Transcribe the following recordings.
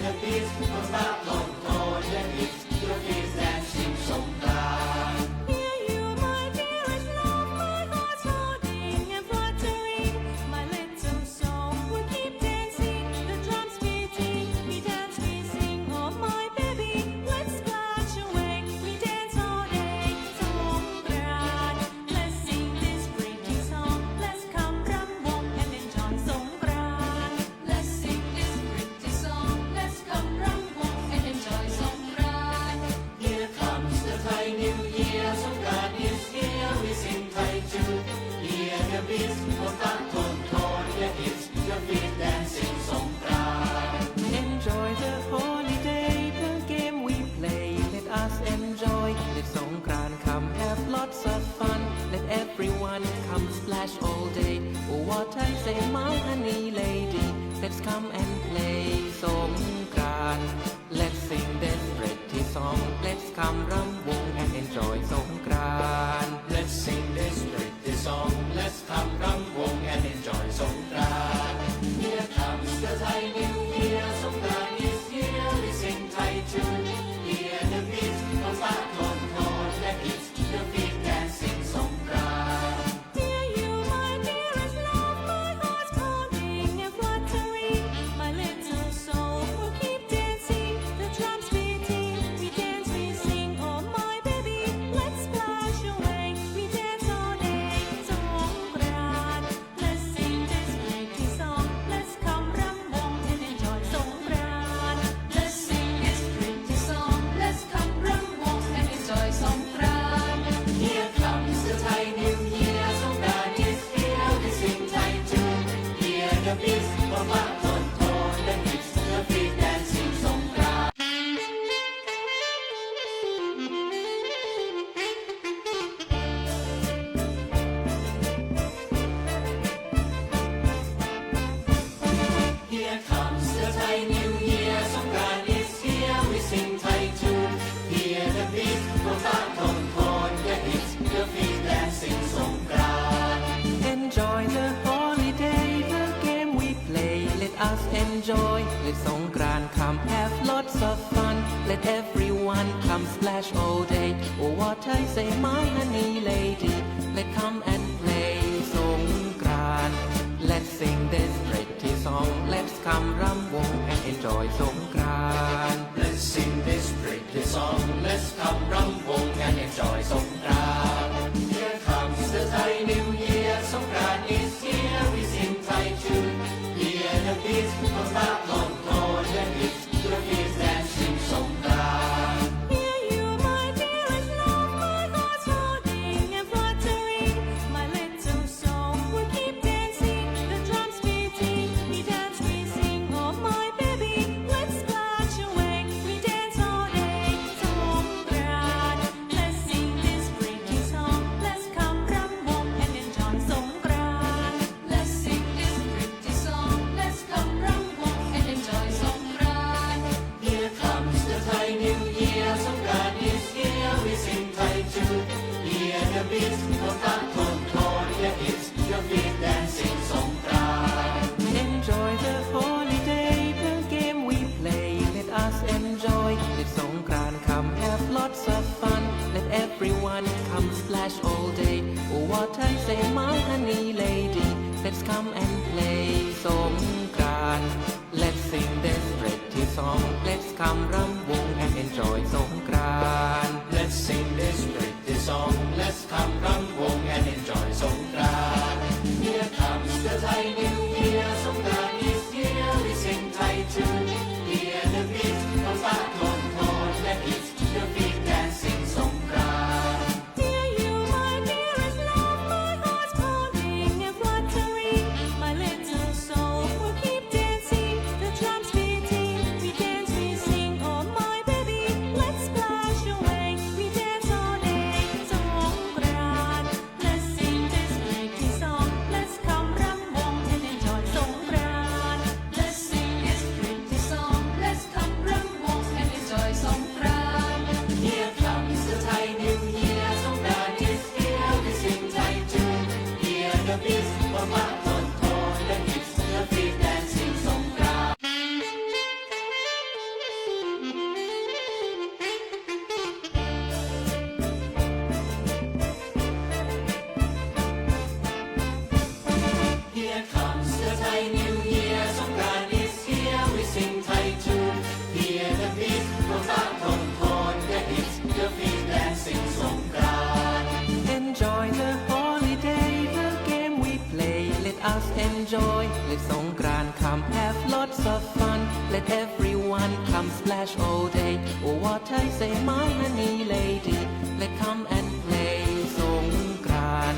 the beat goes back on board and it's your feet dancing songkran. Hear you, my dearest love, my heart's holding and fluttering. My little soul will keep dancing, the drums beating, we dance, we sing. Oh my baby, let's splash away, we dance all day. Songkran, let's sing this pretty song. Let's come run walk and enjoy Songkran. Let's sing this pretty song. Let's come run walk and enjoy Songkran. Here comes the Thai New Year, Songkran is here, we sing Thai tune. Hear the beat goes back on board and it's your feet dancing songkran. Enjoy the holiday, the game we play. Let us enjoy. Let Songkran come, have lots of fun. Let everyone come splash all day. Oh, what I say, my honey lady. Let's come and play Songkran. Let's sing this pretty song. Let's come rum wong and enjoy Songkran. Let's sing this pretty song. Let's come rum wong and enjoy Songkran. Here comes the Thai New Year. Songkran is here. We sing Thai tune. Hear the beat goes back on board and it's your feet dancing Songkran. Hear you, my dearest love, my heart's pounding and fluttering. My little soul will keep dancing, the drums beating, we dance, we sing. Oh my baby, let's splash away, we dance all day. Songkran, let's sing this pretty song. Let's come run wong and enjoy Songkran. Let's sing this pretty song. Let's come run walk and enjoy Songkran. Here comes the Thai New Year. Songkran is here. We sing Thai tune. Hear the beat goes back on board and it's your feet dancing Songkran. Here comes the Thai New Year. Songkran is here. We sing Thai tune. Hear the beat goes back on board and it's your feet dancing Songkran. Enjoy the holiday, the game we play. Let us enjoy. Let Songkran come, have lots of fun. Let everyone come splash all day. Oh, what I say, my honey lady. Let come and play Songkran. Let's sing this pretty song. Let's come rum wong and enjoy Songkran. Let's sing this pretty song. Let's come rum wong and enjoy Songkran. Here comes the Thai New Year. Songkran is here. We sing Thai tune. Hear the beat goes back on board and it's your feet dancing Songkran. Hear you, my dearest love, my heart's holding and fluttering. My little soul will keep dancing, the drums beating, we dance, we sing. Oh my baby, let's splash away, we dance all day. Songkran, let's sing this pretty song. Let's come run walk and enjoy Songkran. Let's sing this pretty song. Let's come run walk and enjoy Songkran. Here comes the Thai New Year. Songkran is here. We sing Thai tune. Hear the beat goes back on board and it's your feet dancing Songkran. Enjoy the holiday, the game we play. Let us enjoy. Let Songkran come, have lots of fun. Let everyone come splash all day. Oh, what I say, my honey lady. Let's come and play Songkran. Let's sing this pretty song. Let's come rum wong and enjoy Songkran. Let's sing this pretty song. Let's come rum wong and enjoy Songkran. Here comes the Thai New Year. Songkran is here. We sing Thai tune. Hear the beat goes back on board and it's your feet dancing Songkran. Hear you, my dearest love, my heart's pounding and fluttering. My little soul will keep dancing, the drums beating, we dance, we sing. Oh my baby, let's splash away. sing Thai tune. Hear the beat, the baton tone, the hits, the feet dancing Songkran. Enjoy the holiday, the game we play. Let us enjoy. Let Songkran come, have lots of fun. Let everyone come splash all day. Oh, what I say, my honey lady. Let come and play Songkran.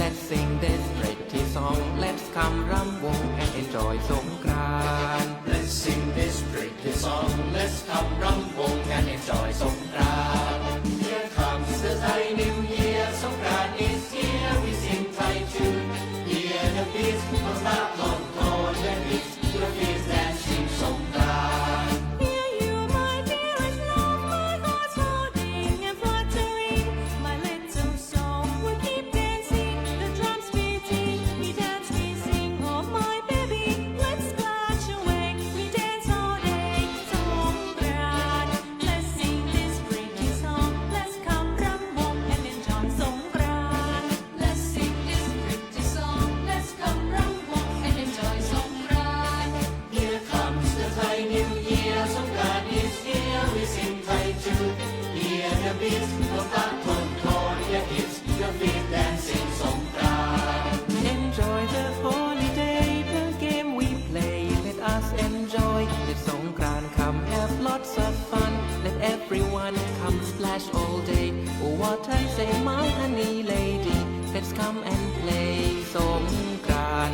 Let's sing this pretty song. Let's come rum wong and enjoy Songkran. Let's sing this pretty song. Let's come rum wong and enjoy Songkran. Here comes the Thai New Year. Songkran is here. We sing Thai tune. Hear the beat of baton tone, the hits, the feet dancing Songkran. Hear you, my dearest love, my heart's holding and fluttering. My little soul will keep dancing, the drums beating. We dance, we sing, oh my baby, let's splash away. We dance all day, Songkran. Let's sing this pretty song. Let's come rum wong and enjoy Songkran. Let's sing this pretty song. Let's come rum wong and enjoy Songkran. Here comes the Thai New Year. Songkran is here. We sing Thai tune. Hear the beat of baton tone, the hits, the feet dancing Songkran. Enjoy the holiday, the game we play. Let us enjoy. Let Songkran come, have lots of fun. Let everyone come splash all day. Oh, what I say, my honey lady. Let's come and play Songkran.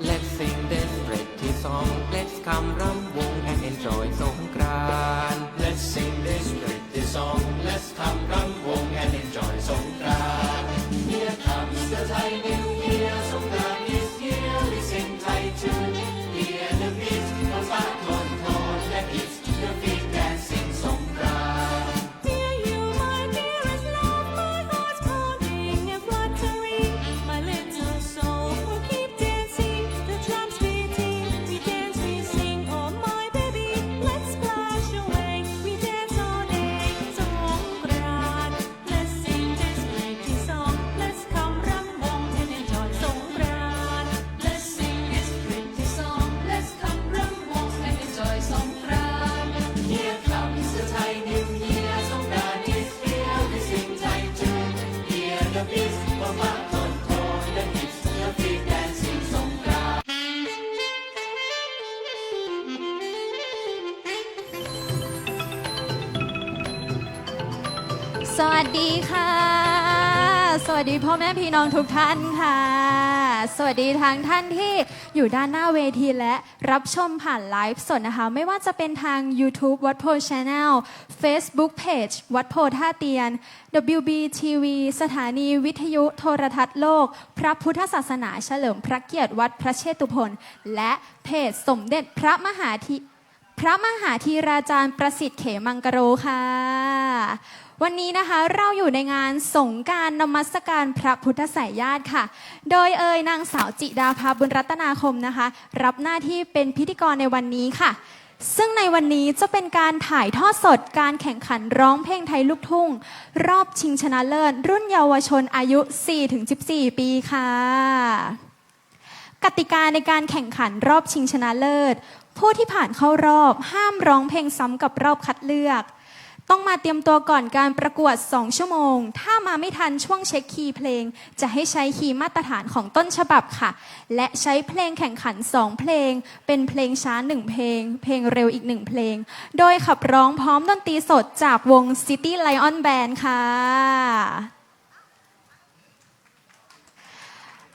Let's sing this pretty song. Let's come rum wong and enjoy Songkran. Let's sing this pretty song. Let's come rum wong and enjoy Songkran. Here comes the Thai New Year. Songkran is here. We sing Thai tune. Hear the beat of baton tone, the hits, the feet dancing Songkran. Hear you, my dearest love, my heart's pounding and fluttering. My little soul will keep dancing, the drums beating. We dance, we sing, oh my baby, let's splash away. We dance all day, Songkran. Let's sing this pretty song. Let's come rum wong and enjoy Songkran. Let's sing this pretty song. Let's come rum wong and enjoy Songkran. Here comes the Thai New Year. Songkran is here. We sing Thai tune. Hear the beat of baton tone, the hits, the feet dancing Songkran. สวัสดีค่ะ สวัสดีพ่อแม่พี่น้องทุกท่านค่ะ สวัสดีทางท่านที่อยู่ด้านหน้าเวทีและรับชมผ่านไลฟ์สดนะคะ ไม่ว่าจะเป็นทาง YouTube วัดโพ Channel Facebook Page วัดโพท่าเตียน WBTV สถานีวิทยุโทรทัศน์โลก พระพุทธศาสนาเฉลิมพระเกียรติวัดพระเชตุพนและเพจสมเด็จพระมหาธีราจารย์ประสิทธิ์เขมังกโรค่ะ วันนี้นะคะเราอยู่ในงานสงกรานต์นมัสการพระพุทธไสยญาติค่ะ โดยนางสาวจิดาภาบุญรัตนาคมนะคะ รับหน้าที่เป็นพิธีกรในวันนี้ค่ะ ซึ่งในวันนี้จะเป็นการถ่ายทอดสดการแข่งขันร้องเพลงไทยลูกทุ่ง รอบชิงชนะเลิศรุ่นเยาวชนอายุ 4-14 ปีค่ะ กติกาในการแข่งขันรอบชิงชนะเลิศ ผู้ที่ผ่านเข้ารอบห้ามร้องเพลงซ้ำกับรอบคัดเลือก ต้องมาเตรียมตัวก่อนการประกวด 2 ชั่วโมง ถ้ามาไม่ทันช่วงเช็คคีย์เพลง จะให้ใช้คีย์มาตรฐานของต้นฉบับค่ะ และใช้เพลงแข่งขัน 2 เพลง เป็นเพลงช้า 1 เพลง เพลงเร็วอีก 1 เพลง โดยขับร้องพร้อมดนตรีสดจากวง City Lion Band ค่ะ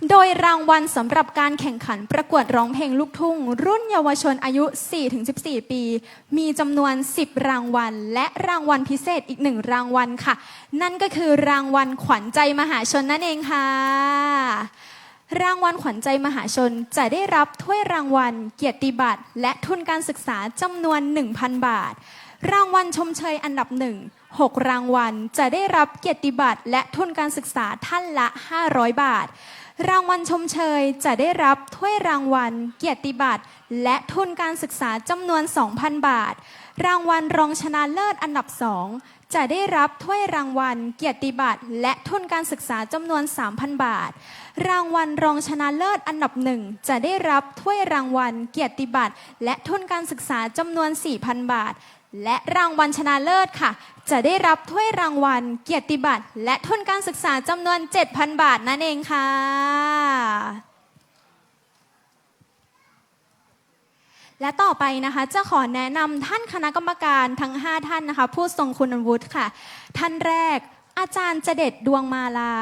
โดยรางวัลสำหรับการแข่งขันประกวดร้องเพลงลูกทุ่ง รุ่นเยาวชนอายุ 4-14 ปี มีจำนวน 10 รางวัล และรางวัลพิเศษอีก 1 รางวัลค่ะ นั่นก็คือรางวัลขวัญใจมหาชนนั่นเองค่ะ รางวัลขวัญใจมหาชนจะได้รับถ้วยรางวัลเกียรติบัตรและทุนการศึกษาจำนวน 1,000 บาท รางวัลชมเชยอันดับ 1 6 รางวัลจะได้รับเกียรติบัตรและทุนการศึกษาท่านละ 500 บาท รางวัลชมเชยจะได้รับถ้วยรางวัลเกียรติบัตร และทุนการศึกษาจำนวน 2,000 บาท รางวัลรองชนะเลิศอันดับ 2 จะได้รับถ้วยรางวัลเกียรติบัตรและทุนการศึกษาจำนวน 3,000 บาท รางวัลรองชนะเลิศอันดับ 1 จะได้รับถ้วยรางวัลเกียรติบัตรและทุนการศึกษาจำนวน 4,000 บาท และรางวัลชนะเลิศค่ะจะได้รับถ้วยรางวัลเกียรติบัตรและทุนการศึกษาจำนวน 7,000 บาทนั่นเองค่ะและต่อไปนะคะจะขอแนะนำท่านคณะกรรมการทั้ง5ท่านนะคะผู้ทรงคุณวุฒิค่ะท่านแรกอาจารย์เจเด็ดดวงมาลา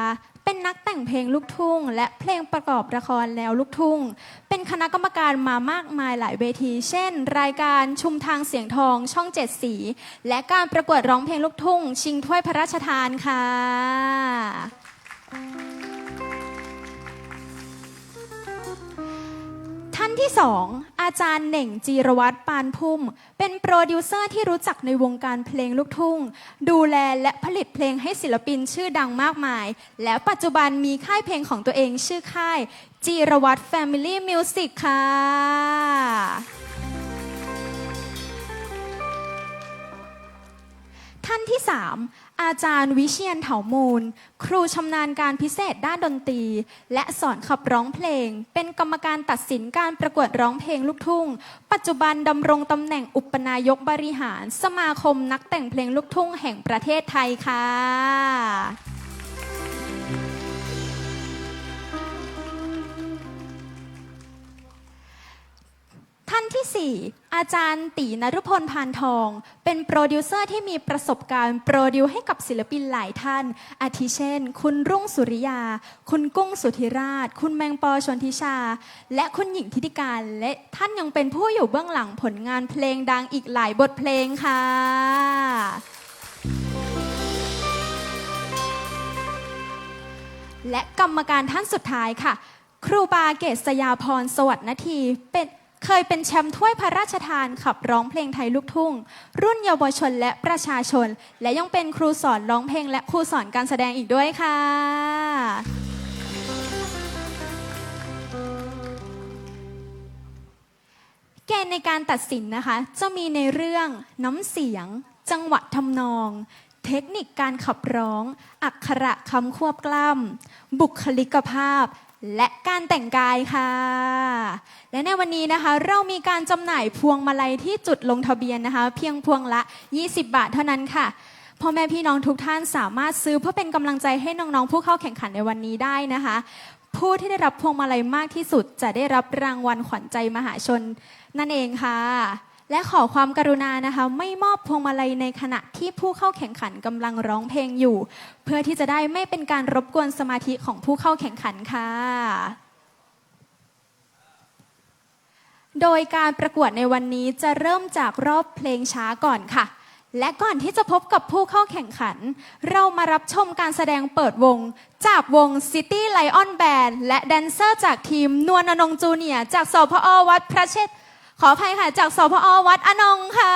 เป็นนักแต่งเพลงลูกทุ่งและเพลงประกอบละครแนวลูกทุ่งเป็นคณะกรรมการมามากมายหลายเวทีเช่นรายการชุมทางเสียงทองช่อง7สีและการประกวดร้องเพลงลูกทุ่งชิงถ้วยพระราชทานค่ะท่านที่2อาจารย์เหน่งจีรวัตรปานพุ่มเป็นโปรดิวเซอร์ที่รู้จักในวงการเพลงลูกทุ่งดูแลและผลิตเพลงให้ศิลปินชื่อดังมากมายและปัจจุบันมีค่ายเพลงของตัวเองชื่อค่ายจีรวัตร Family Music ค่ะท่านที่3อาจารย์วิเชียรเถามูลครูชำนาญการพิเศษด้านดนตรีและสอนขับร้องเพลงเป็นกรรมการตัดสินการประกวดร้องเพลงลูกทุ่งปัจจุบันดำรงตำแหน่งอุปนายกบริหารสมาคมนักแต่งเพลงลูกทุ่งแห่งประเทศไทยค่ะท่านที่4อาจารย์ตีนฤพลพานทองเป็นโปรดิวเซอร์ที่มีประสบการณ์โปรดิวให้กับศิลปินหลายท่านอาทิเช่นคุณรุ่งสุริยาคุณกุ้งสุธิราชคุณแมงปอชนทิชาและคุณหญิงธิติการและท่านยังเป็นผู้อยู่เบื้องหลังผลงานเพลงดังอีกหลายบทเพลงค่ะและกรรมการท่านสุดท้ายค่ะครูบาเกษยาพรสวัสดิ์นาทีเคยเป็นแชมป์ถ้วยพระราชทานขับร้องเพลงไทยลูกทุ่งรุ่นเยาวชนและประชาชนและยังเป็นครูสอนร้องเพลงและครูสอนการแสดงอีกด้วยค่ะเกณฑ์ในการตัดสินนะคะจะมีในเรื่องน้ำเสียงจังหวะทำนองเทคนิคการขับร้องอักขระคำควบกล้ำบุคลิกภาพและการแต่งกายค่ะและในวันนี้นะคะเรามีการจำหน่ายพวงมาลัยที่จุดลงทะเบียนนะคะเพียงพวงละ20 บาทเท่านั้นค่ะพ่อแม่พี่น้องทุกท่านสามารถซื้อเพื่อเป็นกำลังใจให้น้องๆผู้เข้าแข่งขันในวันนี้ได้นะคะผู้ที่ได้รับพวงมาลัยมากที่สุดจะได้รับรางวัลขวัญใจมหาชนนั่นเองค่ะและขอความกรุณานะคะไม่มอบพวงมาลัยในขณะที่ผู้เข้าแข่งขันกำลังร้องเพลงอยู่เพื่อที่จะได้ไม่เป็นการรบกวนสมาธิของผู้เข้าแข่งขันค่ะโดยการประกวดในวันนี้จะเริ่มจากรอบเพลงช้าก่อนค่ะและก่อนที่จะพบกับผู้เข้าแข่งขันเรามารับชมการแสดงเปิดวงจากวง City Lion Band และแดนเซอร์จากทีมนวลอนงจูเนียร์จากสพอวัดพระเชษฐ์ขออภัยค่ะจากสพอวัดอนงค่ะ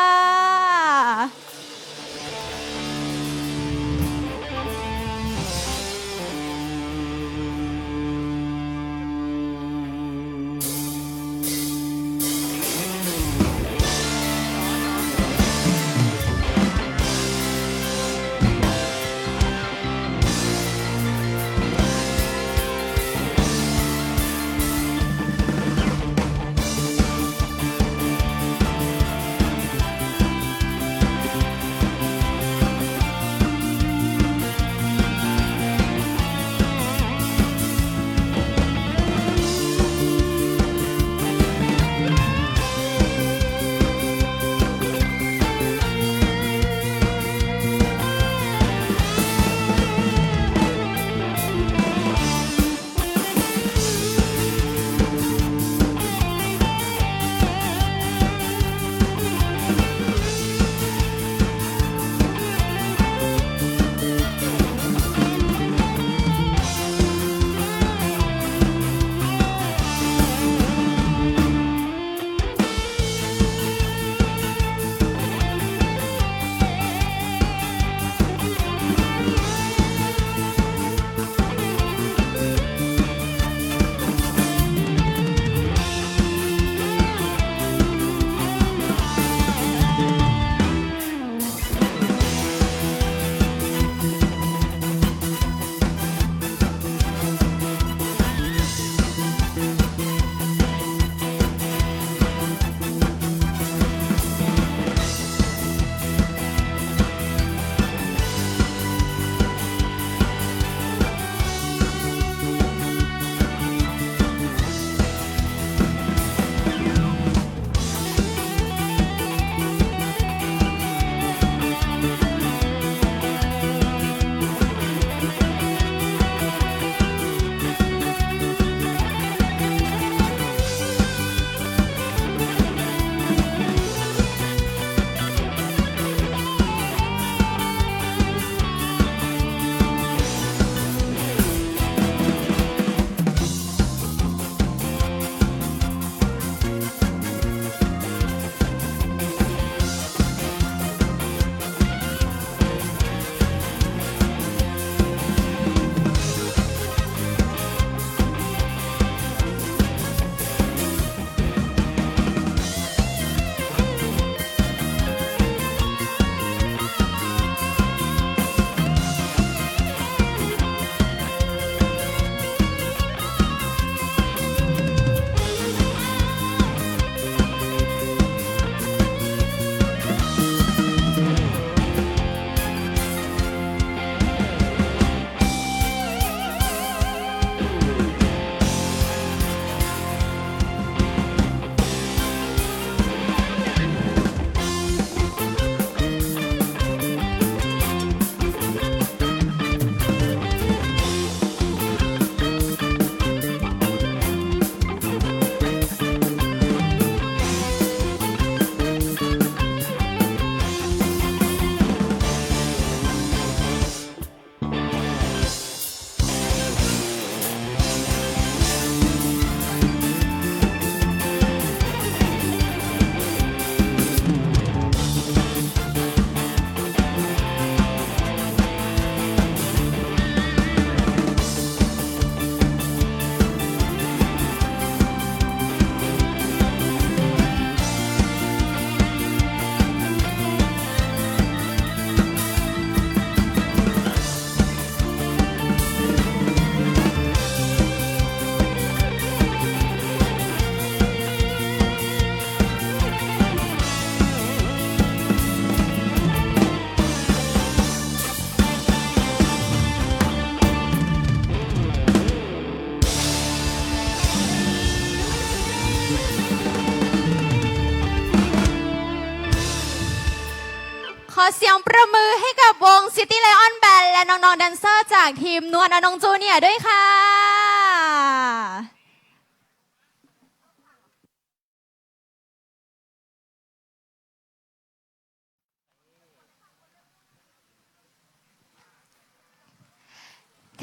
ขอเสียงประมือให้กับวง City Lion Band และน้องๆแดนเซอร์จากทีมนวลอนงจูเนียร์ด้วยค่ะ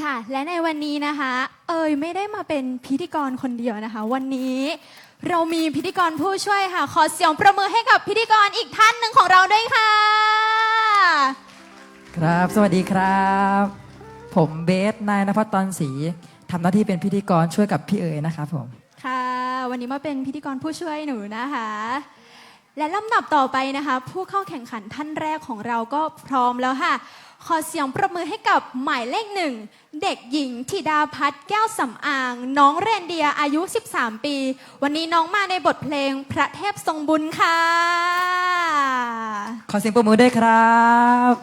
ค่ะ และในวันนี้นะคะ ไม่ได้มาเป็นพิธีกรคนเดียวนะคะ วันนี้เรามีพิธีกรผู้ช่วยค่ะ ขอเสียงประมือให้กับพิธีกรอีกท่านหนึ่งของเราด้วยค่ะ ครับสวัสดีครับ ผมเบสนายณภัทรตอนศรีทำหน้าที่เป็นพิธีกรช่วยกับพี่เอ๋ยนะครับผม ค่ะ วันนี้มาเป็นพิธีกรผู้ช่วยหนูนะคะ และลำดับต่อไปนะคะ ผู้เข้าแข่งขันท่านแรกของเราก็พร้อมแล้วค่ะ ขอเสียงประมือให้กับหมายเลขหนึ่งเด็กหญิงธิดาพัฒน์แก้วสำอาง น้องเรนเดียอายุ 13 ปี วันนี้น้องมาในบทเพลงพระเทพทรงบุญค่ะ ขอเสียงปรบมือด้วยครับ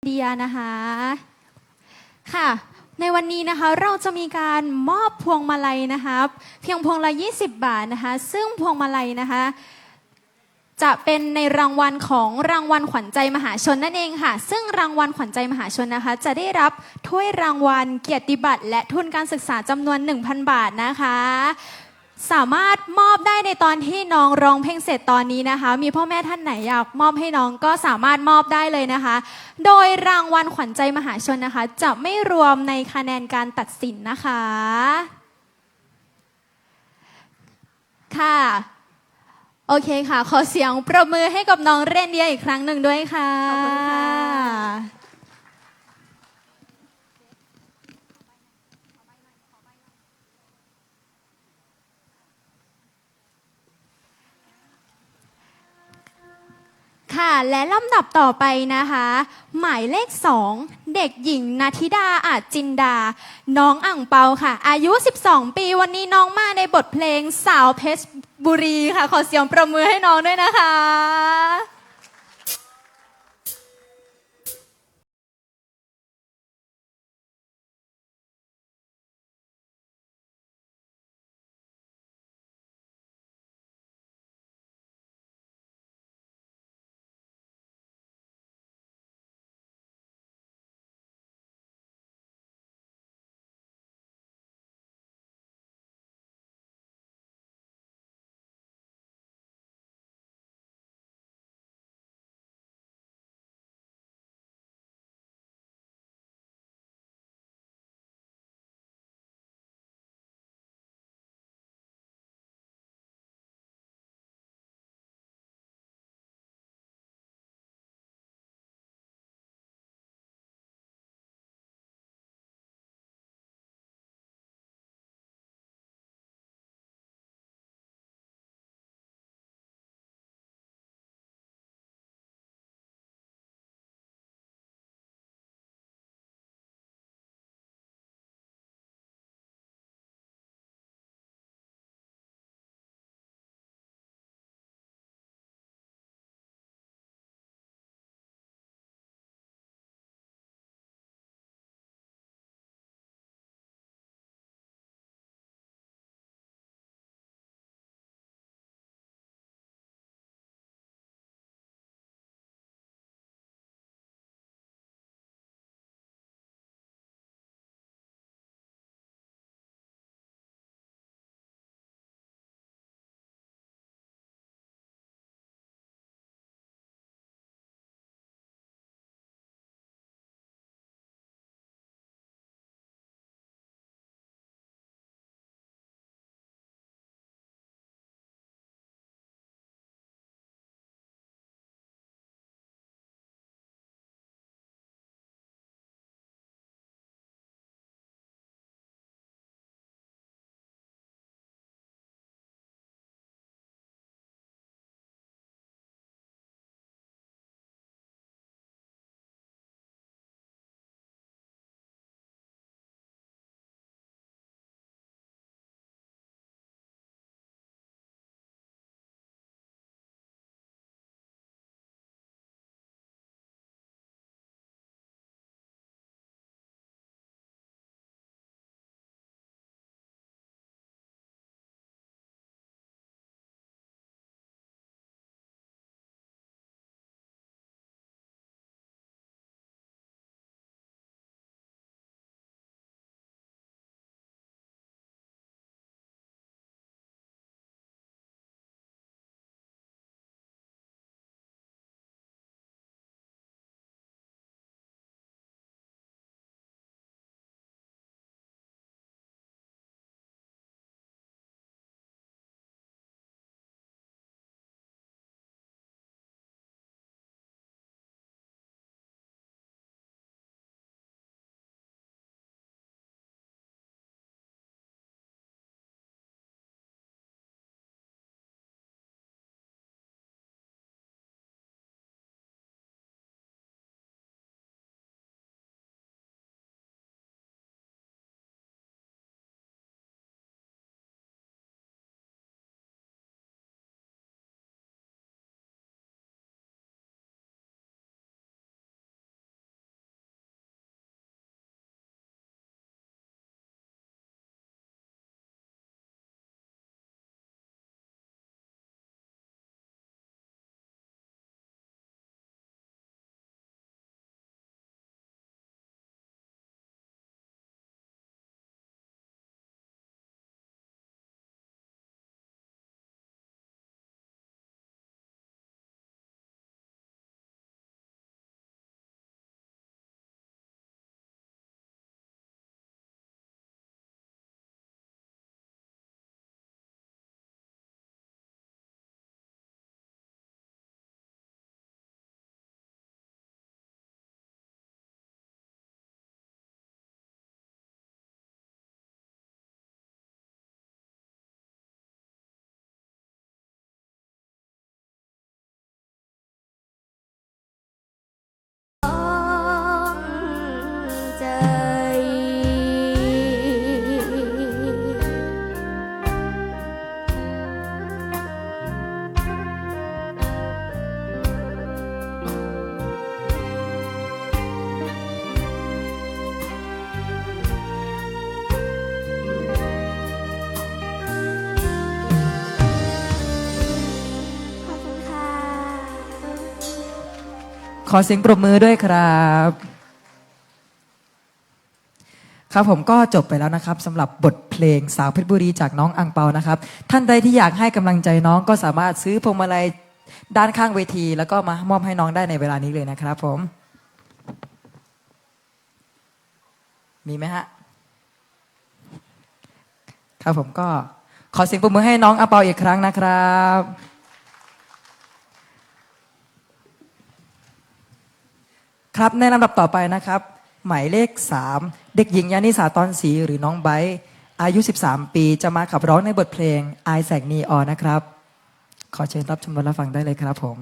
เดียนะคะค่ะในวันนี้นะคะเราจะมีการมอบพวงมาลัยนะคะเพียงพวงละ20 บาทนะคะซึ่งพวงมาลัยนะคะจะเป็นในรางวัลของรางวัลขวัญใจมหาชนนั่นเองค่ะซึ่งรางวัลขวัญใจมหาชนนะคะจะได้รับถ้วยรางวัลเกียรติบัตรและทุนการศึกษาจำนวน 1,000 บาทนะคะสามารถมอบได้ในตอนที่น้องร้องเพลงเสร็จตอนนี้นะคะมีพ่อแม่ท่านไหนอยากมอบให้น้องก็สามารถมอบได้เลยนะคะโดยรางวัลขวัญใจมหาชนนะคะจะไม่รวมในคะแนนการตัดสินนะคะค่ะโอเคค่ะขอเสียงปรบมือให้กับน้องเรนเดียอีกครั้งหนึ่งด้วยค่ะขอบคุณค่ะค่ะและลำดับต่อไปนะคะหมายเลข 2 เด็กหญิงนาธิดาอาจจินดาน้องอ่างเปาค่ะอายุ12 ปีวันนี้น้องมาในบทเพลงสาวเพชรบุรีค่ะขอเสียงปรบมือให้น้องด้วยนะคะ อเสียงปรบมือด้วยครับครับผมก็จบไปแล้วนะครับสำหรับบทเพลงสาวเพชรบุรีจากน้องอังเปานะครับท่านใดที่อยากให้กำลังใจน้องก็สามารถซื้อพวงมาลัยด้านข้างเวทีแล้วก็มามอบให้น้องได้ในเวลานี้เลยนะครับผมมีไหมฮะครับผมก็ขอเสียงปรบมือให้น้องอังเปาอีกครั้งนะครับครับในลำดับต่อไปนะครับหมายเลข3เด็กหญิงยานิสาตอนศรีหรือน้องไบร์ทอายุ13ปีจะมาขับร้องในบทเพลงอายแสงนีออนนะครับขอเชิญรับชมรับฟังได้เลยครับผม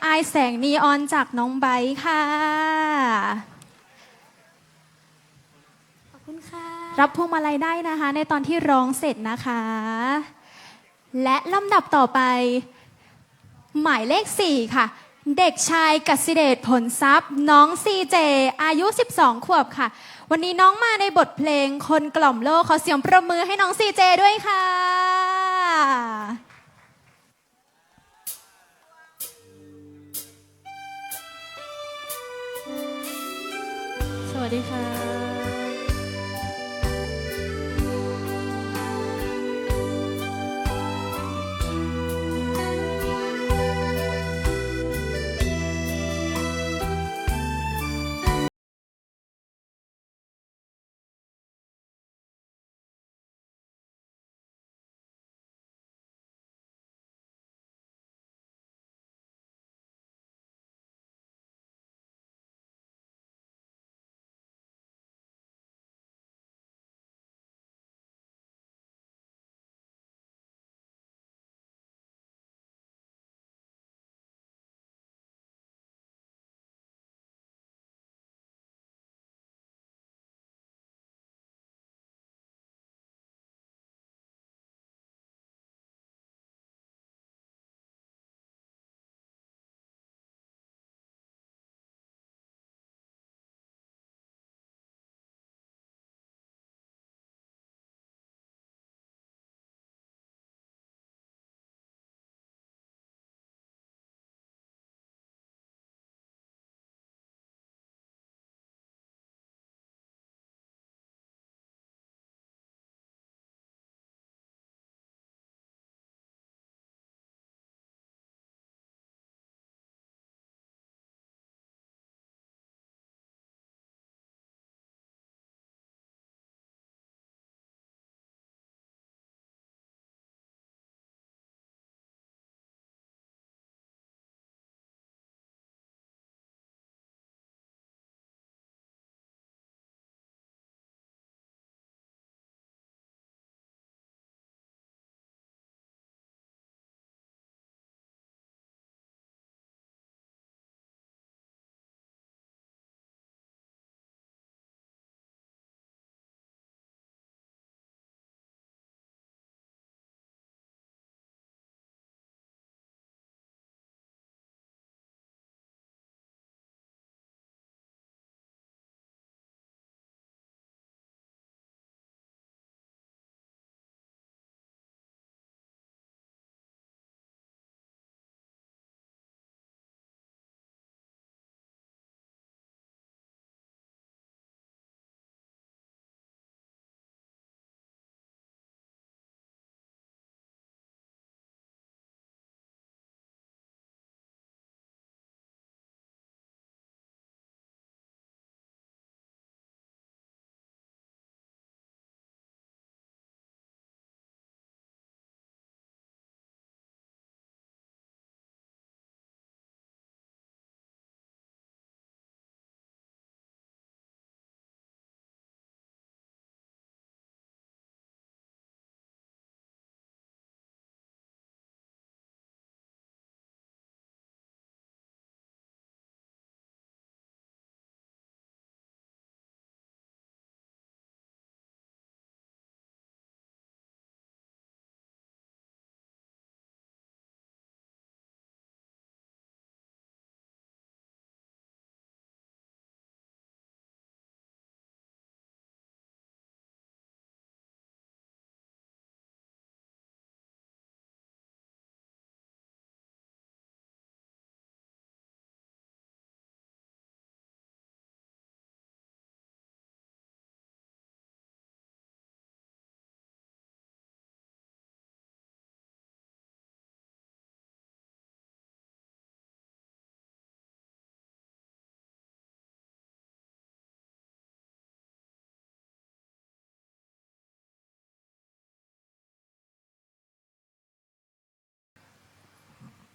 อายแสงนีออนจากน้องไบร์ทค่ะขอบคุณค่ะรับพวงมาลัยได้นะคะในตอนที่ร้องเสร็จนะคะและลำดับต่อไปหมายเลข4ค่ะเด็กชายกสิเดชผลทรัพย์น้องซีเจอายุ12ขวบค่ะวันนี้น้องมาในบทเพลงคนกล่อมโลกขอเสียงประมือให้น้องซีเจด้วยค่ะ วัสดีค่ะ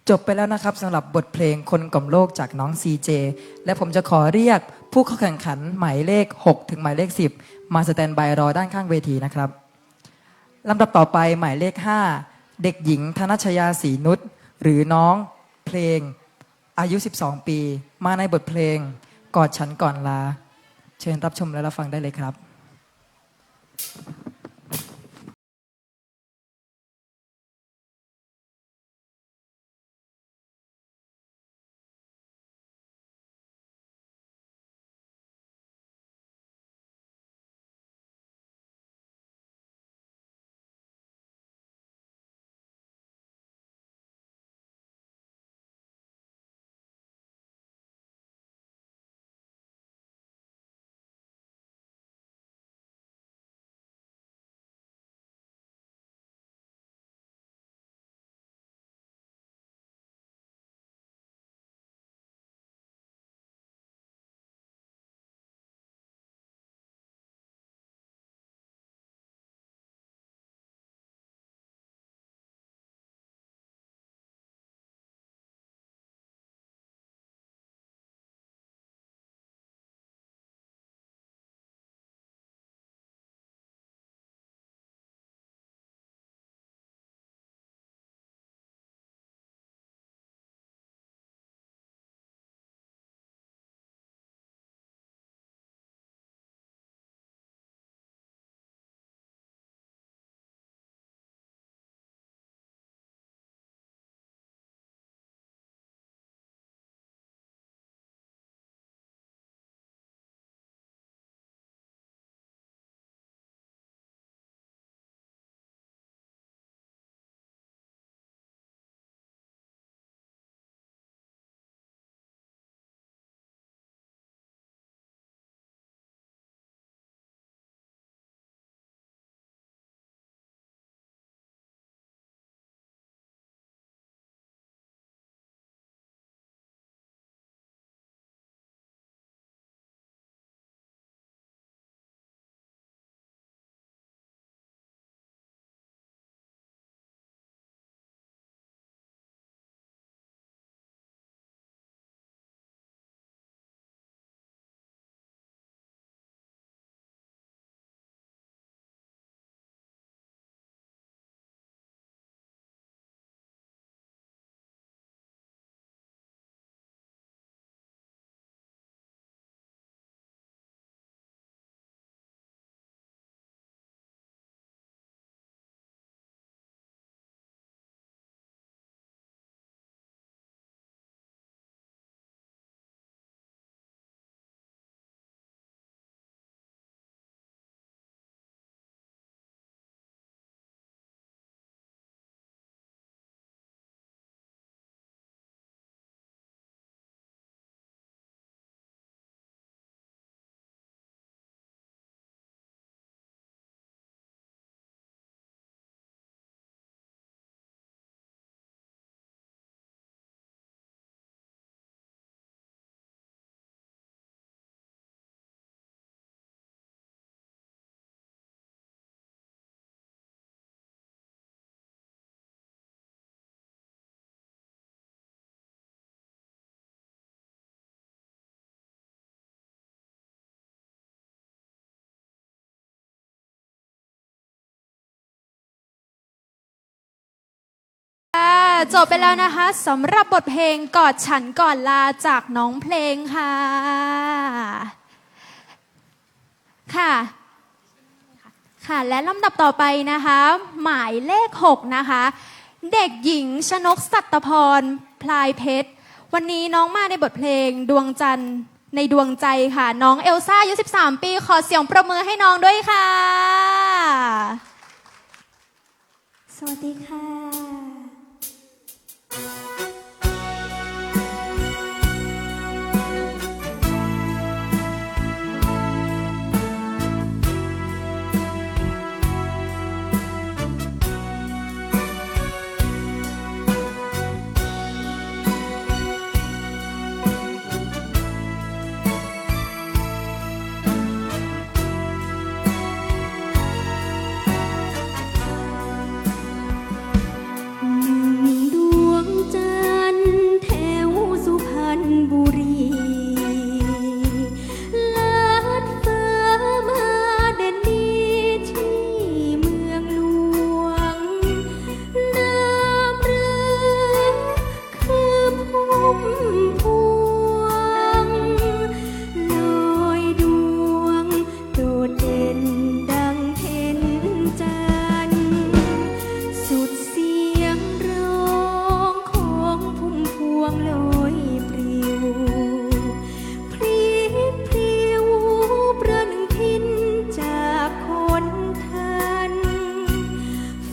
จบไปแล้วนะครับสำหรับบทเพลงคนกล่อมโลกจากน้อง CJ และผมจะขอเรียกผู้เข้าแข่งขันหมายเลข 6 ถึงหมายเลข 10 มาสแตนบายรอด้านข้างเวทีนะครับลำดับต่อไปหมายเลข 5 เด็กหญิงธนชยาศรีนุชหรือน้องเพลงอายุ 12 ปี มาในบทเพลงกอดฉันก่อนลา เชิญรับชมและรับฟังได้เลยครับ จบไปแล้วนะคะสำหรับบทเพลงกอดฉันก่อนลาจากน้องเพลงค่ะ ค่ะ และลำดับต่อไปนะคะ หมายเลข 6 นะคะ เด็กหญิงชนกสัตพรพลายเพชร วันนี้น้องมาในบทเพลงดวงจันทร์ในดวงใจค่ะ น้องเอลซ่าอายุ13 ปี ขอเสียงประมือให้น้องด้วยค่ะ สวัสดีค่ะ ดวงจันทร์แถวสุพรรณบุรีลัดฟ้ามาเด่นดีที่เมืองหลวงน้ำเรือคือพุ่มพวงลอยดวงโดดเด่นดังเพ็ญจันทร์สุดเสียงร้องของพุ่มพวงลอยปลิวพลิกพลิ้วประหนึ่งพินจากคนทัน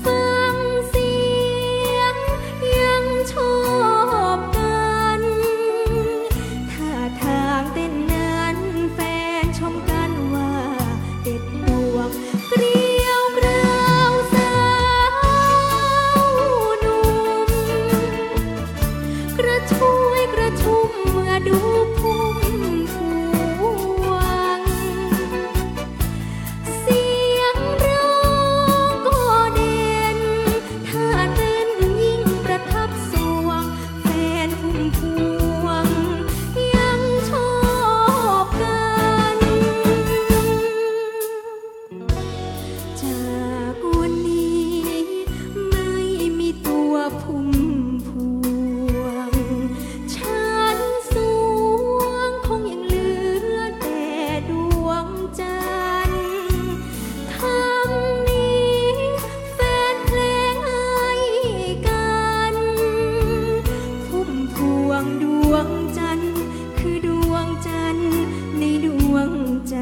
ฟังเสียงยังชอบกันท่าทางเต้นนั้นแฟนชมกันว่าเด็ดดวงเกลียวกราวสาวหนุ่มกระชุ่ยกระชุ่มเมื่อดูพุ่มพวง เสียงร้องก็เด่นท่าเต้นยิ่งประทับสวงแฟนพุ่มพวงยังชอบกัน จากวันนี้ไม่มีตัวพุ่มพวง ฉันสวงคงยังเหลือแต่ดวงจันทร์คำนี้แฟนเพลงให้กันพุ่มพวงดวงจันทร์คือดวงจันทร์ในดวงใจ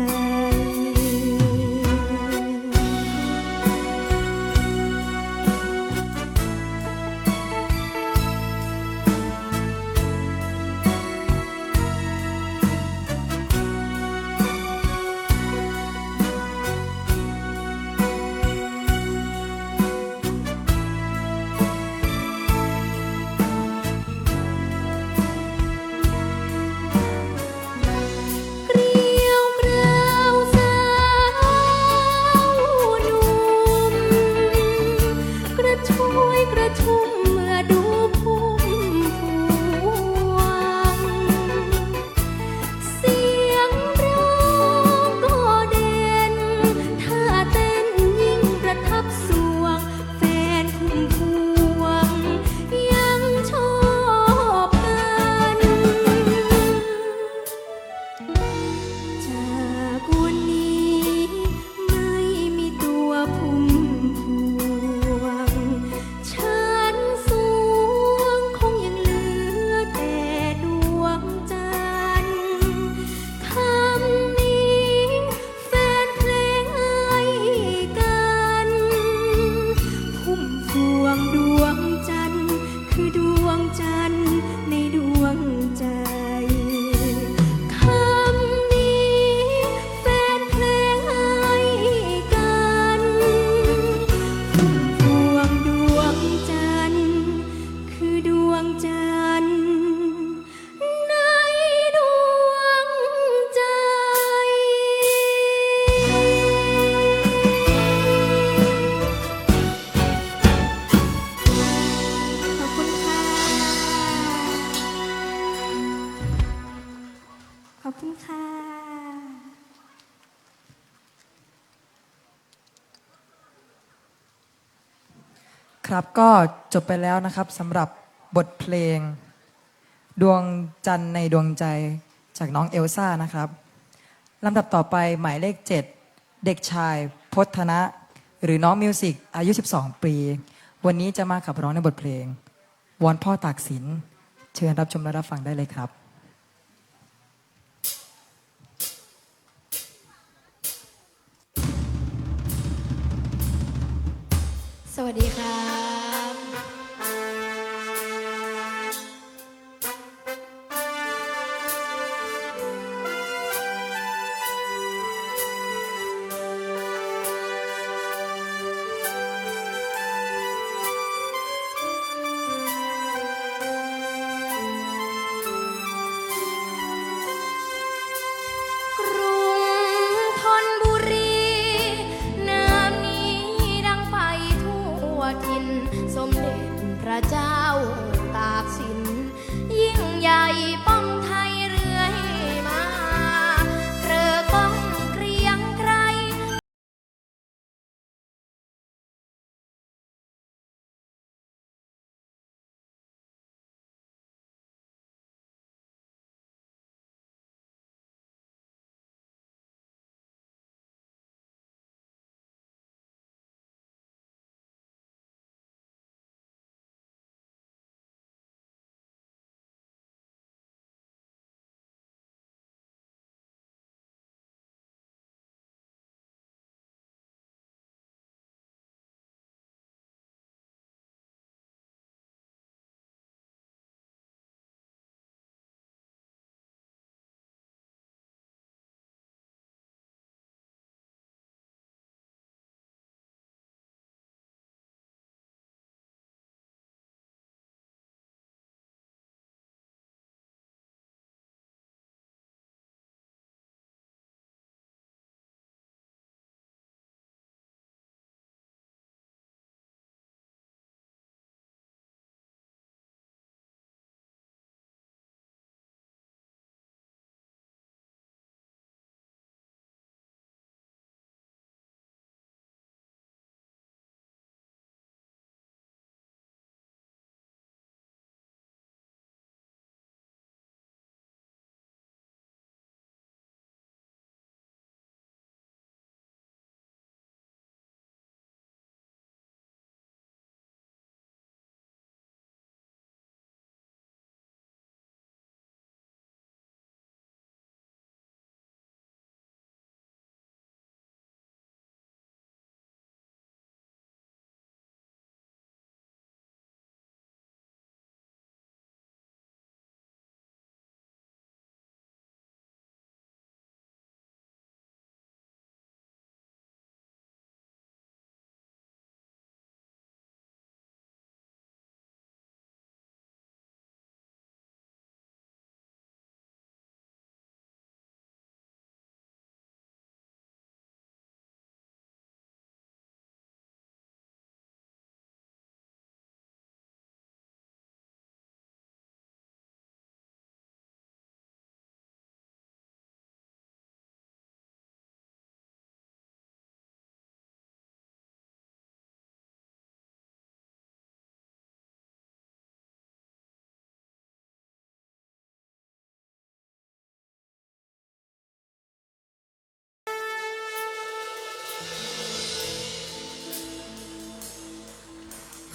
เกลียวกราวสาวหนุ่มกระชุ่ยกระชุ่มเมื่อดูพุ่มพวง เสียงร้องก็เด่นท่าเต้นยิ่งประทับสวงแฟนพุ่มพวงยังชอบกัน จากวันนี้ไม่มีตัวพุ่มพวง ฉันสวงคงยังเหลือแต่ดวงจันทร์คำนี้แฟนเพลงให้กันพุ่มพวงดวงจันทร์คือดวงจันทร์ในดวงใจ คำนี้แฟนเพลงให้กันพุ่มพวงดวงจันทร์คือดวงจันทร์ในดวงใจ ขอบคุณค่ะ ขอบคุณค่ะ ค ครับก็จบไปแล้วนะครับสำหรับบทเพลงดวงจันทร์ในดวงใจจากน้องเอลซ่านะครับลำดับต่อไปหมายเลข 7 เด็กชายพจนะหรือน้องมิวสิกอายุ 12 ปี วันนี้จะมาขับร้องในบทเพลงวอนพ่อตากสินเชิญรับชมและรับฟังได้เลยครับ สวัสดีครับ กรุงธนบุรีน้ำนี้ดังไฟทั่วถิ่นสมเด็จพระเจ้าตากสิน ยิ่งใหญ่ป้องไทยเรื่อยมาเกรอก้องเกรียงไกร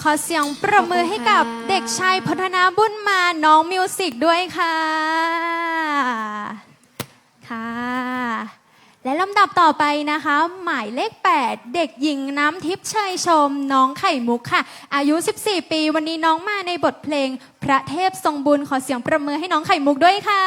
ขอเสียงปรบมือให้กับเด็กชายพัฒนาบุญมาน้องมิวสิกด้วยค่ะค่ะ และลำดับต่อไปนะคะ หมายเลข 8 เด็กหญิงน้ำทิพย์ชัยชมน้องไข่มุกค่ะ อายุ 14 ปี วันนี้น้องมาในบทเพลงพระเทพทรงบุญขอเสียงปรบมือให้น้องไข่มุกด้วยค่ะ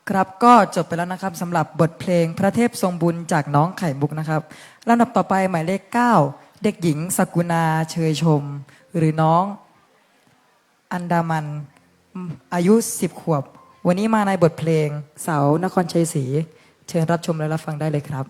ครับก็จบไปแล้วนะครับสำหรับบทเพลงพระเทพทรงบุญจากน้องไข่มุกนะครับลำดับต่อไปหมายเลข 9 เด็กหญิงสกุณาเชยชม หรือน้องอันดามันอายุ10 ขวบ วันนี้มาในบทเพลงเสานครชัยศรีเชิญรับชมและรับฟังได้เลยครับ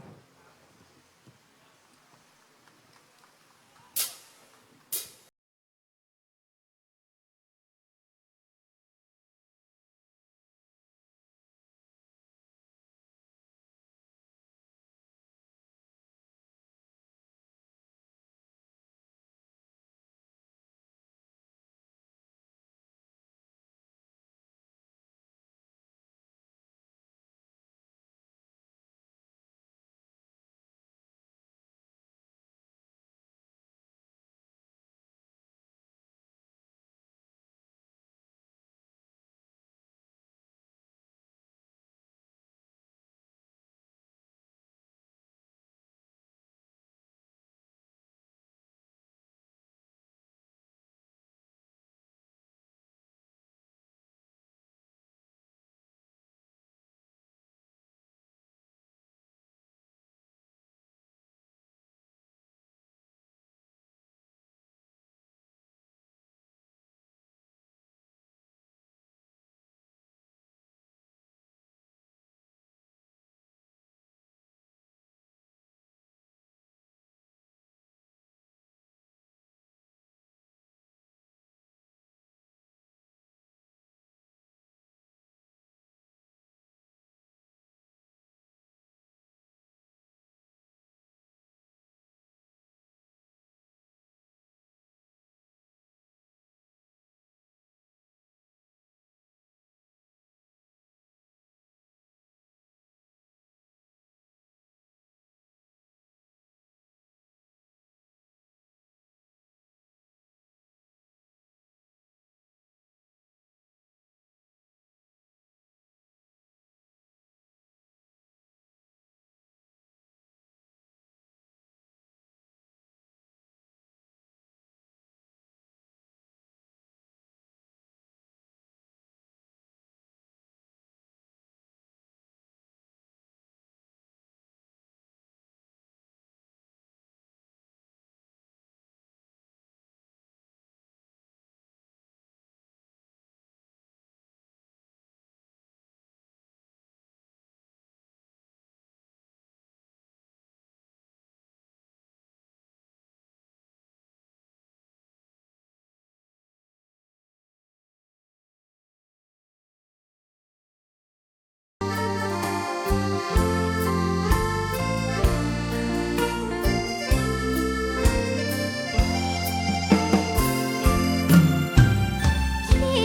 คิ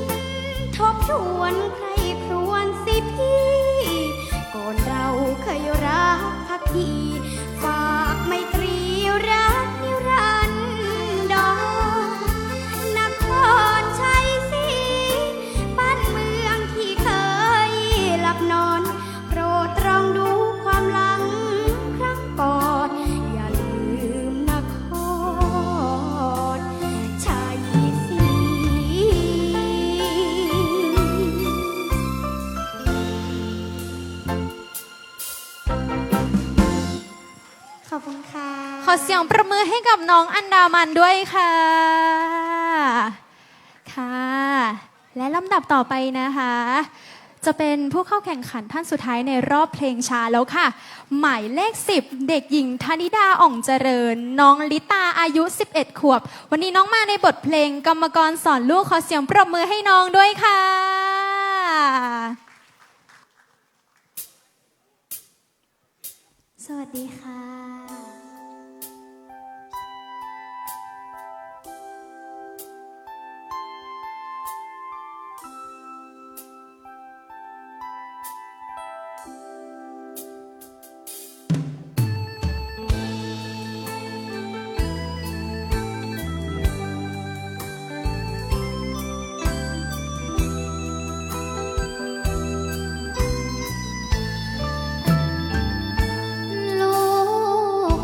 ดทบทวนใครครวนสิพี่ ก่อนเราเคยรักภักดีฝากไมตรีรักนิรันดรนครชัยศรีบ้านเมืองที่เคยหลับนอน โปรดตรองดูความหลังครั้งก่อน อย่าลืมนครชัยศรี ขอบคุณค่ะ ขอเสียงประมือให้กับน้องอันดามันด้วยค่ะ ค่ะ และลำดับต่อไปนะคะ จะเป็นผู้เข้าแข่งขันท่านสุดท้ายในรอบเพลงช้าแล้วค่ะ หมายเลข 10 เด็กหญิงธนิดาอ่องเจริญ น้องลิตาอายุ 11 ขวบ วันนี้น้องมาในบทเพลงกรรมกรสอนลูกขอเสียงปรบมือให้น้องด้วยค่ะ สวัสดีค่ะ ลูก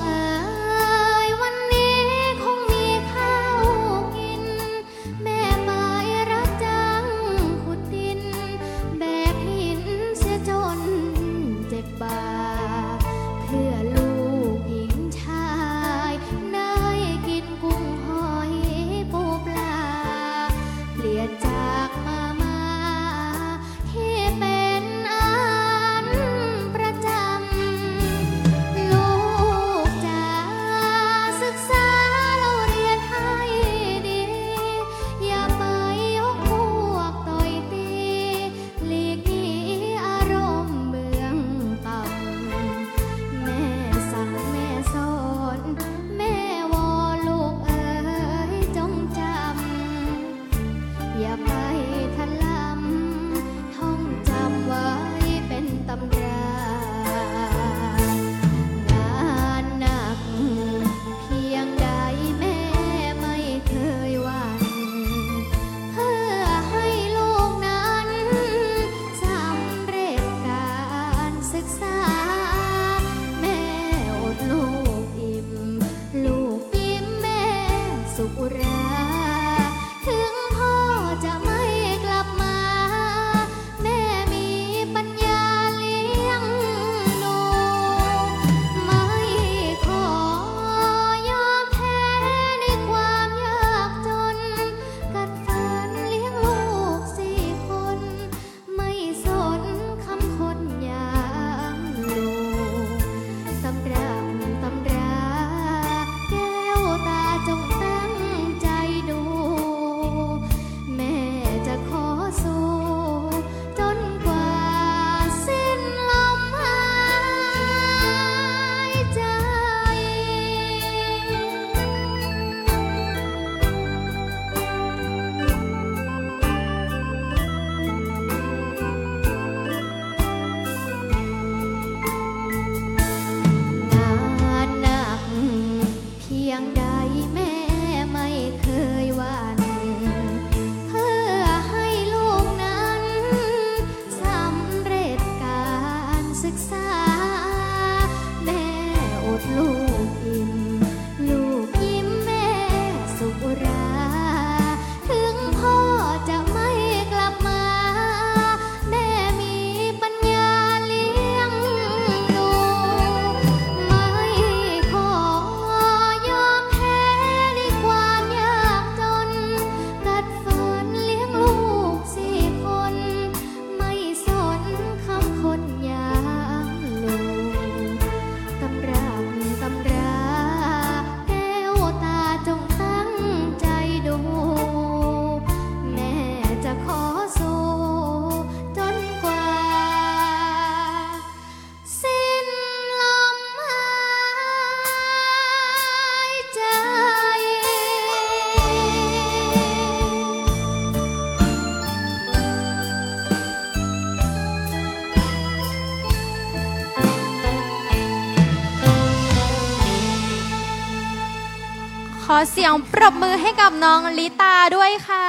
ขอเสียงปรบมือให้กับน้องลิตาด้วยค่ะ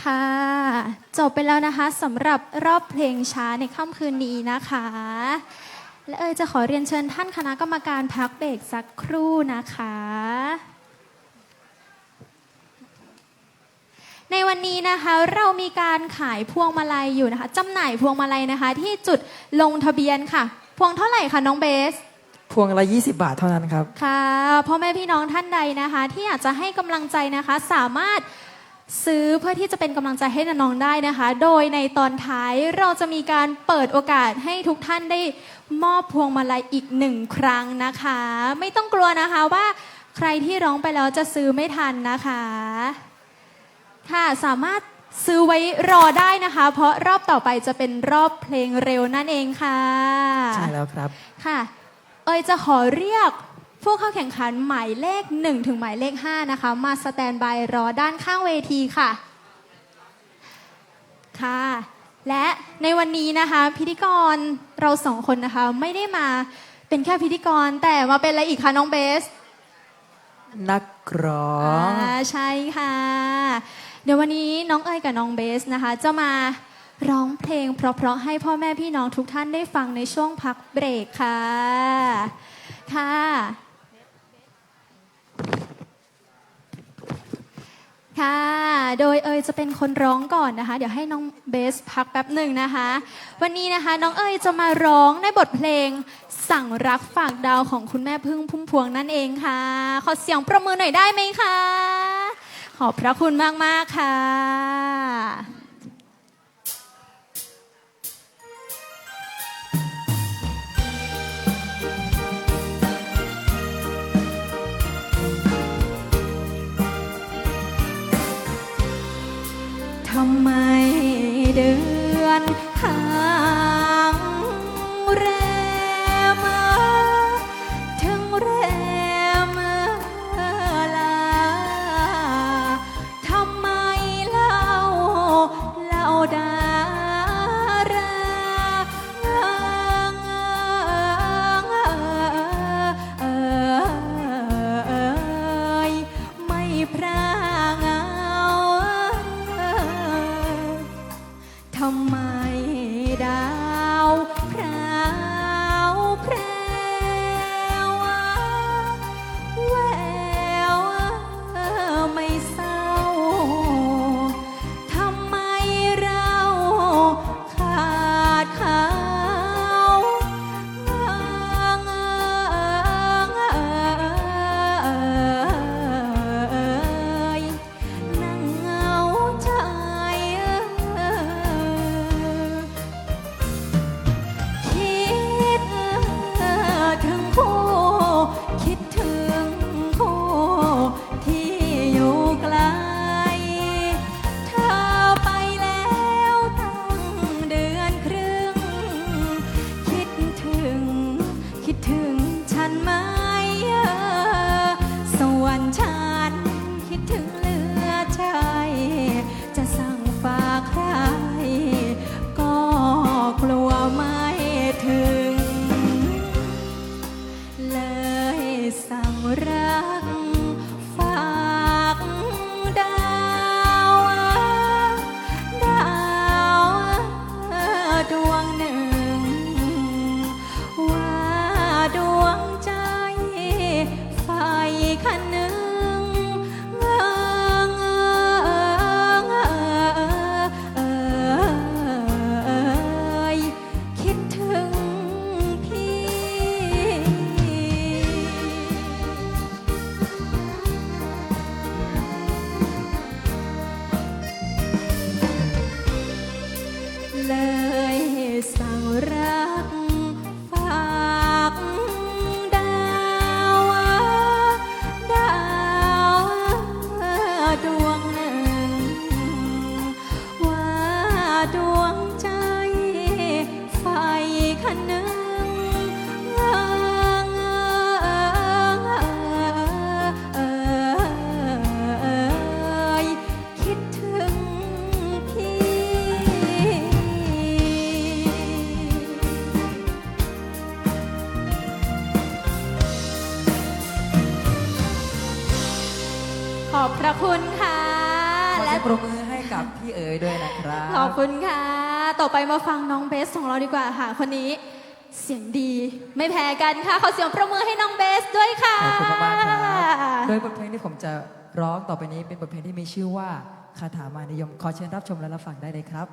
ค่ะ จบไปแล้วนะคะสำหรับรอบเพลงช้าในค่ำคืนนี้นะคะ และจะขอเรียนเชิญท่านคณะกรรมการพักเบรกสักครู่นะคะ ในวันนี้นะคะเรามีการขายพวงมาลัยอยู่นะคะจำหน่ายพวงมาลัยนะคะ ที่จุดลงทะเบียนค่ะ พวงเท่าไหร่คะน้องเบส พวงละ20 บาทเท่านั้นครับ ค่ะพ่อแม่พี่น้องท่านใดนะคะ ที่อยากจะให้กำลังใจนะคะ สามารถซื้อเพื่อที่จะเป็นกำลังใจให้น้องๆได้นะคะ โดยในตอนท้ายเราจะมีการเปิดโอกาสให้ทุกท่านได้มอบพวงมาลัยอีก1 ครั้งนะคะ ไม่ต้องกลัวนะคะว่าใครที่ร้องไปแล้วจะซื้อไม่ทันนะคะค่ะสามารถซื้อไว้รอได้นะคะ เพราะรอบต่อไปจะเป็นรอบเพลงเร็วนั่นเองค่ะ ใช่แล้วครับ ค่ะจะขอเรียกผู้เข้าแข่งขันหมายเลข1ถึงหมายเลข5นะคะมาสแตนบายรอด้านข้างเวทีค่ะค่ะและในวันนี้นะคะพิธีกรเรา2 คนนะคะไม่ได้มาเป็นแค่พิธีกรแต่มาเป็นอะไรอีกคะน้องเบส นักร้อง ใช่ค่ะเดี๋ยววันนี้น้องกับน้องเบสนะคะจะมาร้องเพลงเพราะๆให้พ่อแม่พี่น้องทุกท่านได้ฟังในช่วงพักเบรกค่ะค่ะค่ะโดยจะเป็นคนร้องก่อนนะคะเดี๋ยวให้น้องเบสพักแป๊บหนึ่งนะคะวันนี้นะคะน้องจะมาร้องในบทเพลงสั่งรักฝากดาวของคุณแม่พึ่งพุ่มพวงนั่นเองค่ะขอเสียงประมือหน่อยได้ไหมคะขอบพระคุณมากๆค่ะทำไมเดือนห่างแรมถึงแรมลาทำไมเล่าดาราไม่พรางเอาทำไมดาวพราวแพรวแววไม่เศร้าทำไมเราขาดเขานั่งเหงาใจ คิดถึงคู่คิดถึงคู่ที่อยู่ไกลเธอไปแล้วตั้งเดือนครึ่งคิดถึงฉันไหมส่วนฉันคิดถึงเหลือใจจะสั่งฝากใครก็กลัวไม่ถึงเลยสั่งรักฝากดาวดวงหนึ่งว่าดวงใจไฟคันหนึ่งคิดถึงพี่ อบพระคุณค่ะ ขอ และ เสียงปรบมือให้กับพี่เอ๋ยด้วยนะครับ ขอบคุณค่ะ ต่อไปมาฟังน้องเบสของเราดีกว่าค่ะ คนนี้เสียงดีไม่แพ้กันค่ะ ขอเสียงประมือให้น้องเบสด้วยค่ะ ขอบคุณมากๆครับโดยบทเพลงที่ผมจะร้องต่อไปนี้เป็นบทเพลงที่มีชื่อว่าคาถามานิยม ขอเชิญรับชมและรับฟังได้เลยครับ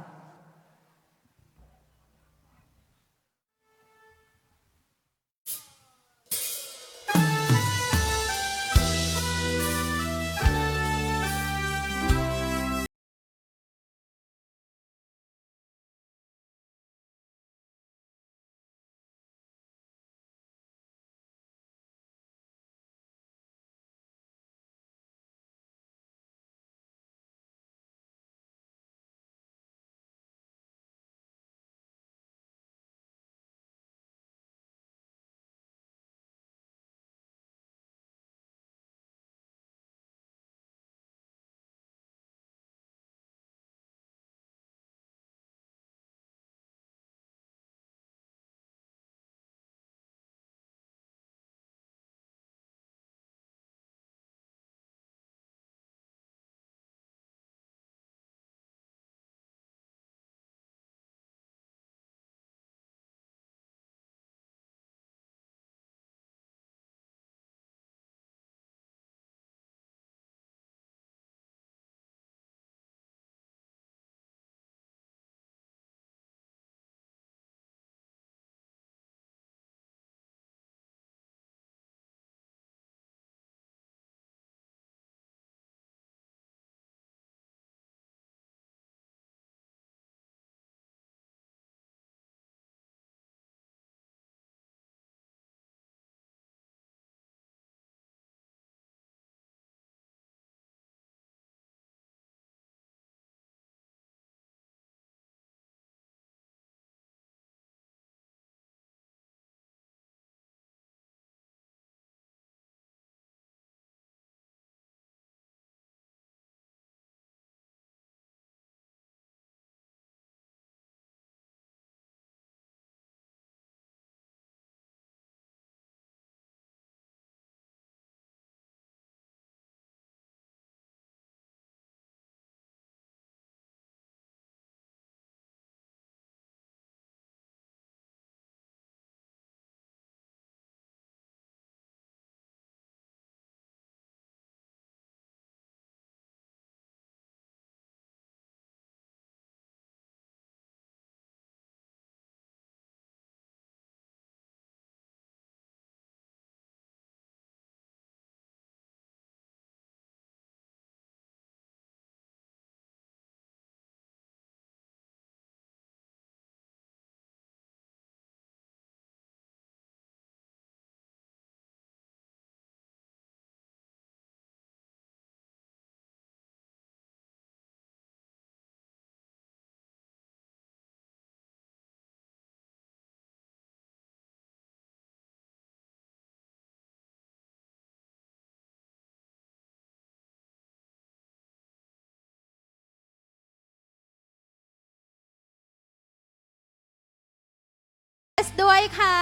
เบสด้วยค่ะ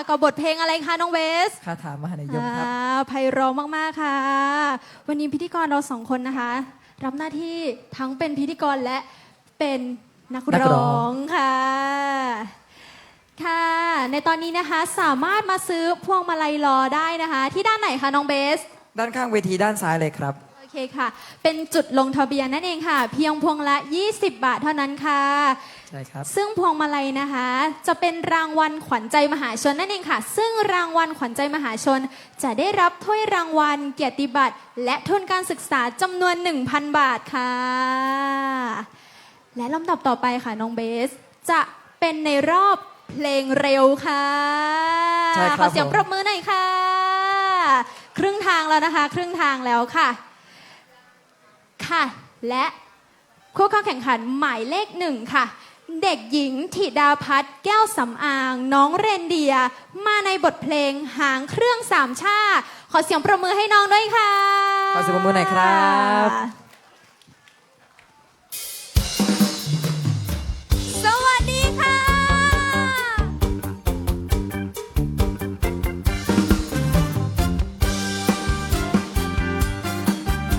กับบทเพลงอะไรคะน้องเบส คาถามหานิยมครับ ไพเราะมากๆค่ะ วันนี้พิธีกรเราสองคนนะคะ รับหน้าที่ทั้งเป็นพิธีกรและเป็นนัก นักร้ ร้ อ อง งค่ะค่ะ ในตอนนี้นะคะสามารถมาซื้อพวงมาลัยรอได้นะคะ ที่ด้านไหนคะน้องเบส ด้านข้างเวทีด้านซ้ายเลยครับ โอเคค่ะ เป็นจุดลงทะเบียนนั่นเองค่ะ เพียงพวงละ 20 บาทเท่านั้นค่ะ ใช่ครับ ซึ่งพวงมาลัยนะคะ จะเป็นรางวัลขวัญใจมหาชนนั่นเองค่ะ ซึ่งรางวัลขวัญใจมหาชน จะได้รับถ้วยรางวัลเกียรติบัตรและทุนการศึกษาจำนวน 1,000 บาทค่ะ และลำดับต่อไปค่ะน้องเบส จะเป็นในรอบเพลงเร็วค่ะ ใช่ครับ ขอเสียง ผม ปรบมือหน่อยค่ะ ครึ่งทางแล้วนะคะ ครึ่งทางแล้วค่ะ ค่ะ และคู่เข้าแข่งขันหมายเลขหนึ่งค่ะ เด็กหญิงธิดาพัฒน์แก้วสำอาง น้องเรนเดียร์มาในบทเพลงหางเครื่องสามชา ขอเสียงประมือให้น้องด้วยค่ะ ขอเสียงปรบมือหน่อยครับ สวัสดีค่ะ เ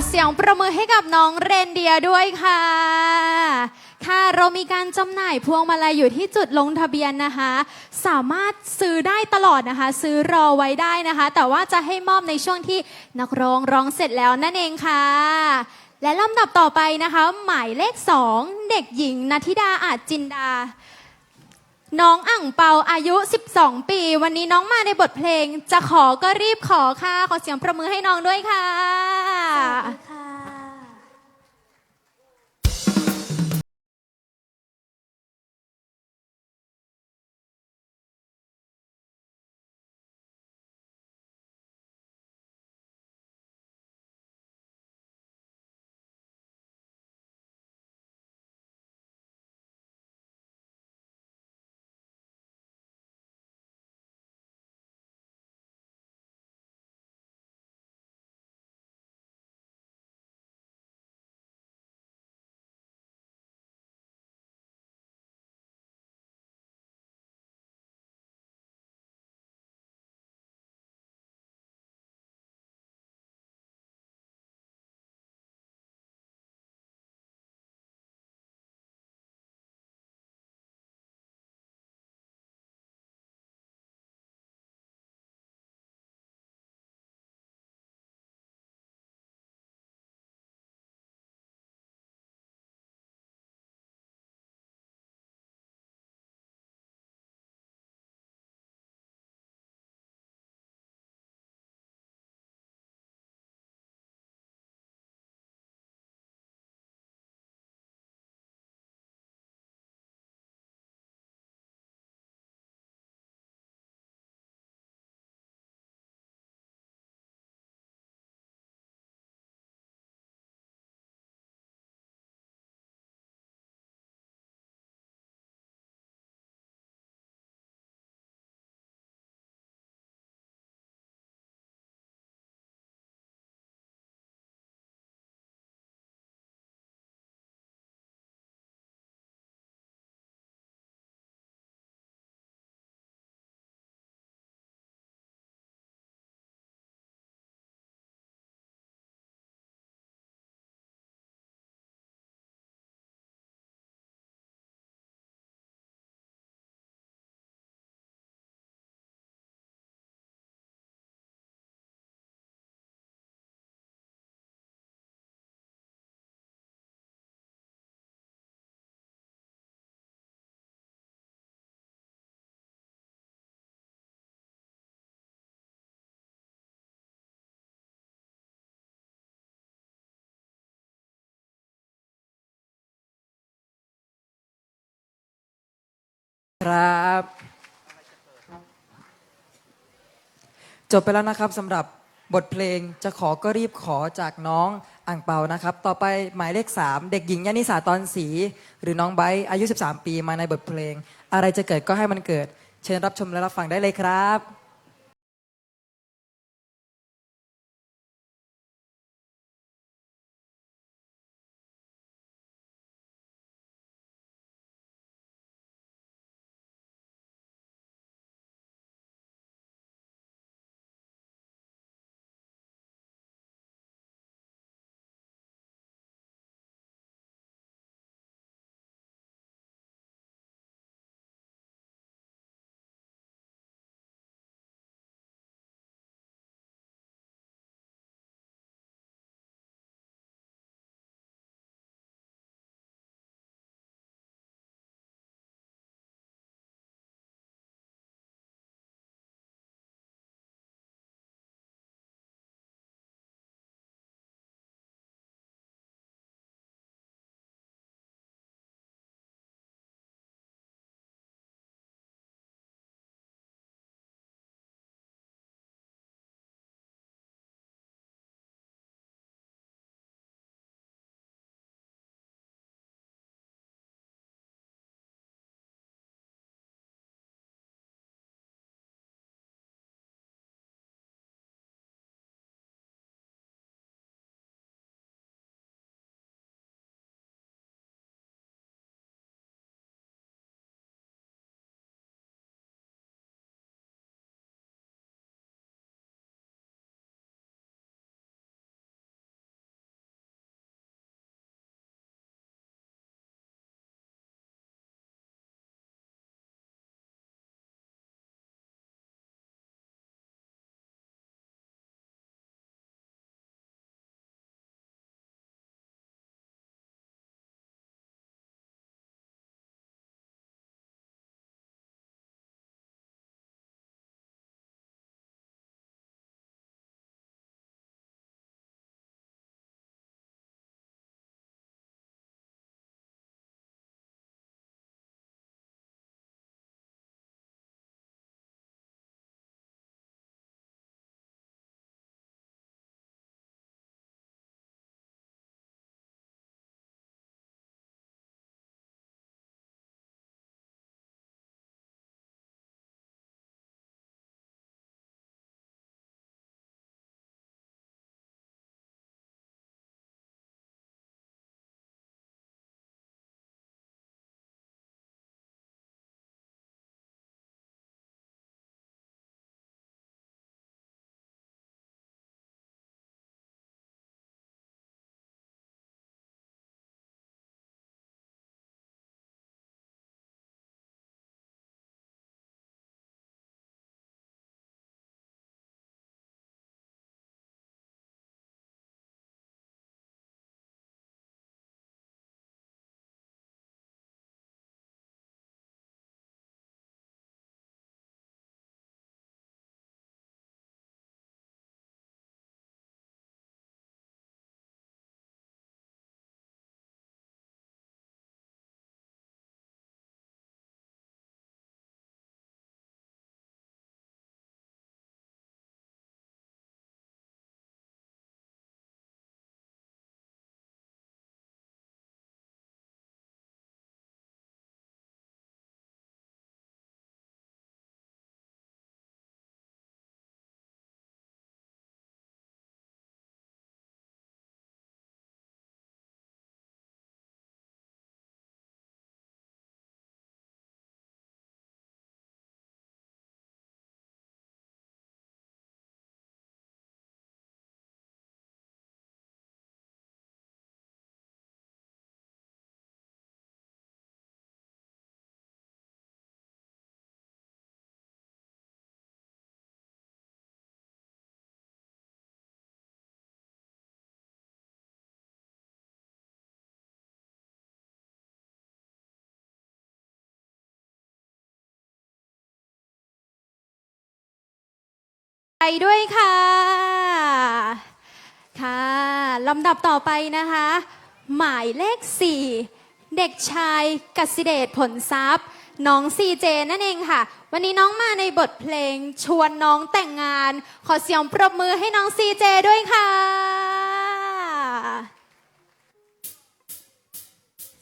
เสียงประมือให้กับน้องเรนเดียร์ด้วยค่ะ ค่ะเรามีการจำหน่ายพวงมาลัยอยู่ที่จุดลงทะเบียนนะคะ สามารถซื้อได้ตลอดนะคะ ซื้อรอไว้ได้นะคะ แต่ว่าจะให้มอบในช่วงที่นักร้องเสร็จแล้วนั่นเองค่ะ และลำดับต่อไปนะคะ หมายเลข 2 เด็กหญิงนัทธิดาอาจจินดา น้องอั่งเปาอายุ 12 ปี วันนี้น้องมาในบทเพลง จะขอก็รีบขอค่ะ ขอเสียงประมือให้น้องด้วยค่ะ ค่ะ ครับจบไปแล้วนะครับสำหรับบทเพลงจะขอก็รีบขอจากน้องอ่างเปานะครับ ต่อไปหมายเลข 3 เด็กหญิงยานิสาตอนศรีหรือน้องไบร์ทอายุ 13 ปีมาในบทเพลง อะไรจะเกิดก็ให้มันเกิด เชิญรับชมและรับฟังได้เลยครับ ไปด้วยค่ะ ค่ะลำดับต่อไปนะคะ หมายเลข 4 เด็กชายกสิเดชผลทรัพย์ น้องซีเจนั่นเองค่ะ วันนี้น้องมาในบทเพลงชวนน้องแต่งงาน ขอเสียงปรบมือให้น้องซีเจด้วยค่ะ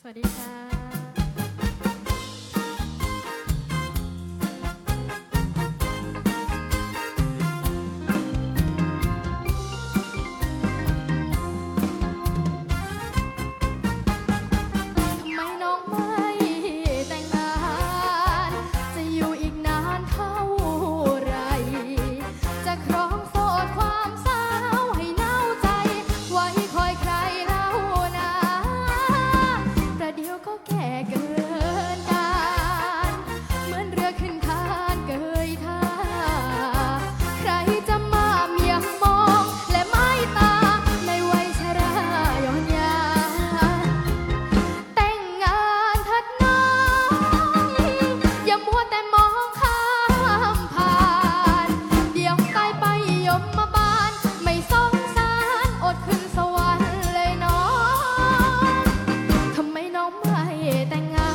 สวัสดีค่ะ ทำไมน้องไม่แต่งงาน จะอยู่อีกนานเท่าไร จะครองโสดความสาวให้เน่าใจ ไว้คอยใครเล่านะแต่เดี๋ยวก็แก่เกินการ เหมือนเรือขึ้นคานเกยท่า ใครจะมาเมียมองและไม่ตา ในวัยชราย้อนยา แต่งงานเถิดน้องอย่ามัวแต่มองข้ามผ่าน เดี๋ยวตายไปยมมาบาน ไม่สงสารอดขึ้นสวรรค์เลยน้องทำไมน้องไม่แต่งงา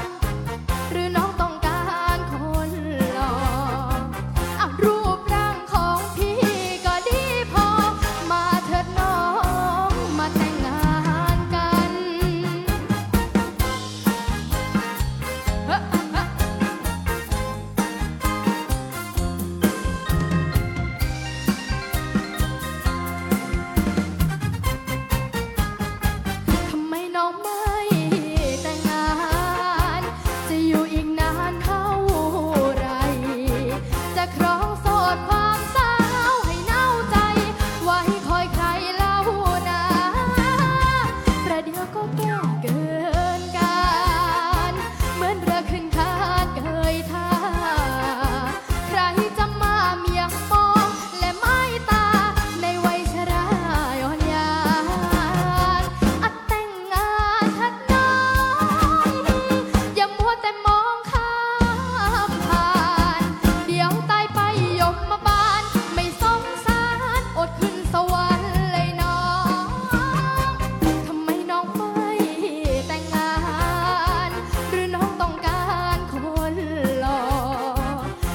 น หรือน้องต้องการคนหล่ออ่ะรูปร่างของพี่ก็ดีพอ มาเถิดน้องมาแต่งงานกัน ทำไมน้องไม่แต่งงาน จะอยู่อีกนานเท่าไร จะครองโสดความสาวให้เน่าใจ ไว้คอยใครเล่านะประเดี๋ยวก็แก่เกินการ เหมือนเรือขึ้นคานเกยท่า ใครจะมาเมียมองและไม่ตา ในวัยชราย้อนยานอัดแต่งงานเถิดน้องอย่ามัวแต่มองข้ามผ่าน เดี๋ยวตายไปยมมาบาน ไม่สงสารอดขึ้นสวรรค์เลยน้องทำไมน้องไม่แต่งงาน หรือน้องต้องการคนหล่อ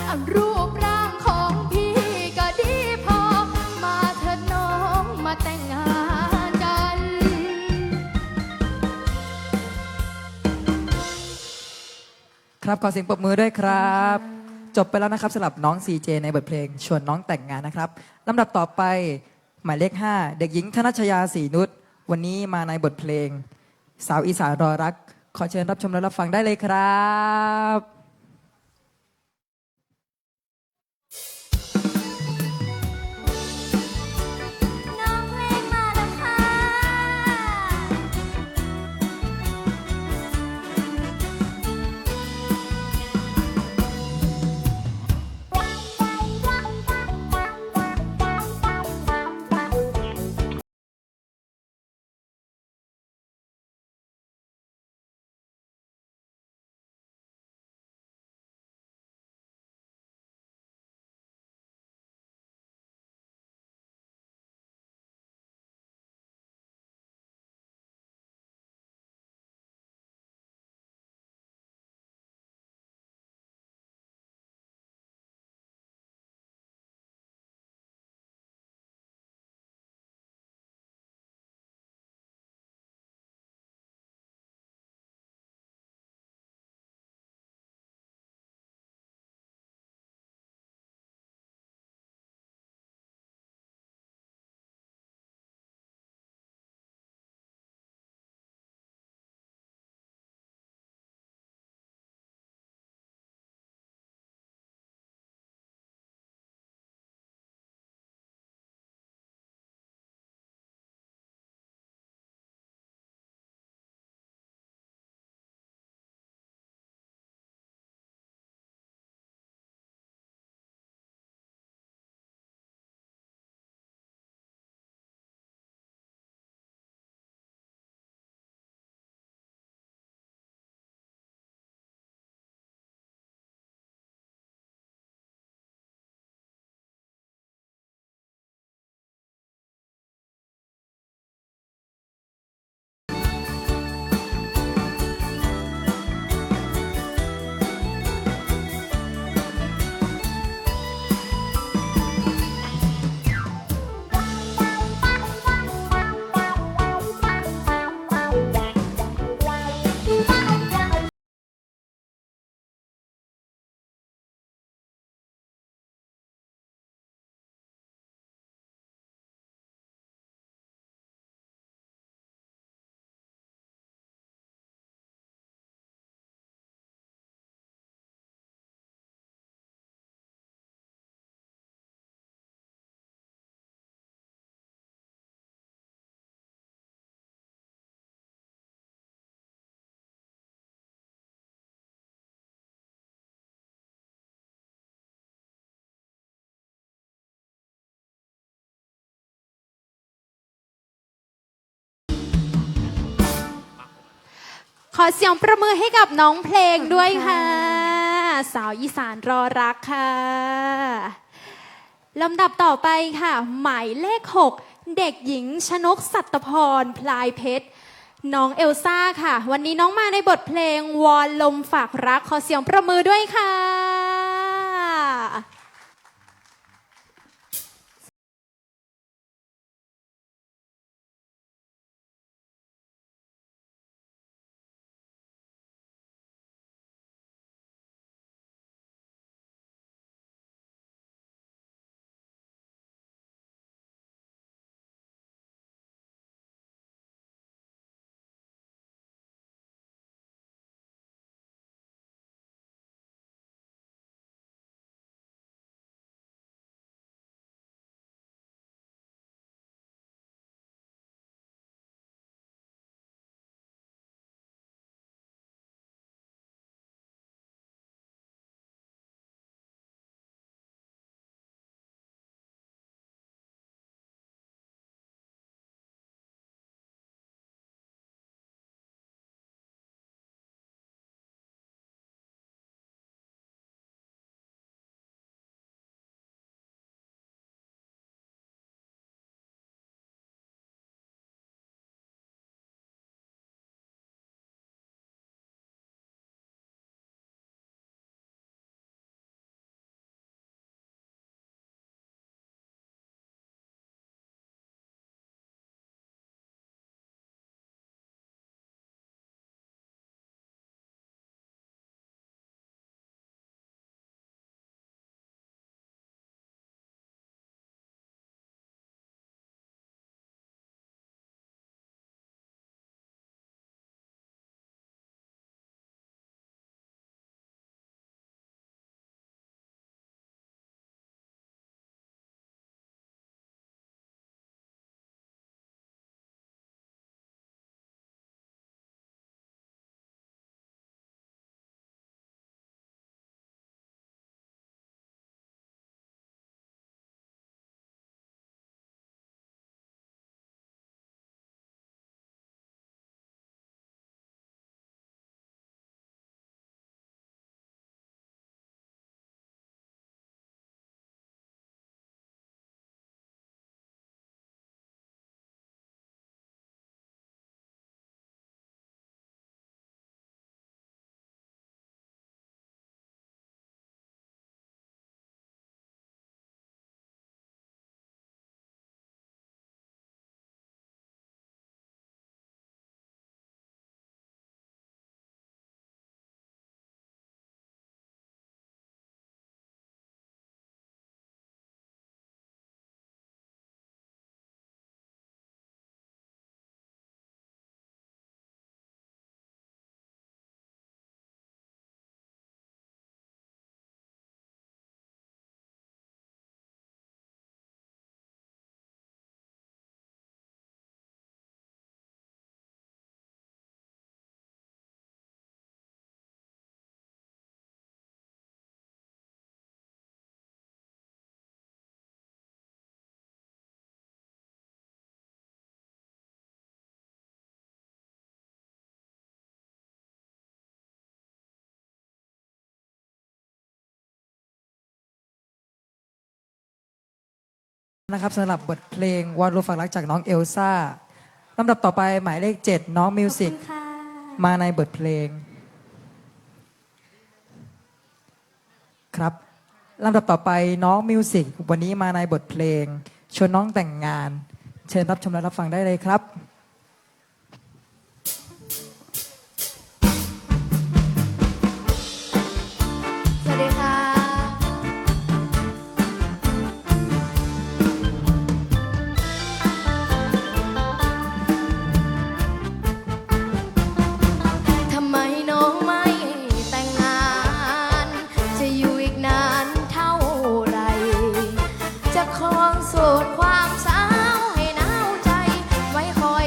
อ่ะรูปร่างของพี่ก็ดีพอ มาเถิดน้องมาแต่งงานกัน ครับขอเสียงปรบมือด้วยครับ จบไปแล้วนะครับสำหรับน้อง CJ ในบทเพลงชวนน้องแต่งงานนะครับลำดับต่อไปหมายเลข 5 เด็กหญิงธนชยาศรีนุชวันนี้มาในบทเพลง สาวอีสานรอรัก ขอเชิญรับชมและรับฟังได้เลยครับ อเสียงประมือให้กับน้องเพลงด้วยค่ะ สาวอีสานรอรักค่ะลำดับต่อไปค่ะ หมายเลข 6 เด็กหญิงชนกสัตพรพลายเพชรน้องเอลซ่าค่ะ วันนี้น้องมาในบทเพลงวอนลมฝากรักขอเสียงประมือด้วยค่ะ นะครับสำหรับบทเพลงวอนลมฝากรักจากน้องเอลซ่าลำดับต่อไปหมายเลข 7 น้องมิวสิกมาในบทเพลงครับลำดับต่อไปน้องมิวสิกวันนี้มาในบทเพลงชวนน้องแต่งงานเชิญรับชมและรับฟังได้เลยครับ สวัสดีค่ะ ทำไมน้องไม่แต่งงาน จะอยู่อีกนานเท่าไหรจะครองโสดความสาวให้หนาวใจ ไว้คอย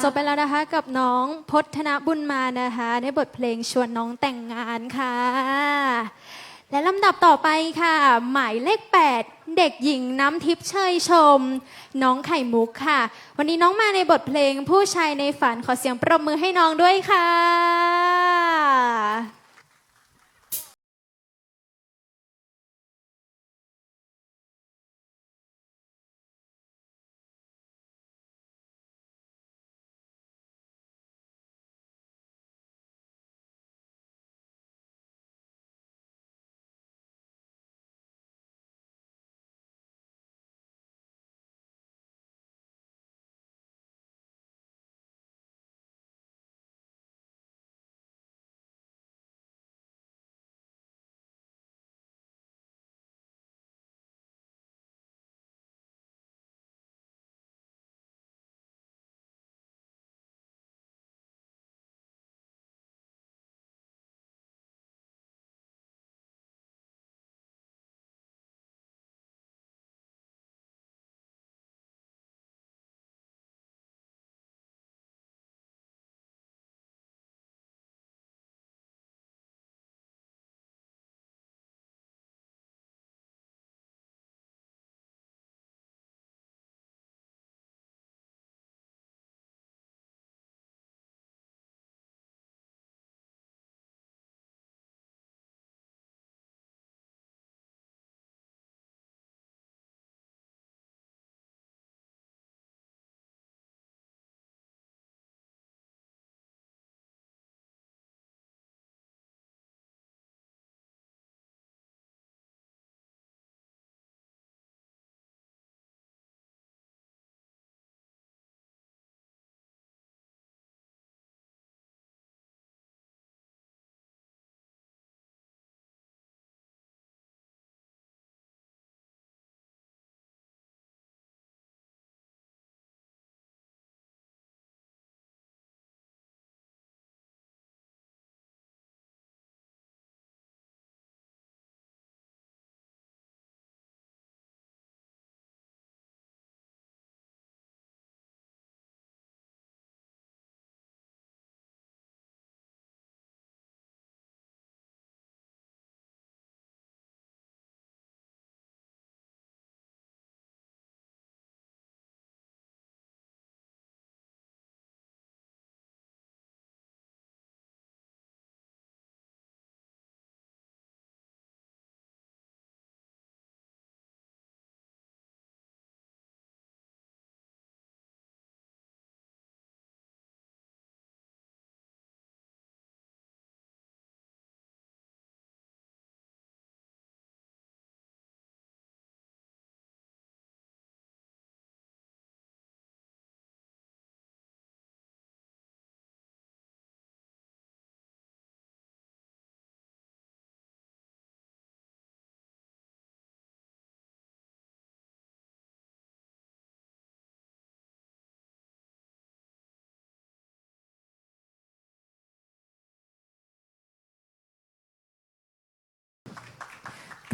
จบไปแล้วนะคะกับน้องพจนบุญมานะคะในบทเพลงชวนน้องแต่งงานค่ะ และลำดับต่อไปค่ะ หมายเลข 8 เด็กหญิงน้ำทิพย์เชยชม น้องไข่มุกค่ะ วันนี้น้องมาในบทเพลงผู้ชายในฝันขอเสียงปรบมือให้น้องด้วยค่ะ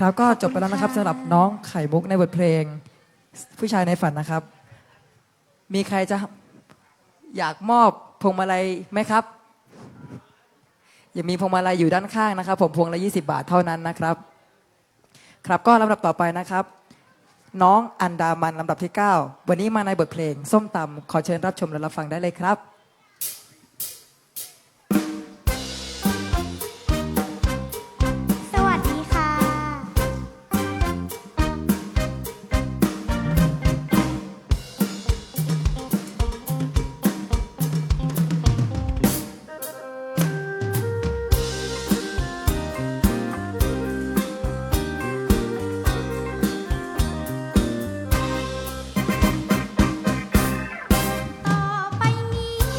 ครับก็จบไปแล้วนะครับสำหรับน้องไข่มุกในบทเพลงผู้ชายในฝันนะครับ มีใครจะอยากมอบพวงมาลัยไหมครับยังมีพวงมาลัยอยู่ด้านข้างนะครับผมพวงละ20 บาทเท่านั้นนะครับครับก็ลำดับต่อไปนะครับ น้องอันดามันลำดับที่ 9 วันนี้มาในบทเพลงส้มตำขอเชิญรับชมและรับฟังได้เลยครับ สวัสดีค่ะ ต่อไปนี้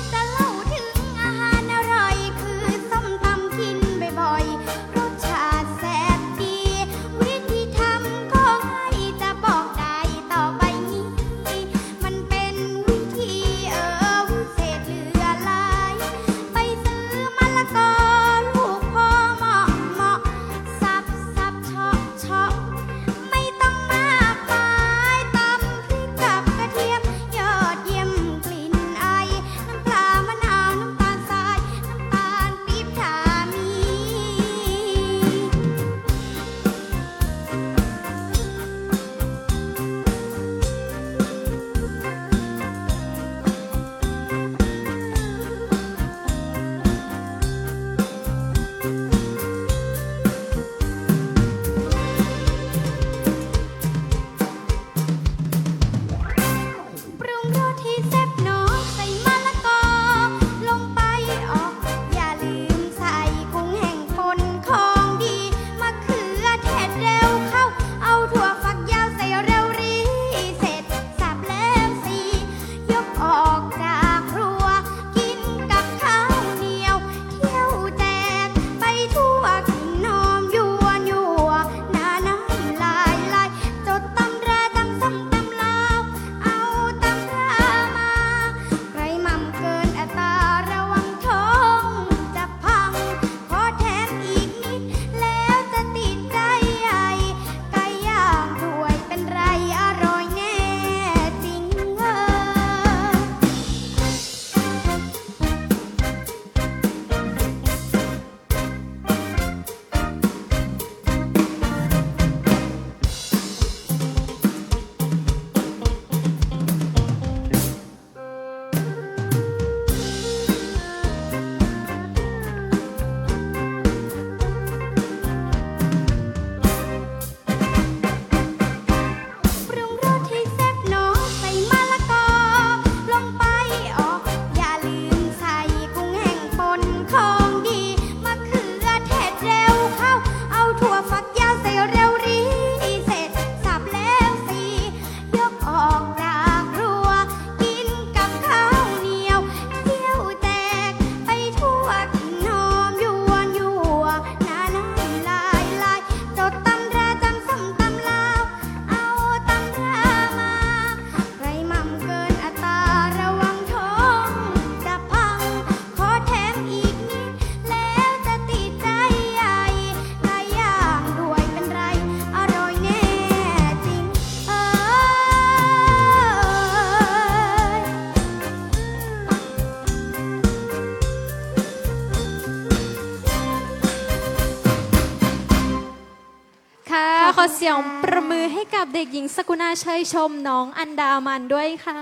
อเสียงประมือให้กับเด็กหญิงสกุณาเชยชมน้องอันดามันด้วยค่ะ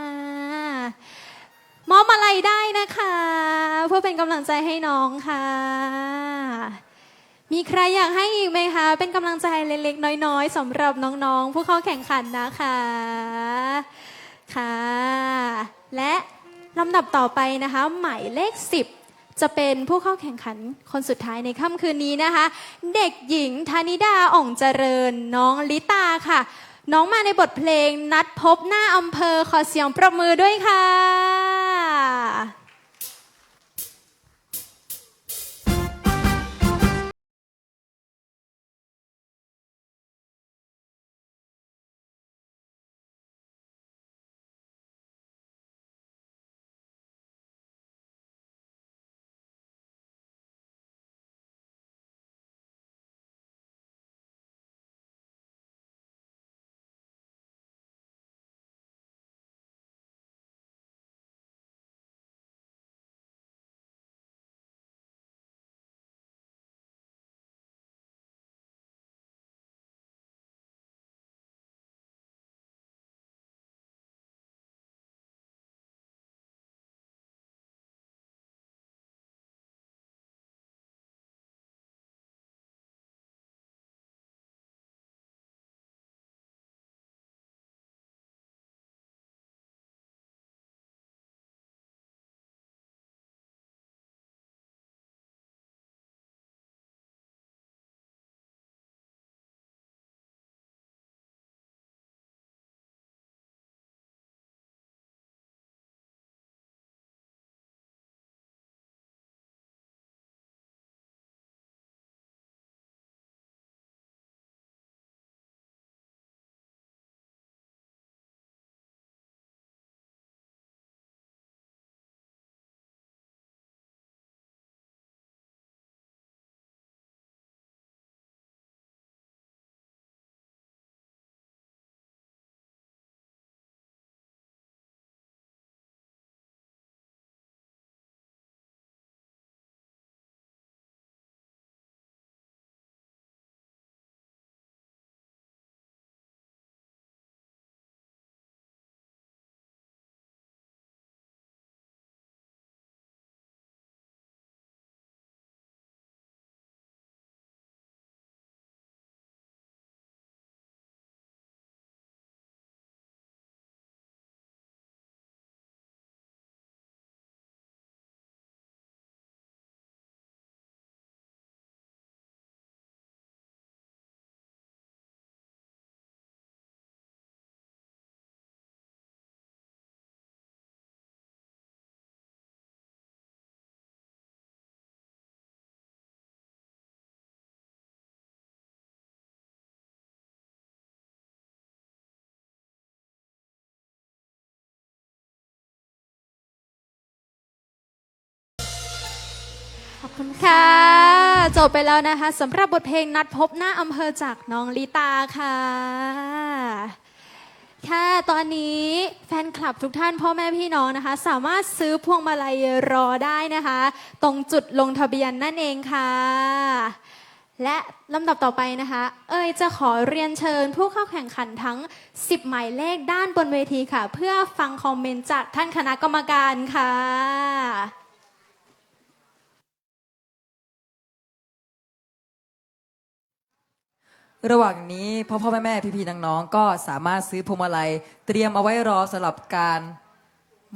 มอบอะไรได้นะคะ เพื่อเป็นกำลังใจให้น้องค่ะ มีใครอยากให้อีกไหมคะ เป็นกำลังใจเล็กๆน้อยๆสำหรับน้องๆผู้เข้าแข่งขันนะคะค่ะ และลำดับต่อไปนะคะ หมายเลข 10 จะเป็นผู้เข้าแข่งขันคนสุดท้ายในค่ำคืนนี้นะคะ เด็กหญิงธนิดาอ่องเจริญน้องลิตาค่ะ น้องมาในบทเพลงนัดพบหน้าอำเภอขอเสียงปรบมือด้วยค่ะ ขอบคุณค่ะจบไปแล้วนะคะสำหรับบทเพลงนัดพบหน้าอำเภอจากน้องลิตาค่ะค่ะตอนนี้แฟนคลับทุกท่านพ่อแม่พี่น้องนะคะ สามารถซื้อพวงมาลัยรอได้นะคะ ตรงจุดลงทะเบียนนั่นเองค่ะ และลำดับต่อไปนะคะ จะขอเรียนเชิญผู้เข้าแข่งขันทั้ง 10 หมายเลขด้านบนเวทีค่ะ เพื่อฟังคอมเมนต์จากท่านคณะกรรมการค่ะ ระหว่างนี้พ่อแม่พี่น้องๆก็สามารถซื้อพวงมาลัยเตรียมเอาไว้รอสำหรับการ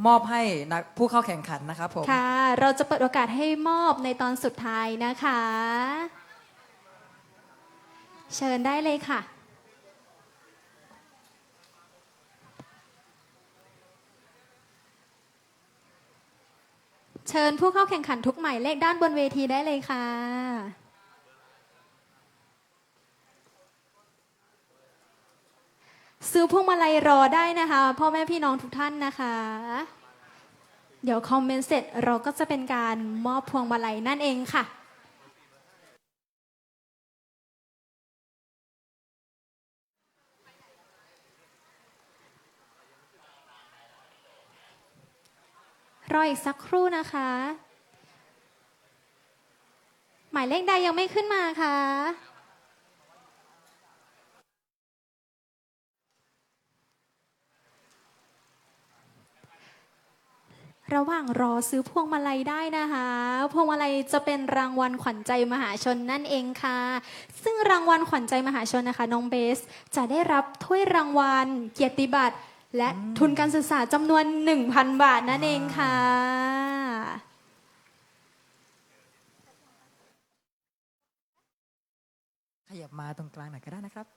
มอบให้นักผู้เข้าแข่งขันนะครับผมค่ะ เราจะเปิดโอกาสให้มอบในตอนสุดท้ายนะคะ เชิญได้เลยค่ะ เชิญผู้เข้าแข่งขันทุกหมายเลขด้านบนเวทีได้เลยค่ะ ซื้อพวงมาลัยรอได้นะคะพ่อแม่พี่น้องทุกท่านนะคะ เดี๋ยวคอมเมนต์เสร็จเราก็จะเป็นการมอบพวงมาลัยนั่นเองค่ะ รออีกสักครู่นะคะ หมายเลขใดยังไม่ขึ้นมาคะ ระหว่างรอซื้อพวงมาลัยได้นะคะ พวงมาลัยจะเป็นรางวัลขวัญใจมหาชนนั่นเองค่ะ ซึ่งรางวัลขวัญใจมหาชนนะคะน้องเบสจะได้รับถ้วยรางวัลเกียรติบัตรและทุนการศึกษาจำนวน 1,000 บาทนั่นเองค่ะ ขยับมาตรงกลางหน่อยก็ได้นะครับ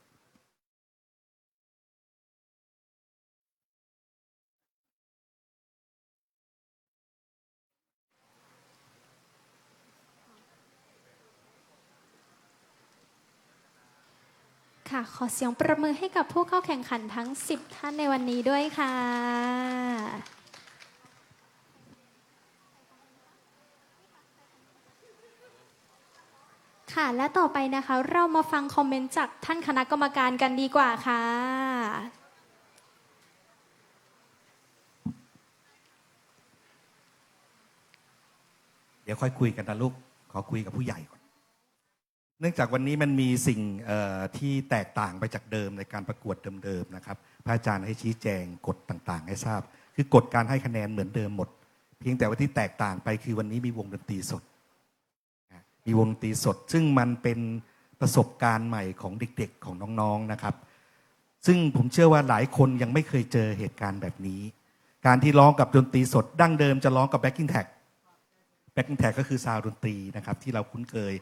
ค่ะ ขอเสียงประมือให้กับผู้เข้าแข่งขันทั้ง 10 ท่านในวันนี้ด้วยค่ะ ค่ะ และต่อไปนะคะ เรามาฟังคอมเมนต์จากท่านคณะกรรมการกันดีกว่าค่ะ เดี๋ยวค่อยคุยกันนะลูก ขอคุยกับผู้ใหญ่ก่อน เนื่องจากวันนี้มันมีสิ่งที่แตกต่างไปจากเดิมในการประกวดเดิมๆนะครับ พระอาจารย์ให้ชี้แจงกฎต่างๆ ให้ทราบ คือกฎการให้คะแนนเหมือนเดิมหมด เพียงแต่ว่าที่แตกต่างไปคือวันนี้มีวงดนตรีสด มีวงดนตรีสด ซึ่งมันเป็นประสบการณ์ใหม่ของเด็กๆของน้องๆนะครับ ซึ่งผมเชื่อว่าหลายคนยังไม่เคยเจอเหตุการณ์แบบนี้ การที่ร้องกับดนตรีสดดั้งเดิมจะร้องกับแบ็คกิ้งแท็ก แบ็คกิ้งแท็กก็คือซาวด์ดนตรีนะครับที่เราคุ้นเคย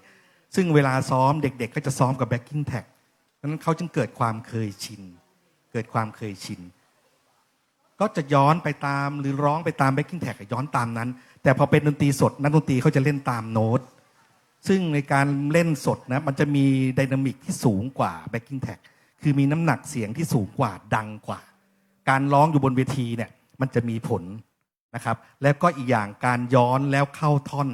ซึ่งเวลาซ้อมเด็กๆก็จะซ้อมกับแบ็คกิ้งแท็กดังนั้นเขาจึงเกิดความเคยชิน ก็จะย้อนไปตามหรือร้องไปตามแบ็คกิ้งแท็กย้อนตามนั้น แต่พอเป็นดนตรีสดนักดนตรีเขาจะเล่นตามโน้ต ซึ่งในการเล่นสดนะมันจะมีไดนามิกที่สูงกว่าแบ็คกิ้งแท็กคือมีน้ำหนักเสียงที่สูงกว่าดังกว่า การร้องอยู่บนเวทีเนี่ยมันจะมีผลนะครับแล้วก็อีกอย่างการย้อนแล้วเข้าท่อน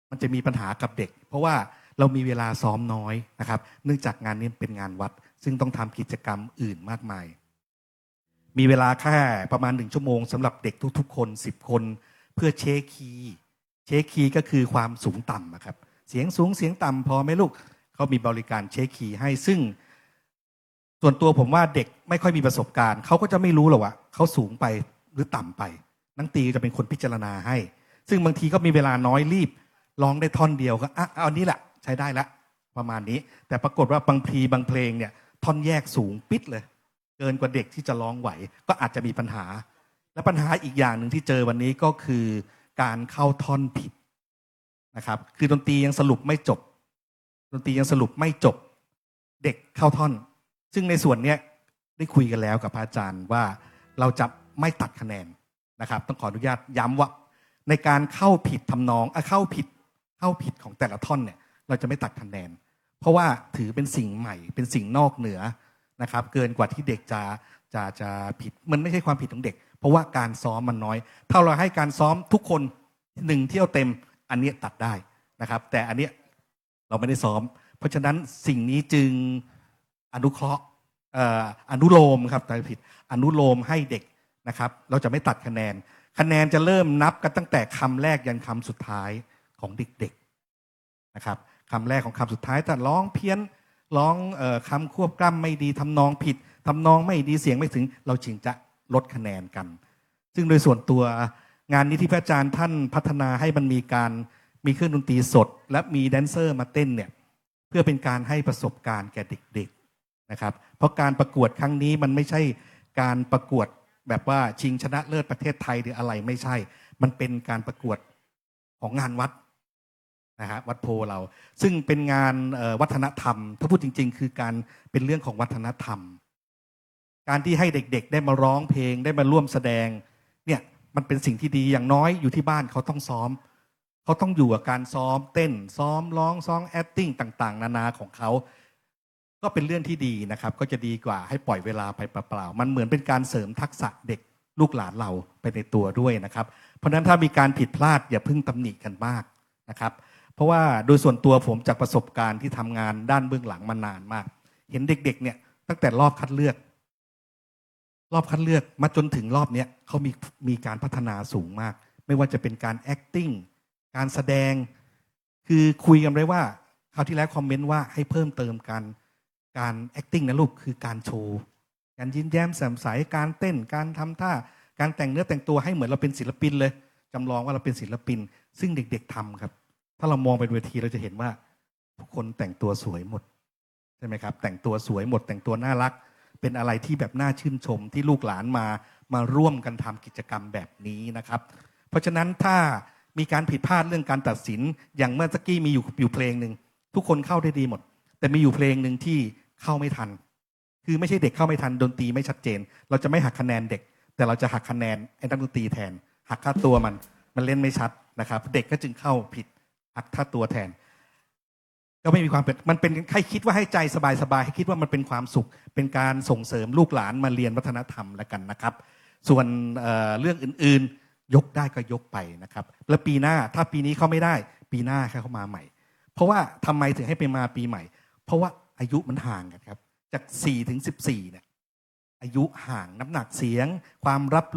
มันจะมีปัญหากับเด็ก เพราะว่าเรามีเวลาซ้อมน้อยนะครับเนื่องจากงานนี้เป็นงานวัด ซึ่งต้องทำกิจกรรมอื่นมากมาย มีเวลาแค่ประมาณ1 ชั่วโมงสำหรับเด็กทุกๆคน10 คนเพื่อเช็คคีย์ก็คือความสูงต่ำนะครับเสียงสูงเสียงต่ำพอไหมลูกเขามีบริการเช็คคีย์ให้ซึ่งส่วนตัวผมว่าเด็กไม่ค่อยมีประสบการณ์เขาก็จะไม่รู้หรอกว่าเขาสูงไปหรือต่ำไปนักดนตรีจะเป็นคนพิจารณาให้ ซึ่งบางทีก็มีเวลาน้อยรีบร้องได้ท่อนเดียวก็เอานี้แหละใช้ได้ละประมาณนี้แต่ปรากฏว่าบางเพลงเนี่ยท่อนแยกสูงปิดเลยเกินกว่าเด็กที่จะร้องไหวก็อาจจะมีปัญหาและปัญหาอีกอย่างหนึ่งที่เจอวันนี้ก็คือการเข้าท่อนผิดนะครับคือดนตรียังสรุปไม่จบเด็กเข้าท่อนซึ่งในส่วนนี้ได้คุยกันแล้วกับพระอาจารย์ว่าเราจะไม่ตัดคะแนนนะครับต้องขออนุญาตย้ำว่าในการเข้าผิดทำนองเข้าผิดของแต่ละท่อนเนี่ยเราจะไม่ตัดคะแนนเพราะว่าถือเป็นสิ่งใหม่เป็นสิ่งนอกเหนือนะครับเกินกว่าที่เด็กจะผิดมันไม่ใช่ความผิดของเด็กเพราะว่าการซ้อมมันน้อยถ้าเราให้การซ้อมทุกคน1 เที่ยวเต็มอันนี้ตัดได้นะครับแต่อันนี้เราไม่ได้ซ้อมเพราะฉะนั้นสิ่งนี้จึงอนุโลมครับแต่ผิดอนุโลมให้เด็กนะครับเราจะไม่ตัดคะแนนจะเริ่มนับกันตั้งแต่คำแรกยันคำสุดท้ายของเด็กๆนะครับคำแรกของคำสุดท้ายแต่ร้องเพี้ยนร้องคำควบกล้ำไม่ดีทำนองผิดทำนองไม่ดีเสียงไม่ถึงเราจึงจะลดคะแนนกัน ซึ่งโดยส่วนตัวงานนี้ที่พระอาจารย์ท่านพัฒนาให้มันมีเครื่องดนตรีสดและมีแดนเซอร์มาเต้นเนี่ยเพื่อเป็นการให้ประสบการณ์แก่เด็กๆนะครับเพราะการประกวดครั้งนี้มันไม่ใช่การประกวดแบบว่าชิงชนะเลิศประเทศไทยหรืออะไรไม่ใช่มันเป็นการประกวดของงานวัดนะฮะวัดโพเราซึ่งเป็นงานวัฒนธรรมถ้าพูดจริงๆคือการเป็นเรื่องของวัฒนธรรมการที่ให้เด็กๆได้มาร้องเพลงได้มาร่วมแสดงเนี่ยมันเป็นสิ่งที่ดีอย่างน้อยอยู่ที่บ้านเขาต้องซ้อมเขาต้องอยู่กับการซ้อมเต้นซ้อมร้องซ้อมแอคติ้งต่างๆนานาของเขาก็เป็นเรื่องที่ดีนะครับก็จะดีกว่าให้ปล่อยเวลาไปเปล่าๆมันเหมือนเป็นการเสริมทักษะเด็กลูกหลานเราไปในตัวด้วยนะครับเพราะฉะนั้นถ้ามีการผิดพลาดอย่าเพิ่งตำหนิกันมากนะครับเพราะว่าโดยส่วนตัวผมจากประสบการณ์ที่ทำงานด้านเบื้องหลังมานานมากเห็นเด็กๆเนี่ยตั้งแต่รอบคัดเลือกมาจนถึงรอบนี้เขามีการพัฒนาสูงมากไม่ว่าจะเป็นการ acting การแสดงคือคุยกันเลยว่าคราวที่แล้วคอมเมนต์ว่าให้เพิ่มเติมการ acting นะลูกคือการโชว์การยิ้มแย้มแจ่มใสการเต้นการทำท่าการแต่งเนื้อแต่งตัวให้เหมือนเราเป็นศิลปินเลย จำลองว่าเราเป็นศิลปิน ซึ่งเด็กๆทำครับ ถ้าเรามองไปเวทีเราจะเห็นว่าทุกคนแต่งตัวสวยหมดใช่ไหมครับแต่งตัวสวยหมด แต่งตัวน่ารัก เป็นอะไรที่แบบน่าชื่นชมที่ลูกหลานมาร่วมกันทำกิจกรรมแบบนี้นะครับ เพราะฉะนั้นถ้ามีการผิดพลาดเรื่องการตัดสินอย่างเมื่อสักกี้มีอยู่เพลงหนึ่งทุกคนเข้าได้ดีหมด แต่มีอยู่เพลงหนึ่งที่เข้าไม่ทัน คือไม่ใช่เด็กเข้าไม่ทันดนตรีไม่ชัดเจน เราจะไม่หักคะแนนเด็ก แต่เราจะหักคะแนนไอ้นักดนตรีแทน หักค่าตัวมันเล่นไม่ชัดนะครับ เด็กก็จึงเข้าผิดหักค่าตัวแทน ก็ไม่มีความเป็นมันเป็นให้คิดว่าให้ใจสบายๆให้คิดว่ามันเป็นความสุข เป็นการส่งเสริมลูกหลานมาเรียนวัฒนธรรมแล้วกันนะครับ ส่วนเรื่องอื่นๆยกได้ก็ยกไปนะครับแล้วปีหน้าถ้าปีนี้เขาไม่ได้ ปีหน้าแค่เขามาใหม่ เพราะว่าทำไมถึงให้ไปมาปีใหม่ เพราะว่าอายุมันห่างกันครับจาก4 ถึง 14เนี่ยอายุห่างน้ำหนักเสียง ความรับ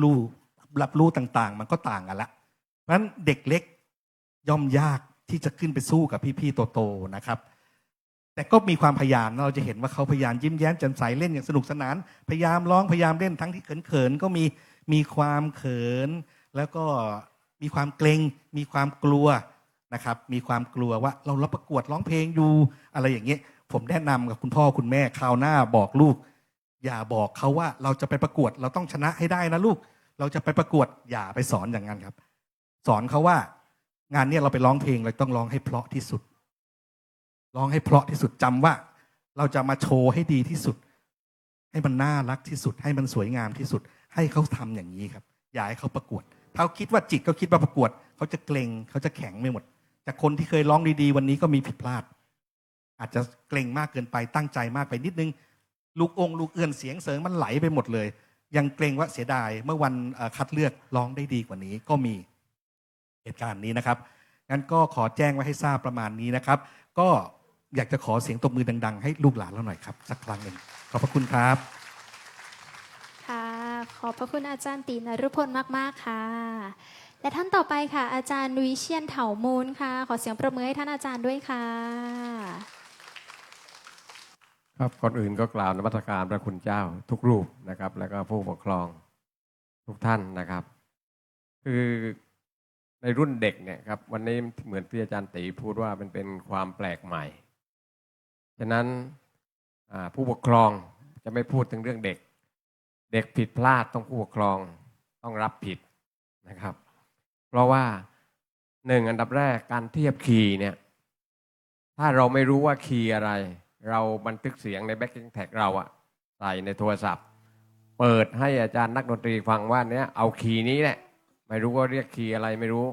รู้ต่างๆ มันก็ต่างกันละเพราะฉะนั้นเด็กเล็กย่อมยากที่จะขึ้นไปสู้กับพี่ๆโตๆนะครับแต่ก็มีความพยายามเราจะเห็นว่าเขาพยายามยิ้มแย้มแจ่มใสเล่นอย่างสนุกสนานพยายามร้องพยายามเล่นทั้งที่เขินๆก็มีความเขินแล้วก็มีความเกรงมีความกลัวนะครับมีความกลัวว่าเราประกวดร้องเพลงอยู่อะไรอย่างเงี้ยผมแนะนำกับคุณพ่อคุณแม่คราวหน้าบอกลูกอย่าบอกเขาว่าเราจะไปประกวดเราต้องชนะให้ได้นะลูกเราจะไปประกวดอย่าไปสอนอย่างนั้นครับสอนเขาว่างานนี้เราไปร้องเพลงเราต้องร้องให้เพราะที่สุดร้องให้เพราะที่สุดจำว่าเราจะมาโชว์ให้ดีที่สุดให้มันน่ารักที่สุดให้มันสวยงามที่สุดให้เขาทำอย่างนี้ครับอย่าให้เขาประกวดถ้าเขาคิดว่าจิตเขาคิดว่าประกวดเขาจะเกรงเขาจะแข็งไม่หมดจากคนที่เคยร้องดีๆวันนี้ก็มีผิดพลาดอาจจะเกรงมากเกินไปตั้งใจมากไปนิดนึงลูกเอื้อนเสียงเสริงมันไหลไปหมดเลยยังเกรงว่าเสียดายเมื่อวันคัดเลือกร้องได้ดีกว่านี้ก็มีเหตุการณ์นี้นะครับงั้นก็ขอแจ้งไว้ให้ทราบประมาณนี้นะครับก็อยากจะขอเสียงตบมือดังๆให้ลูกหลานเราหน่อยครับสักครั้งหนึ่งขอบพระคุณครับ ค่ะ ขอบพระคุณอาจารย์ตีนฤพลมากๆค่ะ และท่านต่อไปค่ะ อาจารย์วิเชียนเถามูลค่ะ ขอเสียงประมือให้ท่านอาจารย์ด้วยค่ะ ครับก่อนอื่นก็กล่าวนมัสการพระคุณเจ้าทุกรูปนะครับแล้วก็ผู้ปกครองทุกท่านนะครับคือในรุ่นเด็กเนี่ยครับวันนี้เหมือนที่อาจารย์ตีพูดว่ามันเป็นความแปลกใหม่ฉะนั้นผู้ปกครองจะไม่พูดถึงเรื่องเด็กเด็กผิดพลาดต้องผู้ปกครองต้องรับผิดนะครับเพราะว่าอันดับแรกการเทียบคีย์เนี่ยถ้าเราไม่รู้ว่าคีย์อะไรเราบันทึกเสียงในแบ็คกิ้งแท็กเราอะใส่ในโทรศัพท์เปิดให้อาจารย์นักดนตรีฟังว่าเนี้ยเอาคีย์นี้แหละไม่รู้ว่าเรียกคีย์อะไรไม่รู้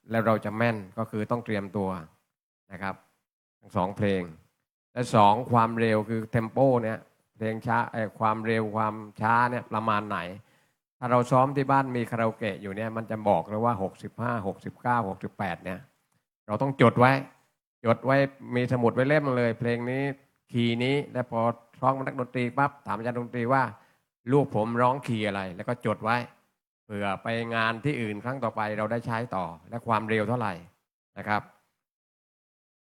แล้วเราจะแม่นก็คือต้องเตรียมตัวนะครับทั้ง2เพลงและ2ความเร็วคือเทมโปเนี่ยเพลงช้าความเร็วความช้าเนี่ยประมาณไหนถ้าเราซ้อมที่บ้านมีคาราโอเกะอยู่เนี่ยมันจะบอกเลยว่า65 69 68เนี่ยเราต้องจดไว้มีสมุดไว้เล่มเลยเพลงนี้คีย์นี้แล้วพอร้องนักดนตรีปั๊บถามอาจารย์ดนตรีว่าลูกผมร้องคีย์อะไรแล้วก็จดไว้เผื่อไปงานที่อื่นครั้งต่อไปเราได้ใช้ต่อและความเร็วเท่าไหร่นะครับ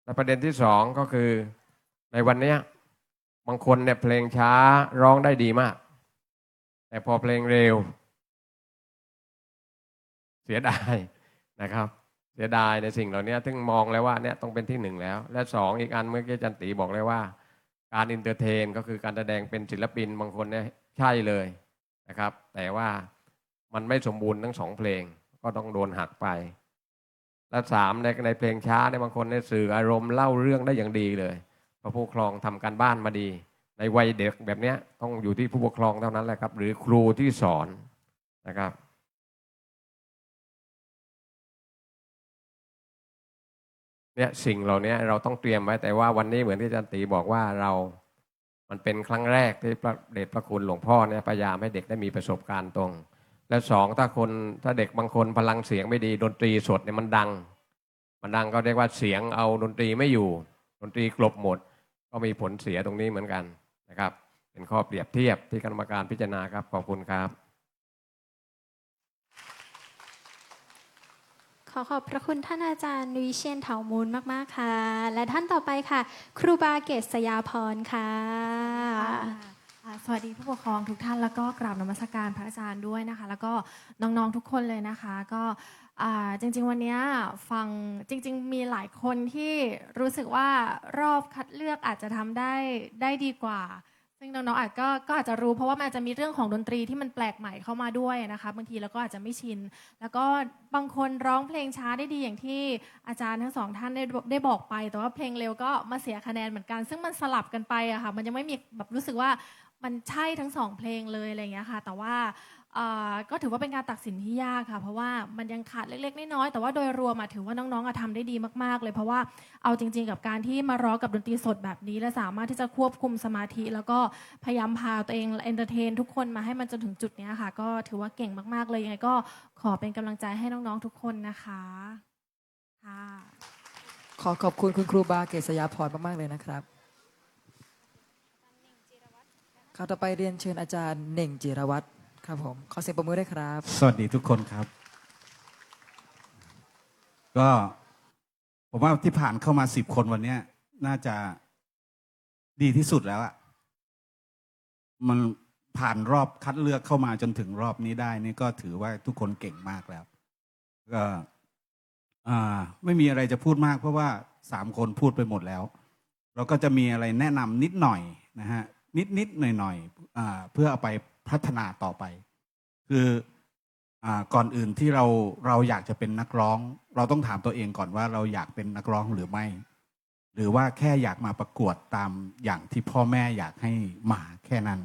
และประเด็นที่2ก็คือในวันนี้บางคนเนี่ยเพลงช้าร้องได้ดีมากแต่พอเพลงเร็วเสียดายนะครับเสียดายในสิ่งเหล่านี้ซึ่งมองแล้วว่าเนี่ยต้องเป็นที่1แล้วและ2อีกอันเมื่อกี้อาจารย์ตีบอกเลยว่าการอินเตอร์เทนก็คือการแสดงเป็นศิลปินบางคนเนี่ยใช่เลยนะครับแต่ว่ามันไม่สมบูรณ์ทั้ง2เพลงก็ต้องโดนหักไปและ3ในเพลงช้าเนี่ยบางคนเนี่ยสื่ออารมณ์เล่าเรื่องได้อย่างดีเลยเพราะผู้ปกครองทำการบ้านมาดีในวัยเด็กแบบนี้ต้องอยู่ที่ผู้ปกครองเท่านั้นแหละครับหรือครูที่สอนนะครับเนี่ยสิ่งเหล่านี้เราต้องเตรียมไว้แต่ว่าวันนี้เหมือนที่อาจารย์ตีบอกว่ามันเป็นครั้งแรกที่พระเดชพระคุณหลวงพ่อเนี่ยพยายามให้เด็กได้มีประสบการณ์ตรงและ2ถ้าเด็กบางคนพลังเสียงไม่ดีดนตรีสดเนี่ยมันดังก็เรียกว่าเสียงเอาดนตรีไม่อยู่ดนตรีกลบหมดก็มีผลเสียตรงนี้เหมือนกันนะครับเป็นข้อเปรียบเทียบที่คณะกรรมการพิจารณาครับขอบคุณครับ ขอขอบพระคุณท่านอาจารย์วิเชียนเถามูลมากๆค่ะและท่านต่อไปค่ะครูบาเกษยาพรค่ะ สวัสดีผู้ปกครองทุกท่านแล้วก็กราบนมัสการพระอาจารย์ด้วยนะคะแล้วก็น้องๆทุกคนเลยนะคะก็จริงๆวันนี้ฟังจริงๆมีหลายคนที่รู้สึกว่ารอบคัดเลือกอาจจะทำได้ดีกว่าซึ่งน้องๆก็อาจจะรู้เพราะว่ามันอาจจะมีเรื่องของดนตรีที่มันแปลกใหม่เข้ามาด้วยนะคะบางทีเราก็อาจจะไม่ชินแล้วก็บางคนร้องเพลงช้าได้ดีอย่างที่อาจารย์ทั้งสองท่านได้บอกไปแต่ว่าเพลงเร็วก็มาเสียคะแนนเหมือนกันซึ่งมันสลับกันไปอะค่ะมันยังไม่มีแบบรู้สึกว่ามันใช่ทั้งสองเพลงเลยอะไรอย่างเงี้ยค่ะแต่ว่าก็ถือว่าเป็นการตัดสินที่ยากค่ะเพราะว่ามันยังขาดเล็กๆน้อยๆแต่ว่าโดยรวมถือว่าน้องๆทำได้ดีมากๆเลยเพราะว่าเอาจริงๆกับการที่มาร้องกับดนตรีสดแบบนี้และสามารถที่จะควบคุมสมาธิแล้วก็พยายามพาตัวเองเอนเตอร์เทนทุกคนมาให้มันจนถึงจุดนี้ค่ะก็ถือว่าเก่งมากๆเลยยังไงก็ขอเป็นกำลังใจให้น้องๆทุกคนนะคะค่ะ ขอบคุณคุณครูบาเกษยาพรมากๆเลยนะครับข่าวต่อไปเรียนเชิญอาจารย์เน่งจิรวัตรครับผมขอเสียงปรบมือด้วยครับ สวัสดีทุกคนครับ ก็ผมว่าที่ผ่านเข้ามา10 คนวันนี้น่าจะดีที่สุดแล้วอะมันผ่านรอบคัดเลือกเข้ามาจนถึงรอบนี้ได้นี่ก็ถือว่าทุกคนเก่งมากแล้วก็ไม่มีอะไรจะพูดมากเพราะว่า3 คนพูดไปหมดแล้วเราก็จะมีอะไรแนะนำนิดหน่อยนะฮะนิดหน่อยเพื่อเอาไปพัฒนาต่อไปคือก่อนอื่นที่เราอยากจะเป็นนักร้อง เราต้องถามตัวเองก่อนว่าเราอยากเป็นนักร้องหรือไม่ หรือว่าแค่อยากมาประกวดตามอย่างที่พ่อแม่อยากให้มาแค่นั้น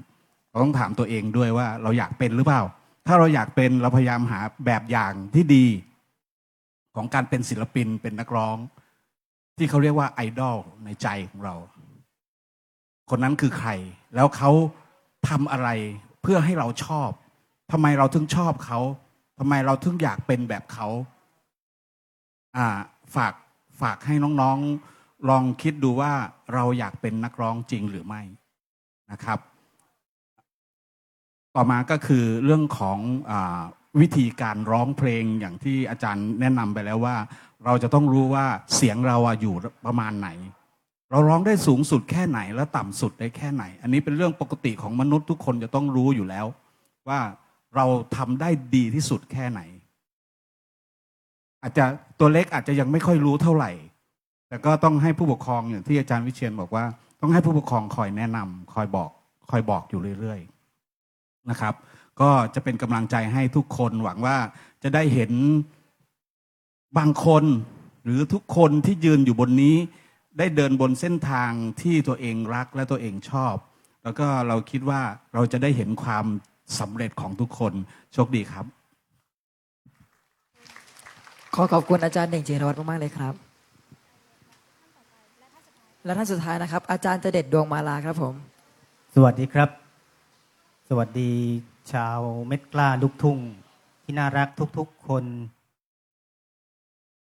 เราต้องถามตัวเองด้วยว่าเราอยากเป็นหรือเปล่าถ้าเราอยากเป็นเราพยายามหาแบบอย่างที่ดีของการเป็นศิลปินเป็นนักร้องที่เขาเรียกว่าไอดอลในใจของเราคนนั้นคือใครแล้วเขาทำอะไรเพื่อให้เราชอบทำไมเราถึงชอบเขาทำไมเราถึงอยากเป็นแบบเขาฝากให้น้องๆลองคิดดูว่าเราอยากเป็นนักร้องจริงหรือไม่นะครับต่อมาก็คือเรื่องของวิธีการร้องเพลงอย่างที่อาจารย์แนะนำไปแล้วว่าเราจะต้องรู้ว่าเสียงเราอยู่ประมาณไหนเราร้องได้สูงสุดแค่ไหนและต่ำสุดได้แค่ไหนอันนี้เป็นเรื่องปกติของมนุษย์ทุกคนจะต้องรู้อยู่แล้วว่าเราทำได้ดีที่สุดแค่ไหนอาจจะตัวเล็กอาจจะยังไม่ค่อยรู้เท่าไหร่แต่ก็ต้องให้ผู้ปกครองอย่างที่อาจารย์วิเชียรบอกว่าต้องให้ผู้ปกครองคอยแนะนำคอยบอกอยู่เรื่อยๆนะครับก็จะเป็นกำลังใจให้ทุกคนหวังว่าจะได้เห็นบางคนหรือทุกคนที่ยืนอยู่บนนี้ได้เดินบนเส้นทางที่ตัวเองรักและตัวเองชอบแล้วก็เราคิดว่าเราจะได้เห็นความสำเร็จของทุกคนโชคดีครับขอบคุณอาจารย์เน่งจิรวัตรมากๆเลยครับและท่านสุดท้ายนะครับอาจารย์เจเด็ดดวงมาลาครับผมสวัสดีครับสวัสดีชาวเม็ดกล้าลูกทุ่งที่น่ารักทุกๆคน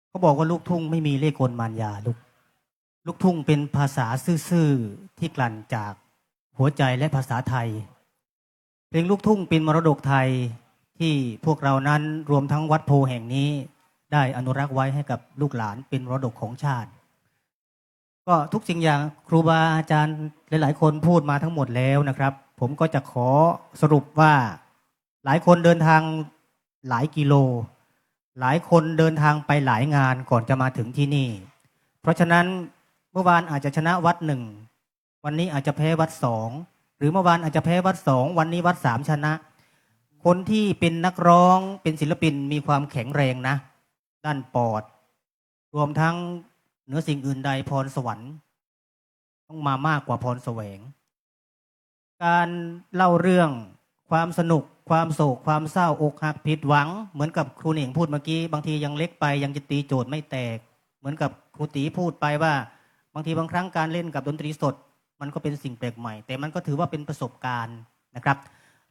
เขาบอกว่าลูกทุ่งไม่มีเล่ห์กลมารยาลูกทุ่งเป็นภาษาซื่อๆที่กลั่นจากหัวใจและภาษาไทยเพลงลูกทุ่งเป็นมรดกไทยที่พวกเรานั้นรวมทั้งวัดโพแห่งนี้ได้อนุรักษ์ไว้ให้กับลูกหลานเป็นมรดกของชาติก็ทุกสิ่งอย่างครูบาอาจารย์หลายๆคนพูดมาทั้งหมดแล้วนะครับผมก็จะขอสรุปว่าหลายคนเดินทางหลายกิโลหลายคนเดินทางไปหลายงานก่อนจะมาถึงที่นี่เพราะฉะนั้นเมื่อวานอาจจะชนะวัด1วันนี้อาจจะแพ้วัด2หรือเมื่อวานอาจจะแพ้วัด2วันนี้วัด3ชนะคนที่เป็นนักร้องเป็นศิลปินมีความแข็งแรงนะด้านปอดรวมทั้งเหนือสิ่งอื่นใดพรสวรรค์ต้องมามากกว่าพรแสวงการเล่าเรื่องความสนุกความโศกความเศร้าอกหักผิดหวังเหมือนกับครูเหน่งพูดเมื่อกี้บางทียังเล็กไปยังจะตีโจทย์ไม่แตกเหมือนกับครูตีพูดไปว่าบางทีบางครั้งการเล่นกับดนตรีสดมันก็เป็นสิ่งแปลกใหม่แต่มันก็ถือว่าเป็นประสบการณ์นะครับ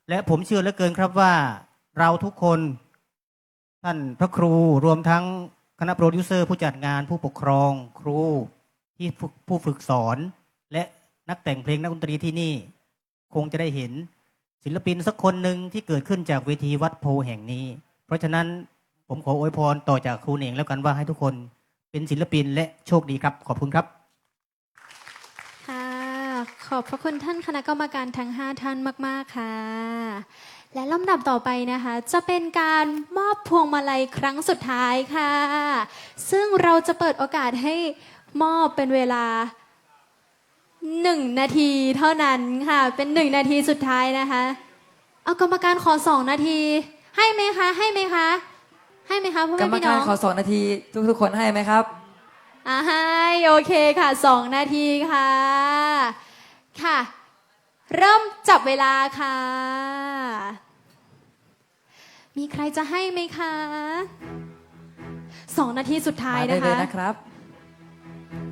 และผมเชื่อเหลือเกินครับว่าเราทุกคนท่านพระครูรวมทั้งคณะโปรดิวเซอร์ผู้จัดงานผู้ปกครองครูที่ผู้ฝึกสอนและนักแต่งเพลงนักดนตรีที่นี่คงจะได้เห็นศิลปินสักคนหนึ่งที่เกิดขึ้นจากเวทีวัดโพแห่งนี้เพราะฉะนั้นผมขออวยพรต่อจากครูเหน่งแล้วกันว่าให้ทุกคนเป็นศิลปินและโชคดีครับขอบคุณครับค่ะข ขอบพระคุณท่านคณะกรรมการทั้ง 5 ท่านมาก ๆ ค่ะ และลำดับต่อไปนะคะ จะเป็นการมอบพวงมาลัยครั้งสุดท้ายค่ะ ซึ่งเราจะเปิดโอกาสให้มอบเป็นเวลา 1 นาทีเท่านั้นค่ะ เป็น 1 นาทีสุดท้ายนะคะ เอากรรมการขอ 2 นาที ให้ไหมคะ ให้ไหมคะ ให้ไหมคะพ่อก ร แม่ รม พี่ กา น้ ร อง ขอ2 นาทีทุกๆคนให้ไหมครับ ให้โอเคค่ะ 2 นาทีค่ะ ค่ะ เริ่มจับเวลาค่ะ มีใครจะให้ไหมคะ 2 นาทีสุดท้าย มาได้ นะ เลย คะ นะครับ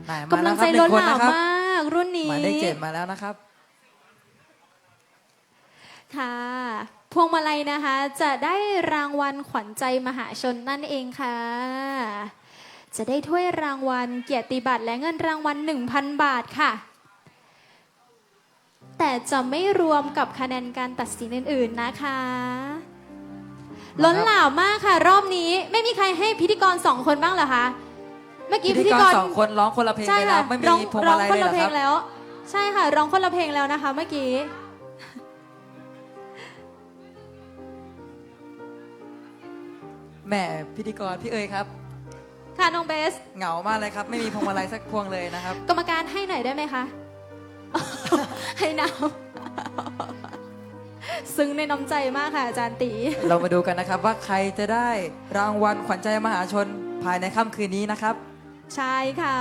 ไหนมาก ำ แล้ ลั ว ง ค ใจ รับ ล้น 1 คน หลาม นะครับ มากรุ่นนี้ หมายเลข7มาแล้วนะครับ ค่ะ พวงมาลัยนะคะ จะได้รางวัลขวัญใจมหาชนนั่นเองค่ะ จะได้ถ้วยรางวัลเกียรติบัตรและเงินรางวัล 1,000 บาทค่ะ แต่จะไม่รวมกับคะแนนการตัดสินอื่นๆนะคะ ล้นหลามมากค่ะ รอบนี้ไม่มีใครให้พิธีกร 2 คนบ้างเหรอคะ เมื่อกี้ พิ พิ ธี ธี ก ก ร ร 2 คนร้องคนละเพลง ใช่ ไปแล้ ค่ะ วไม่มี ร้อง พวง ร้ มา อง ลัย คน เลยเหร ละ อ เพล ค ง รับ แล้ว ใช่ค่ะ ร้องคนละเพลงแล้วนะคะ เมื่อกี้ แหม่พิธีกรพี่เอ๋ยครับ ค่ะน้องเบส เหงามากเลยครับ ไม่มีพวงมาลัยสักพวงเลยนะครับ กรรมการให้หน่อยได้ไหมคะ ให้น้ำซึ้งในน้ำใจมากค่ะอาจารย์ตี เรามาดูกันนะครับว่าใครจะได้รางวัลขวัญใจมหาชนภายในค่ำคืนนี้นะครับ ใช่ค่ะ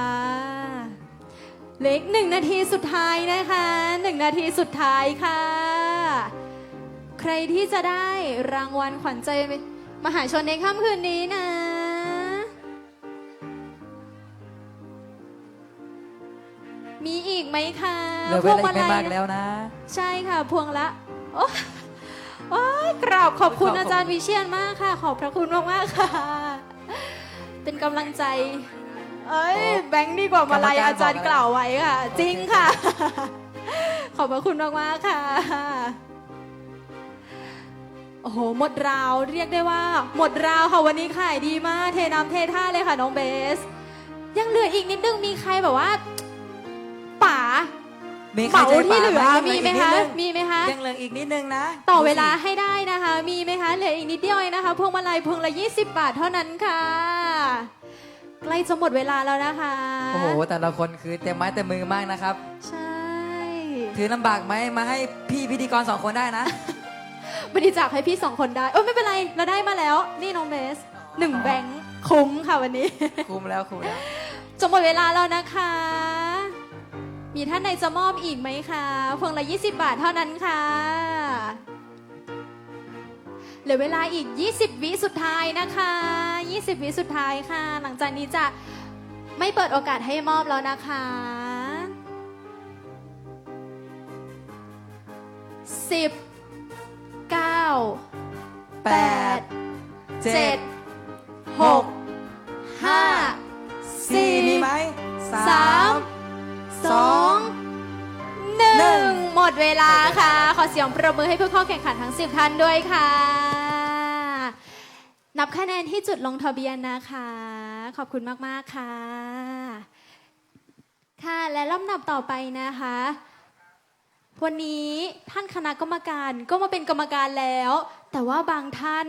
เหล็ก1 นาทีสุดท้ายนะคะ1 นาทีสุดท้ายค่ะ ใครที่จะได้รางวัลขวัญใจมหาชนในค่ำคืนนี้นะ มีอีกไหมคะ เหลือเวลาอีกไม่มากแล้วนะ ใช่ค่ะพวงละโอ้โอ้ยกราบขอบคุณ ขอบคุณ อาจารย์วิเชียนมากค่ะ ขอบพระคุณมากๆค่ะ เป็นกำลังใจ เอ้ยแบงค์ดีกว่ามาลายอาจารย์กล่าวไว้ค่ะ จริงค่ะ ขอบพระคุณมากๆค่ะ โอ้โหหมดราวเรียกได้ว่า หมดราวค่ะวันนี้ขายดีมากเทน้ำเทท่าเลยค่ะน้องเบส ยังเหลืออีกนิดนึงมีใครแบบว่าป๋า มีใค เห ร มา ใจ ที่ ป่า เหลือ ยัง มีไหม อีกนิ คะ ดนึง มีไหมคะ ยังเหลืออีกนิดนึงนะ ต่อเวลา ดูสิ ให้ได้นะคะ มีไหมคะเหลืออีกนิดเดียวเองนะคะพวงมาลัยพวงละ20 บาทเท่านั้นค่ะ ใกล้จะหมดเวลาแล้วนะคะ โอ้โหแต่ละคนคือเต็มไม้เต็มมือมากนะครับ ใช่ ถือลำบากไหมมาให้พี่พิธีกร2 คนได้นะ บริจาคให้พี่2 คนได้โอ้ยไม่เป็นไรเราได้มาแล้ว นี่น้องเบส1 แบงค์คุ้มค่ะวันนี้ คุ้มแล้วคุ้มแล้ว จะหมดเวลาแล้วนะคะ มีท่านใดจะมอบอีกไหมคะพวงละ20 บาทเท่านั้นค่ะ เหลือเวลาอีก 20 วิสุดท้ายนะคะ 20 วิสุดท้ายค่ะ หลังจากนี้จะไม่เปิดโอกาสให้มอบแล้วนะคะ10 9 8 7 6 5 4 มีไหม 3 2 1 หมดเวลาค่ะ ขอเสียงประมือให้ผู้เข้าแข่งขันทั้ง 10 ท่านด้วยค่ะ นับคะแนนที่จุดลงทะเบียนนะคะ ขอบคุณมาก ๆ ค่ะ ค่ะ และลำดับต่อไปนะคะ วันนี้ท่านคณะกรรมการก็มาเป็นกรรมการแล้ว แต่ว่าบางท่าน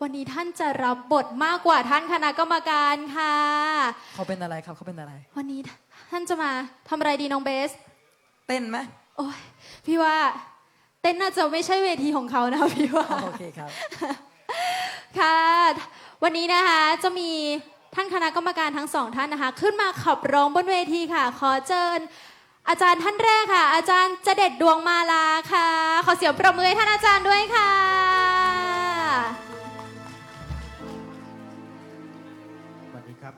วันนี้ท่านจะรับบทมากกว่าท่านคณะกรรมการค่ะ เขาเป็นอะไรครับเขาเป็นอะไร วันนี้ท่านจะมาทำอะไรดีน้องเบส เต้นไหม โอ้ยพี่ว่าเต้นน่าจะไม่ใช่เวทีของเขานะพี่ว่า โอเคครับ ค่ะ วันนี้นะคะจะมีท่านคณะกรรมการทั้ง 2 ท่านนะคะ ขึ้นมาขับร้องบนเวทีค่ะ ขอเชิญอาจารย์ท่านแรกค่ะ อาจารย์เจเด็ดดวงมาลาค่ะ ขอเสียงประมือให้ท่านอาจารย์ด้วยค่ะ สวัสดีครับ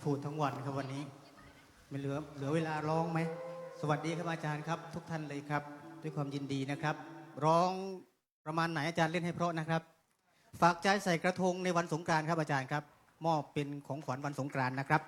พูดทั้งวันครับวันนี้ ไม่เหลือเวลาร้องไหม สวัสดีครับอาจารย์ครับ ทุกท่านเลยครับ ด้วยความยินดีนะครับ ร้องประมาณไหนอาจารย์เล่นให้เพราะนะครับ ฝากใจใส่กระทงในวันสงกรานต์ครับอาจารย์ครับ มอบเป็นของขวัญวันสงกรานต์นะครับ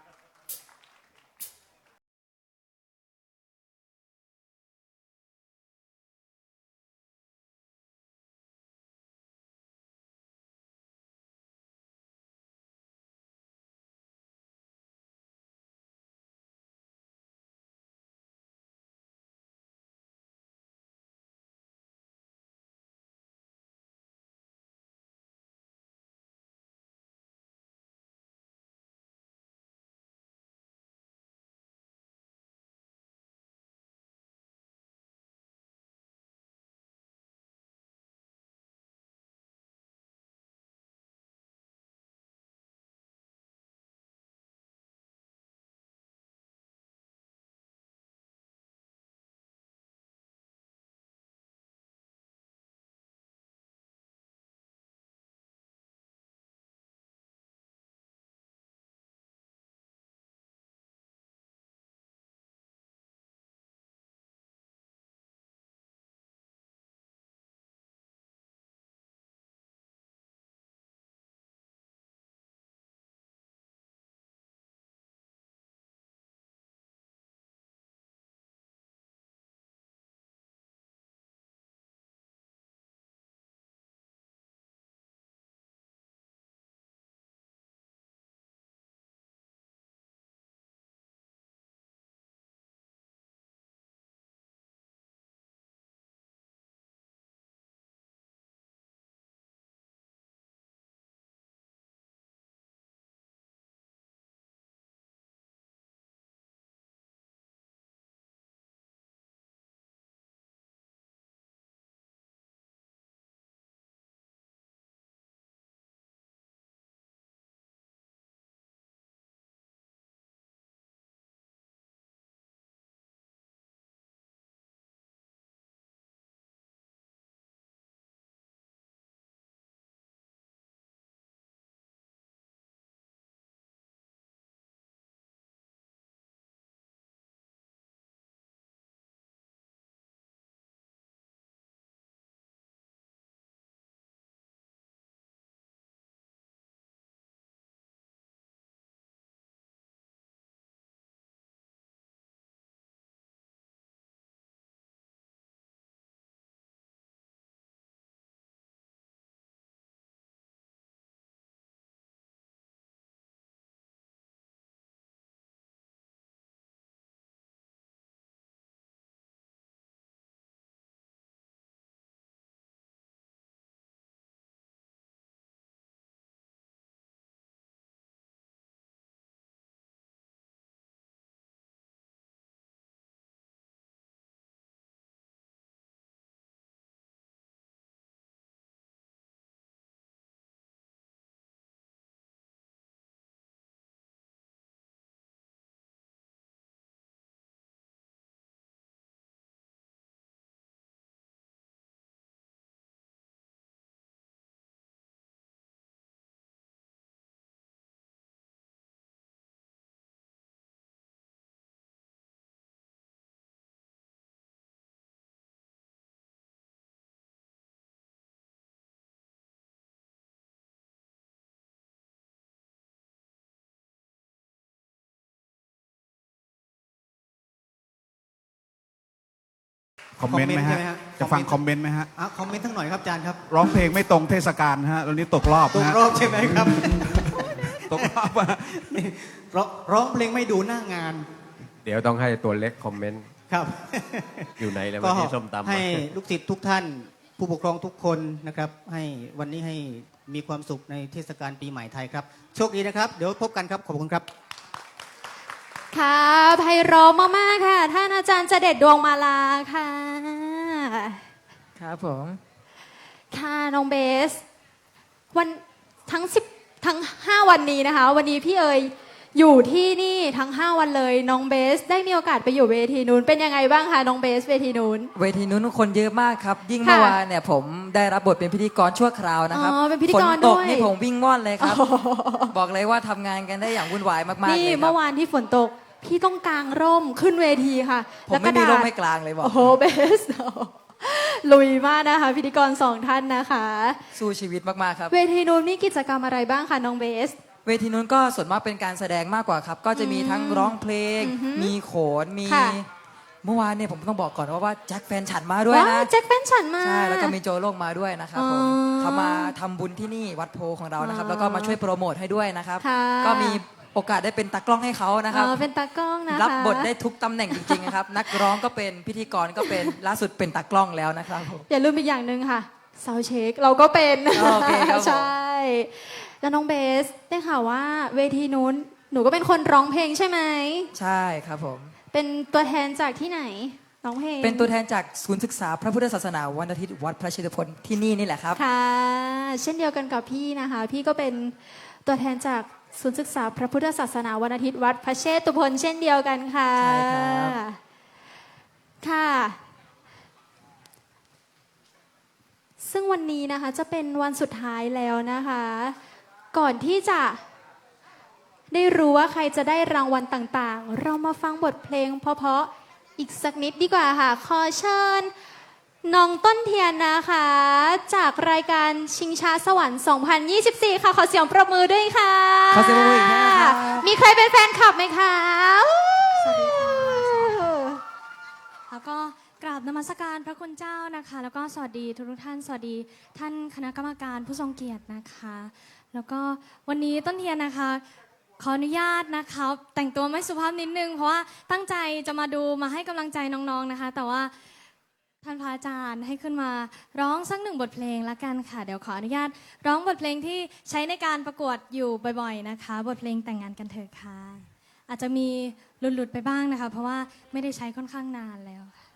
คอมเมนต์ไหมฮะ ใช่ไหมฮะ จะฟังคอมเมนต์ไหมฮะ คอมเมนต์ทั้งหน่อยครับอาจารย์ครับ ร้องเพลงไม่ตรงเทศกาลฮะตอนนี้ตกรอบ ตก ฮะ รอบใช่ไหมครับ ตกรอบอะ นี่ร้องเพลงไม่ดูหน้างาน เดี๋ยวต้องให้ตัวเล็กคอมเมนต์ ครับ อยู่ไหนแล้ว ก็ วันนี้ส้มตำ ให้ลูกศิษย์ทุกท่าน ผู้ปกครองทุกคนนะครับ ให้วันนี้ให้มีความสุขในเทศกาลปีใหม่ไทยครับ โชคดีนะครับ เดี๋ยวพบกันครับขอบคุณครับ ค่ะไพเราะมากๆค่ะ ท่านอาจารย์เจเด็ดดวงมาลาค่ะ ครับผม ค่ะน้องเบส วันทั้ง5 วันนี้นะคะ วันนี้พี่เอ๋ยอยู่ที่นี่ทั้ง 5 วันเลยน้องเบสได้มีโอกาสไปอยู่เวทีนู้นเป็นยังไงบ้างคะน้องเบสเวทีนู้น เวทีนู้นคนเยอะมากครับ ยิ่ง ค่ะ เมื่อวานเนี่ยผมได้รับบทเป็นพิธีกรชั่วคราวนะครับ อ๋อเป็นพิธีกร ฝนตก ด้วย นี่ผมวิ่งว่อนเลยครับ โอ้โห บอกเลยว่าทำงานกันได้อย่างวุ่นวายมากๆ นี่ เลยค เมื่ รับ อวานที่ฝนตก พี่ต้องกางร่มขึ้นเวทีค่ะ ผมไม่มีร่มให้กลางเลยบอก โอ้โหเบส ลุยมากนะคะ พิธีกร2 ท่านนะคะ สู้ชีวิตมากๆครับ เวทีนู้นมีกิจกรรมอะไรบ้างคะน้องเบส เวทีนู้นก็ส่วนมากเป็นการแสดงมากกว่าครับ ก็จะมีทั้งร้องเพลง อือฮึ มีโขน มี ค่ะ เมื่อวานเนี่ยผมต้องบอกก่อนว่าแจ็คแฟนฉันมาด้วย ว้า นะ วแจ็คแฟนฉันมา ใช่ แล้วก็มีโจโล่งมาด้วยนะครับผม อ๋อ เขามาทำบุญที่นี่วัดโพของเรานะครับ อ๋อ แล้วก็มาช่วยโปรโมทให้ด้วยนะครับ ค่ะ ก็มีโอกาสได้เป็นตากล้องให้เขานะครับ อ๋อเป็นตากล้องนะคะ รับบทได้ทุกตำแหน่งจริงๆนะครับ นักร้องก็เป็นพิธีกรก็เป็นล่าสุดเป็นตากล้องแล้วนะครับผม อย่าลืมอีกอย่างหนึ่งค่ะซาวเช็คเราก็เป็น โอเคครับผม ใช่ แล้วน้องเบสได้ข่าวว่าเวทีนู้นหนูก็เป็นคนร้องเพลงใช่ไหม ใช่ครับผม เป็นตัวแทนจากที่ไหนร้องเพลง เป็นตัวแทนจากศูนย์ศึกษาพระพุทธศาสนาวันอาทิตย์วัดพระชิตพลที่นี่แหละครับ ค่ะ เช่นเดียวกันกับพี่นะคะ พี่ก็เป็นตัวแทนจากศูนย์ศึกษาพระพุทธศาสนาวันอาทิตย์วัดพระเชตุพนเช่นเดียวกันค่ะ ใช่ครับ ค่ะ ซึ่งวันนี้นะคะจะเป็นวันสุดท้ายแล้วนะคะ ก่อนที่จะได้รู้ว่าใครจะได้รางวัลต่างๆ เรามาฟังบทเพลงเพราะๆอีกสักนิดดีกว่าค่ะ ขอเชิญน้องต้นเทียนนะคะ จากรายการชิงช้าสวรรค์ 2024 ค่ะ ขอเสียงปรบมือด้วยค่ะ ขอเสียงปรบมืออีกครั้งนะครับ มีใครเป็นแฟนคลับไหมคะ สวัสดีค่ะ แล้วก็กราบนมัสการพระคุณเจ้านะคะ แล้วก็สวัสดีทุกท่าน สวัสดีท่านคณะกรรมการผู้ทรงเกียรตินะคะ แล้วก็วันนี้ต้นเทียนนะคะ ขออนุญาตนะคะแต่งตัวไม่สุภาพนิดนึงเพราะว่าตั้งใจจะมาดูมาให้กำลังใจน้องๆนะคะ แต่ว่าท่านพระอาจารย์ให้ขึ้นมาร้องสัก1 บทเพลงละกันค่ะ เดี๋ยวขออนุญาตร้องบทเพลงที่ใช้ในการประกวดอยู่บ่อยๆนะคะ บทเพลงแต่งงานกันเถอะค่ะ อาจจะมีหลุดๆไปบ้างนะคะ เพราะว่าไม่ได้ใช้ค่อนข้างนานแล้วค่ะ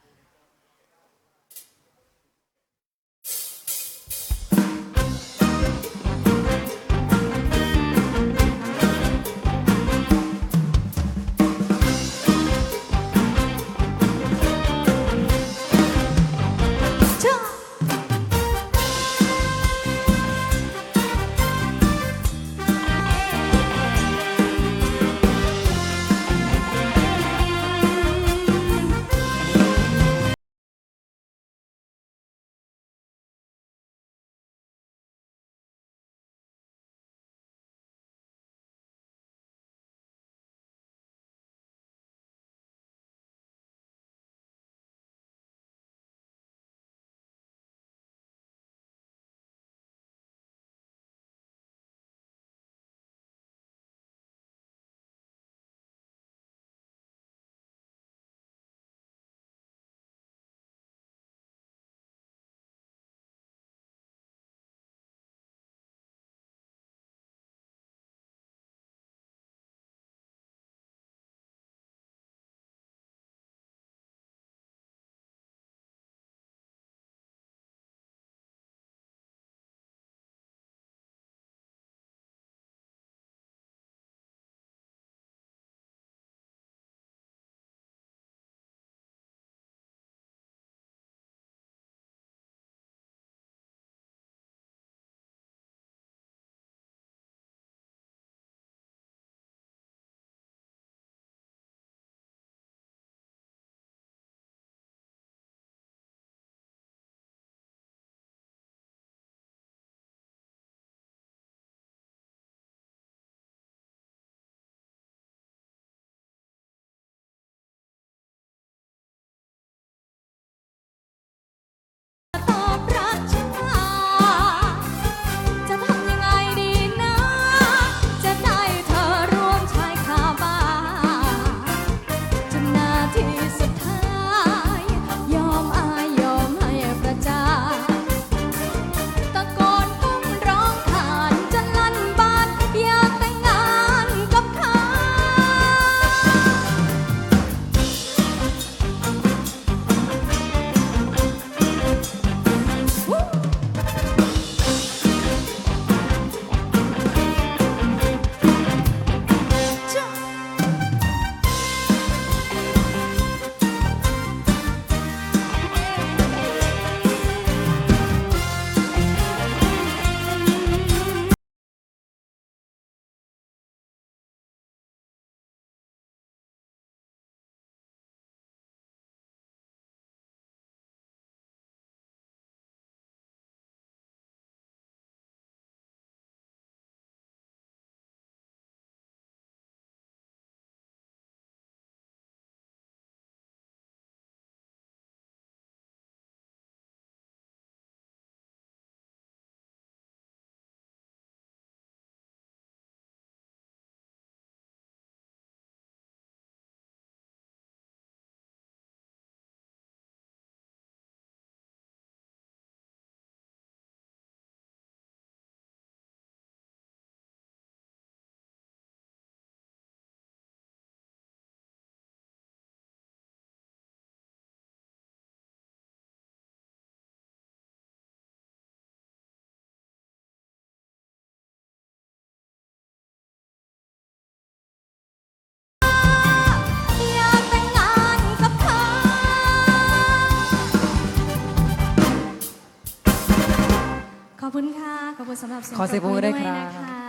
คุณค่ะขอบคุณสำหรับเสียง ขอเสียงปรบมือด้วยครับ นะคะ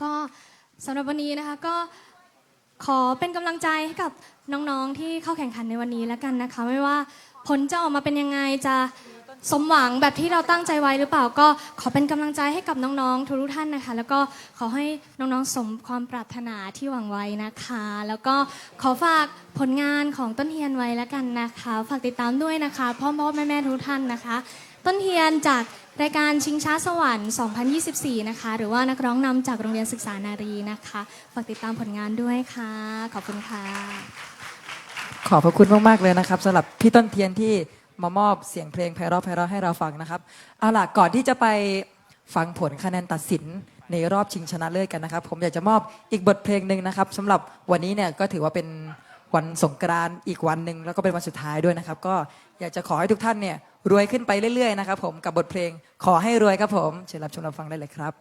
ก็สำหรับวันนี้นะคะก็ขอเป็นกำลังใจให้กับน้องๆที่เข้าแข่งขันในวันนี้แล้วกันนะคะ ไม่ว่าผลจะออกมาเป็นยังไงจะสมหวังแบบที่เราตั้งใจไว้หรือเปล่าก็ขอเป็นกำลังใจให้กับน้องๆทุกท่านนะคะ แล้วก็ขอให้น้องๆสมความปรารถนาที่หวังไว้นะคะ แล้วก็ขอฝากผลงานของต้นเทียนไว้แล้วกันนะคะฝากติดตามด้วยนะคะพ่อแม่ๆทุกท่านนะคะ ต้นเทียนจากรายการชิงช้าสวรรค์ 2024 นะคะหรือว่านักร้องนำจากโรงเรียนศึกษานารีนะคะฝากติดตามผลงานด้วยค่ะขอบคุณค่ะ ขอบพระคุณมากๆเลยนะครับสำหรับพี่ต้นเทียนที่มามอบเสียงเพลงไพเราะให้เราฟังนะครับเอาล่ะก่อนที่จะไปฟังผลคะแนนตัดสินในรอบชิงชนะเลิศกันนะครับผมอยากจะมอบอีกบทเพลงหนึ่งนะครับสำหรับวันนี้เนี่ยก็ถือว่าเป็นวันสงกรานต์อีกวันหนึ่งแล้วก็เป็นวันสุดท้ายด้วยนะครับก็อยากจะขอให้ทุกท่านเนี่ยรวยขึ้นไปเรื่อยๆนะครับผมกับบทเพลงขอให้รวยครับผมเชิญรับชมรับฟังได้เลยครับ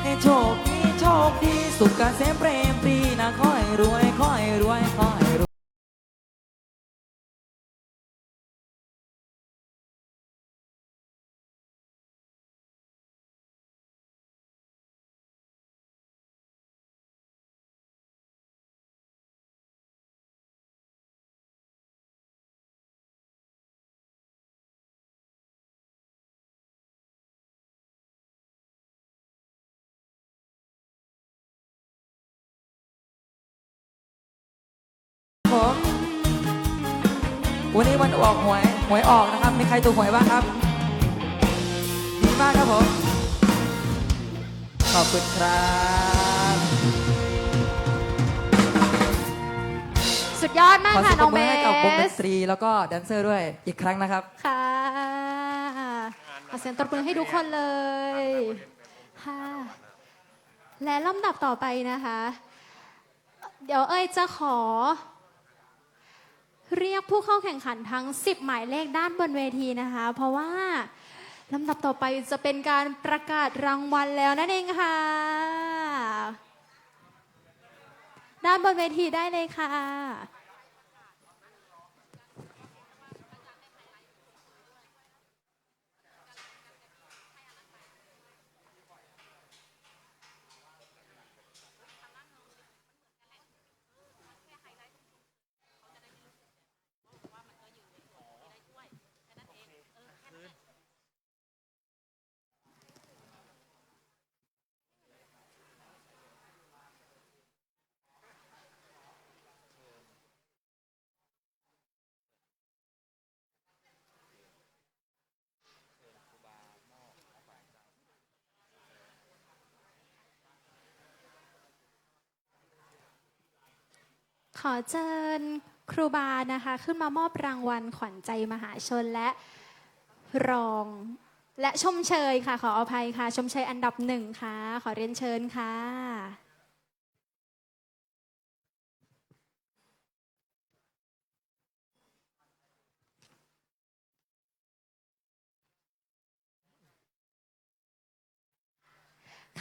ให้โชคดีโชคดีสุขเกษมเปรมปรีนะขอให้รวยขอให้รวยขอให้รวยผมวันนี้วันออกหวยออกนะครับมีใครถูกหวยบ้างครับดีมากครับผมขอบคุณครับ สุดยอดมาก ขอ ค่ะ เสียงป น้ ร อบ ง มื เบ อให้กับวงดน ส ตรีแล้วก็แดนเซอร์ด้วยอีกครั้งนะครับ ค่ะขอเสียงตบมือให้ทุกคนเลยค่ะและลำดับต่อไปนะคะ เดี๋ยวเอ้ยจะขอ เรียกผู้เข้าแข่งขันทั้ง 10 หมายเลขด้านบนเวทีนะคะ เพราะว่า ลำดับต่อไปจะเป็นการประกาศรางวัลแล้วนั่นเองค่ะ ด้านบนเวทีได้เลยค่ะ ขอเชิญครูบานะคะขึ้นมามอบรางวัลขวัญใจมหาชนและรองและชมเชยค่ะขออภัยค่ะชมเชยอันดับหนึ่งค่ะขอเรียนเชิญค่ะ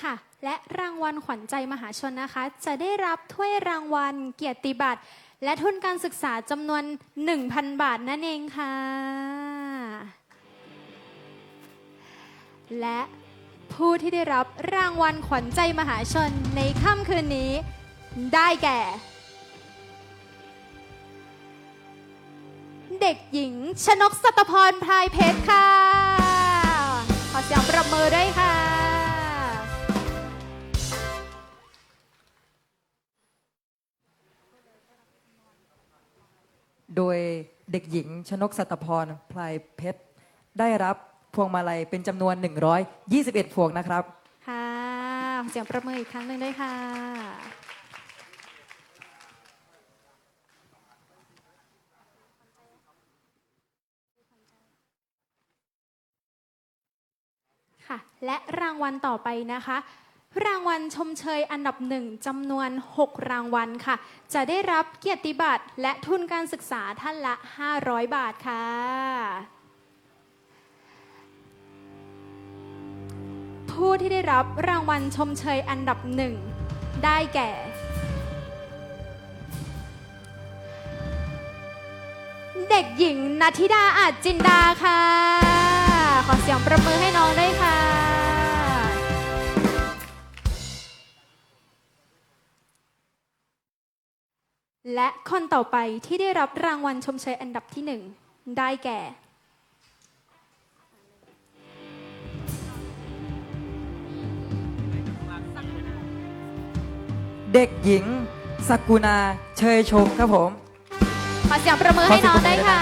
ค่ะและรางวัลขวัญใจมหาชนนะคะจะได้รับถ้วยรางวัลเกียรติบัตรและทุนการศึกษาจำนวน 1,000 บาทนั่นเองค่ะและผู้ที่ได้รับรางวัลขวัญใจมหาชนในค่ำคืนนี้ได้แก่ เด็กหญิงชนกสัตพรพลายเพชรค่ะขอเสียงปรบมือด้วยค่ะโดยเด็กหญิงชนกสัตพรพลายเพชรได้รับพวงมาลัยเป็นจำนวน121พวงนะครับค่ะเสียงประมืออีกครั้งหนึ่งด้วยค่ะค่ะและรางวัลต่อไปนะคะรางวัลชมเชยอันดับหนึ่งจำนวน6รางวัลค่ะจะได้รับเกียรติบัตรและทุนการศึกษาท่านละ500 บาทค่ะผู้ที่ได้รับรางวัลชมเชยอันดับหนึ่งได้แก่ เด็กหญิงณธิดาอาจจินดาค่ะขอเสียงประมือให้น้องด้วยค่ะและคนต่อไปที่ได้รับรางวัลชมเชยอันดับที่หนึ่งได้แก่ เด็กหญิงสกุณาเชยชมครับผมขอเสียงประมือให้น้องด้วยค่ะ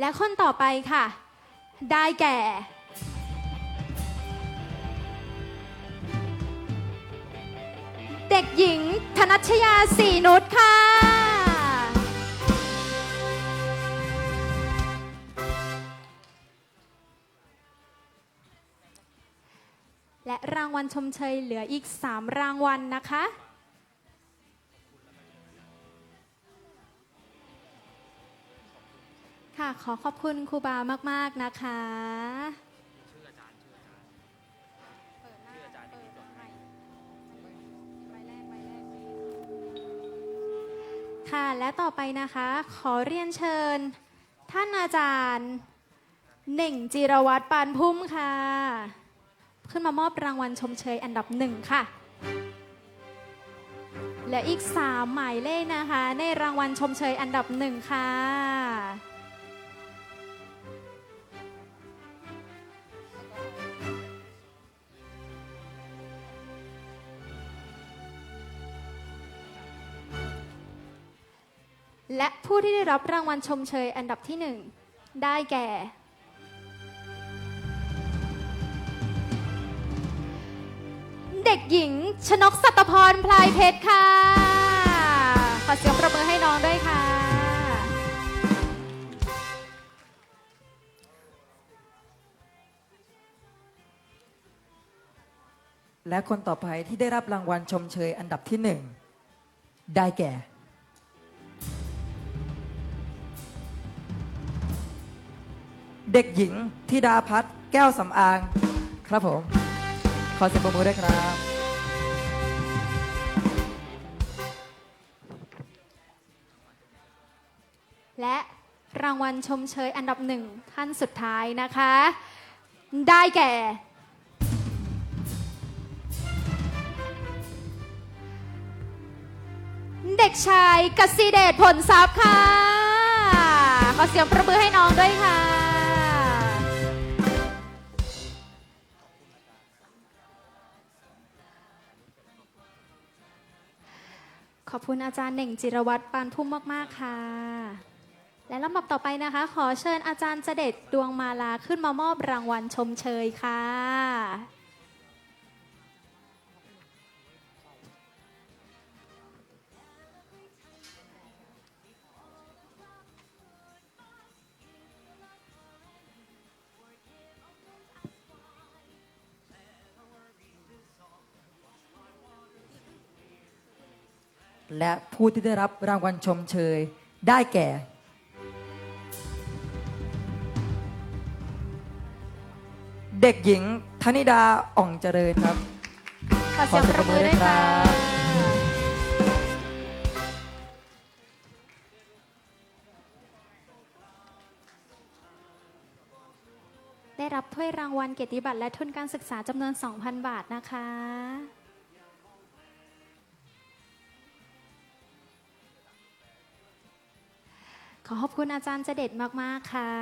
และคนต่อไปค่ะได้แก่ เด็กหญิงธนัชยาศรีนุชค่ะและรางวัลชมเชยเหลืออีก3รางวัลนะคะค่ะขอขอบคุณครูบามากๆนะคะค่ะและต่อไปนะคะขอเรียนเชิญท่านอาจารย์เหน่งจิรวัตรปานพุ่มค่ะขึ้นมามอบรางวัลชมเชยอันดับ1ค่ะและอีก3หมายเลขนะคะในรางวัลชมเชยอันดับ1ค่ะและผู้ที่ได้รับรางวัลชมเชยอันดับที่1ได้แก่ เด็กหญิงชนกสัตพรพลายเพชรค่ะขอเสียงปรบมือให้น้องด้วยค่ะ และคนต่อไปที่ได้รับรางวัลชมเชยอันดับที่หนึ่งได้แก่ เด็กหญิงธิดาพัฒน์แก้วสำอางครับผม ขอเสียงปรบมือด้วยครับ และรางวัลชมเชยอันดับหนึ่งท่านสุดท้ายนะคะ ได้แก่ เด็กชายกสิเดชผลทรัพย์ค่ะ ขอเสียงประมือให้น้องด้วยค่ะ ขอบคุณอาจารย์เหน่งจิรวัตรปานพุ่มมากๆค่ะ และลำดับต่อไปนะคะ ขอเชิญอาจารย์เจเดชดวงมาลาขึ้นมามอบรางวัลชมเชยค่ะ และผู้ที่ได้รับรางวัลชมเชยได้แก่ เด็กหญิงธนิดาอ่องเจริญครับ ขอเสียงปรบมือด้วยค่ะ ได้รับถ้วยรางวัลเกียรติบัตรและทุนการศึกษาจำนวน 2,000 บาทนะคะ ขอขอบคุณอาจารย์เจเด็ดมากๆค่ะ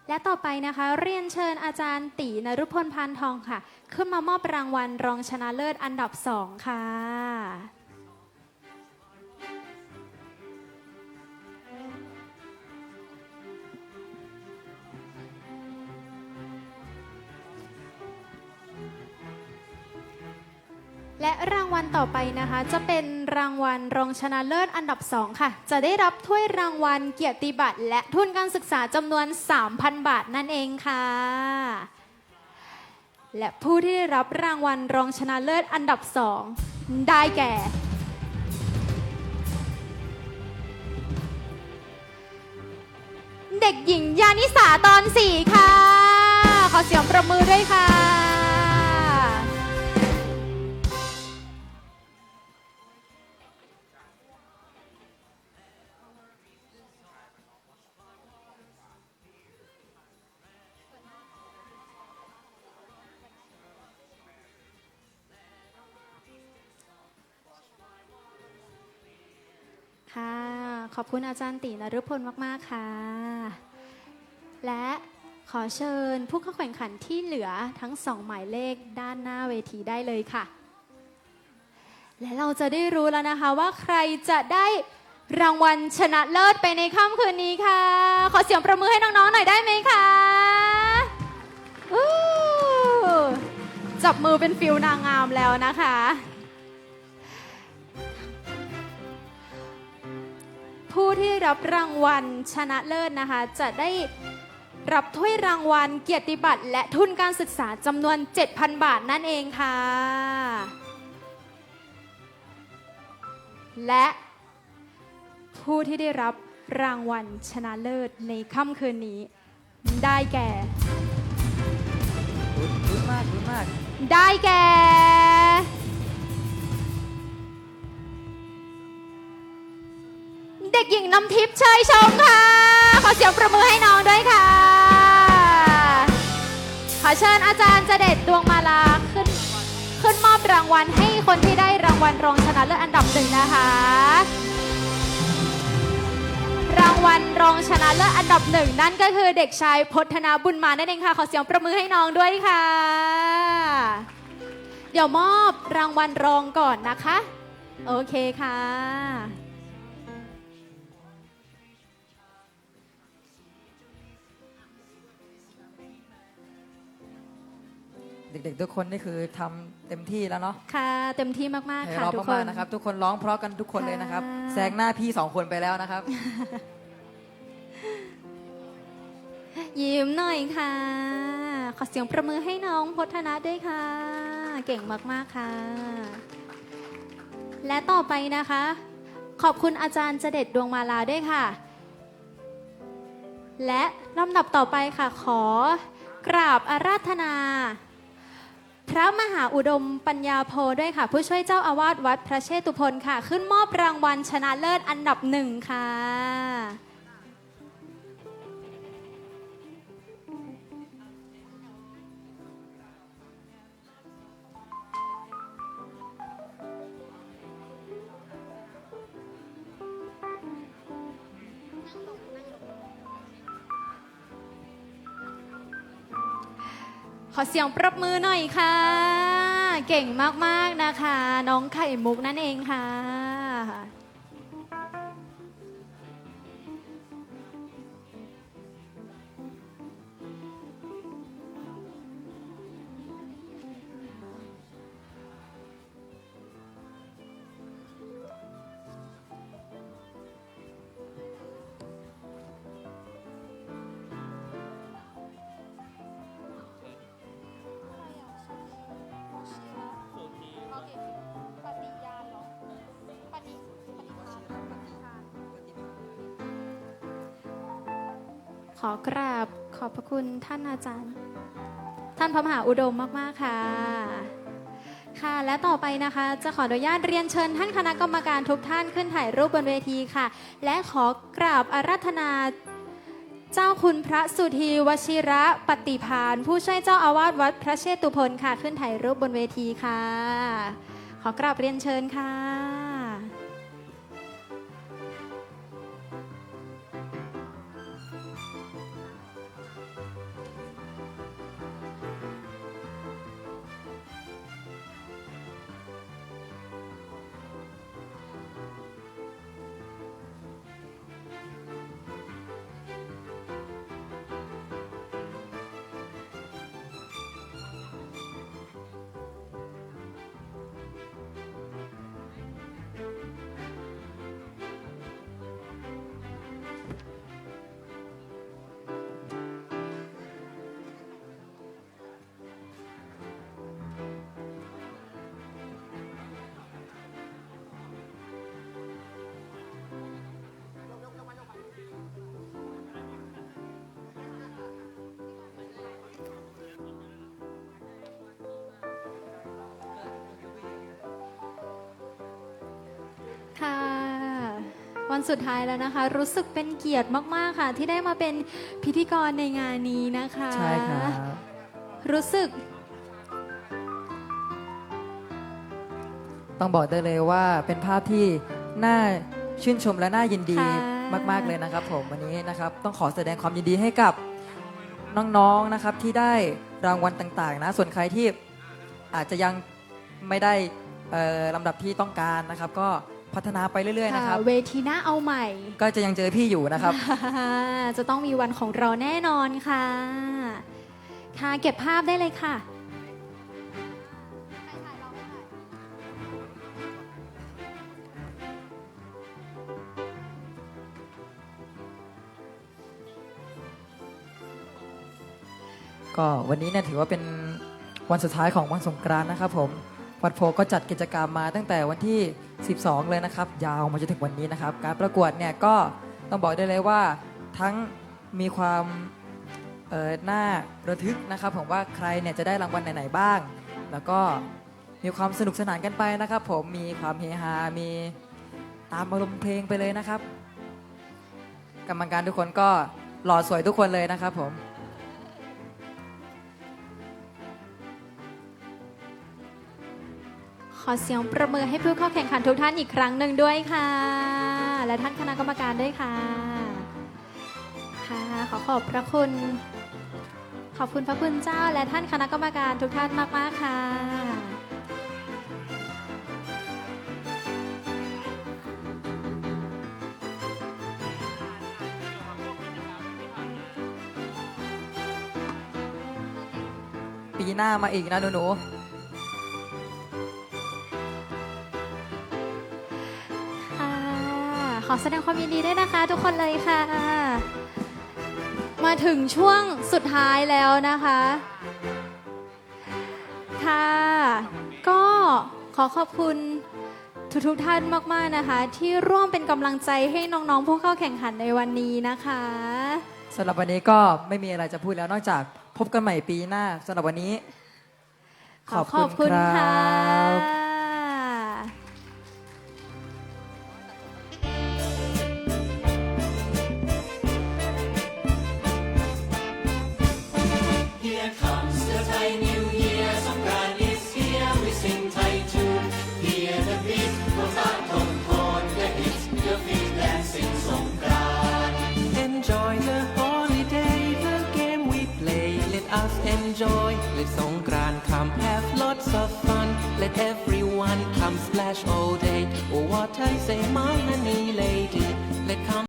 และต่อไปนะคะ เรียนเชิญอาจารย์ตีนฤพลพานทองค่ะ ขึ้นมามอบรางวัลรองชนะเลิศอันดับ 2 ค่ะ และรางวัลต่อไปนะคะจะเป็นรางวัลรองชนะเลิศอันดับ 2 ค่ะ จะได้รับถ้วยรางวัลเกียรติบัตรและทุนการศึกษาจำนวน 3,000 บาทนั่นเองค่ะ และผู้ที่ได้รับรางวัลรองชนะเลิศอันดับ 2 ได้แก่ เด็กหญิงยานิสาตอนสีค่ะ ขอเสียงประมือด้วยค่ะ ค่ะ ขอบคุณอาจารย์ตีนฤพลมากๆค่ะ และขอเชิญผู้เข้าแข่งขันที่เหลือทั้ง 2 หมายเลขด้านหน้าเวทีได้เลยค่ะ และเราจะได้รู้แล้วนะคะว่าใครจะได้รางวัลชนะเลิศไปในค่ำคืนนี้ค่ะ ขอเสียงประมือให้น้องๆหน่อยได้ไหมคะจับมือเป็นฟิลนางงามแล้วนะคะ ผู้ที่รับรางวัลชนะเลิศนะคะจะได้รับถ้วยรางวัลเกียรติบัตรและทุนการศึกษาจำนวน 7,000 บาทนั่นเองค่ะ และผู้ที่ได้รับรางวัลชนะเลิศในค่ำคืนนี้ได้แก่ได้แก่ เด็กหญิงน้ำทิพย์เชยชมค่ะ ขอเสียงประมือให้น้องด้วยค่ะ ขอเชิญอาจารย์เจเด็ดดวงมาลาขึ้นมอบรางวัลให้คนที่ได้รางวัลรองชนะเลิศอันดับ 1นะคะ รางวัลรองชนะเลิศอันดับ 1นั่นก็คือเด็กชายพจนาบุญมานั่นเองค่ะ ขอเสียงประมือให้น้องด้วยค่ะ เดี๋ยวมอบรางวัลรองก่อนนะคะ โอเคค่ะ เด็กๆทุกคนนี่คือทำเต็มที่แล้วเนาะ ค่ะเต็มที่มากๆค่ะ รอบ ทุกค มาก น ๆนะครับ ทุกคนร้องเพราะกันทุกคนเลยนะครับ แซงหน้าพี่2 คนไปแล้วนะครับ ยิ้มหน่อยค่ะ ขอเสียงประมือให้น้องพจนะด้วยค่ะ เก่งมากๆค่ะ และต่อไปนะคะ ขอบคุณอาจารย์เจเด็ดดวงมาลาด้วยค่ะ และลำดับต่อไปค่ะ ขอกราบอาราธนา พระมหาอุดมปัญญาโพด้วยค่ะ ผู้ช่วยเจ้าอาวาสวัดพระเชตุพนค่ะ ขึ้นมอบรางวัลชนะเลิศอันดับ 1ค่ะ ขอเสียงปรบมือหน่อยค่ะ เก่งมากๆนะคะ น้องไข่มุกนั่นเองค่ะ ขอกราบขอบพระคุณท่านอาจารย์ ท่านพระมหาอุดมมากๆค่ะ ค่ะและต่อไปนะคะจะขออนุญาตเรียนเชิญท่านคณะกรรมการทุกท่านขึ้นถ่ายรูปบนเวทีค่ะ และขอกราบอาราธนาเจ้าคุณพระสุธีวชิระปฏิภาณผู้ช่วยเจ้าอาวาสวัดพระเชตุพนค่ะ ขึ้นถ่ายรูปบนเวทีค่ะ ขอกราบเรียนเชิญค่ะ ค่ะวันสุดท้ายแล้วนะคะ รู้สึกเป็นเกียรติมากๆค่ะ ที่ได้มาเป็นพิธีกรในงานนี้นะคะ ใช่ครับ รู้สึก ต้องบอกได้เลยว่าเป็นภาพที่น่าชื่นชมและน่ายินดี ค่ะ มากๆเลยนะครับผมวันนี้นะครับต้องขอแสดงความยินดีให้กับน้องๆนะครับที่ได้รางวัลต่างๆนะส่วนใครที่อาจจะยังไม่ได้ลำดับที่ต้องการนะครับ ก็พัฒนาไปเรื่อยๆนะครับ เวทีหน้าเอาใหม่ ก็จะยังเจอพี่อยู่นะครับ จะต้องมีวันของเราแน่นอนค่ะ ค่ะเก็บภาพได้เลยค่ะ ก็วันนี้เนี่ยถือว่าเป็นวันสุดท้ายของวันสงกรานต์นะครับผมวัดโพก็จัดกิจกรรมมาตั้งแต่วันที่ 12 เลยนะครับ ยาวมาจนถึงวันนี้นะครับ การประกวดเนี่ยก็ต้องบอกได้เลยว่าทั้งมีความน่าระทึกนะครับผมว่าใครเนี่ยจะได้รางวัลไหนๆบ้าง แล้วก็มีความสนุกสนานกันไปนะครับผมมีความเฮฮามีตามอารมณ์เพลงไปเลยนะครับ กรรมการทุกคนก็หล่อสวยทุกคนเลยนะครับผม ขอเสียงประมือให้ผู้เข้าแข่งขันทุกท่านอีกครั้งหนึ่งด้วยค่ะ และท่านคณะกรรมการด้วยค่ะ ค่ะขอขอบพระคุณ ขอบคุณพระคุณเจ้าและท่านคณะกรรมการทุกท่านมากๆค่ะ ปีหน้ามาอีกนะหนู ค่ะขอแสดงความยินดีด้วยนะคะ ทุกคนเลยค่ะ มาถึงช่วงสุดท้ายแล้วนะคะ ขอขอบคุณทุกๆท่านมากๆนะคะ ที่ร่วมเป็นกำลังใจให้น้องๆผู้เข้าแข่งขันในวันนี้นะคะ สำหรับวันนี้ก็ไม่มีอะไรจะพูดแล้วนอกจากพบกันใหม่ปีหน้าสำหรับวันนี้ ขอบคุณค่ะ Here comes the Thai New Year, Songkran is here, we sing Thai tune. Hear the beat, go start tone tone, the hits, your feet dancing Songkran. Enjoy the holiday, the game we play. Let us enjoy. Let Songkran come, have lots of fun. Let everyone come splash all day. Oh, what I say, my honey lady. Let come.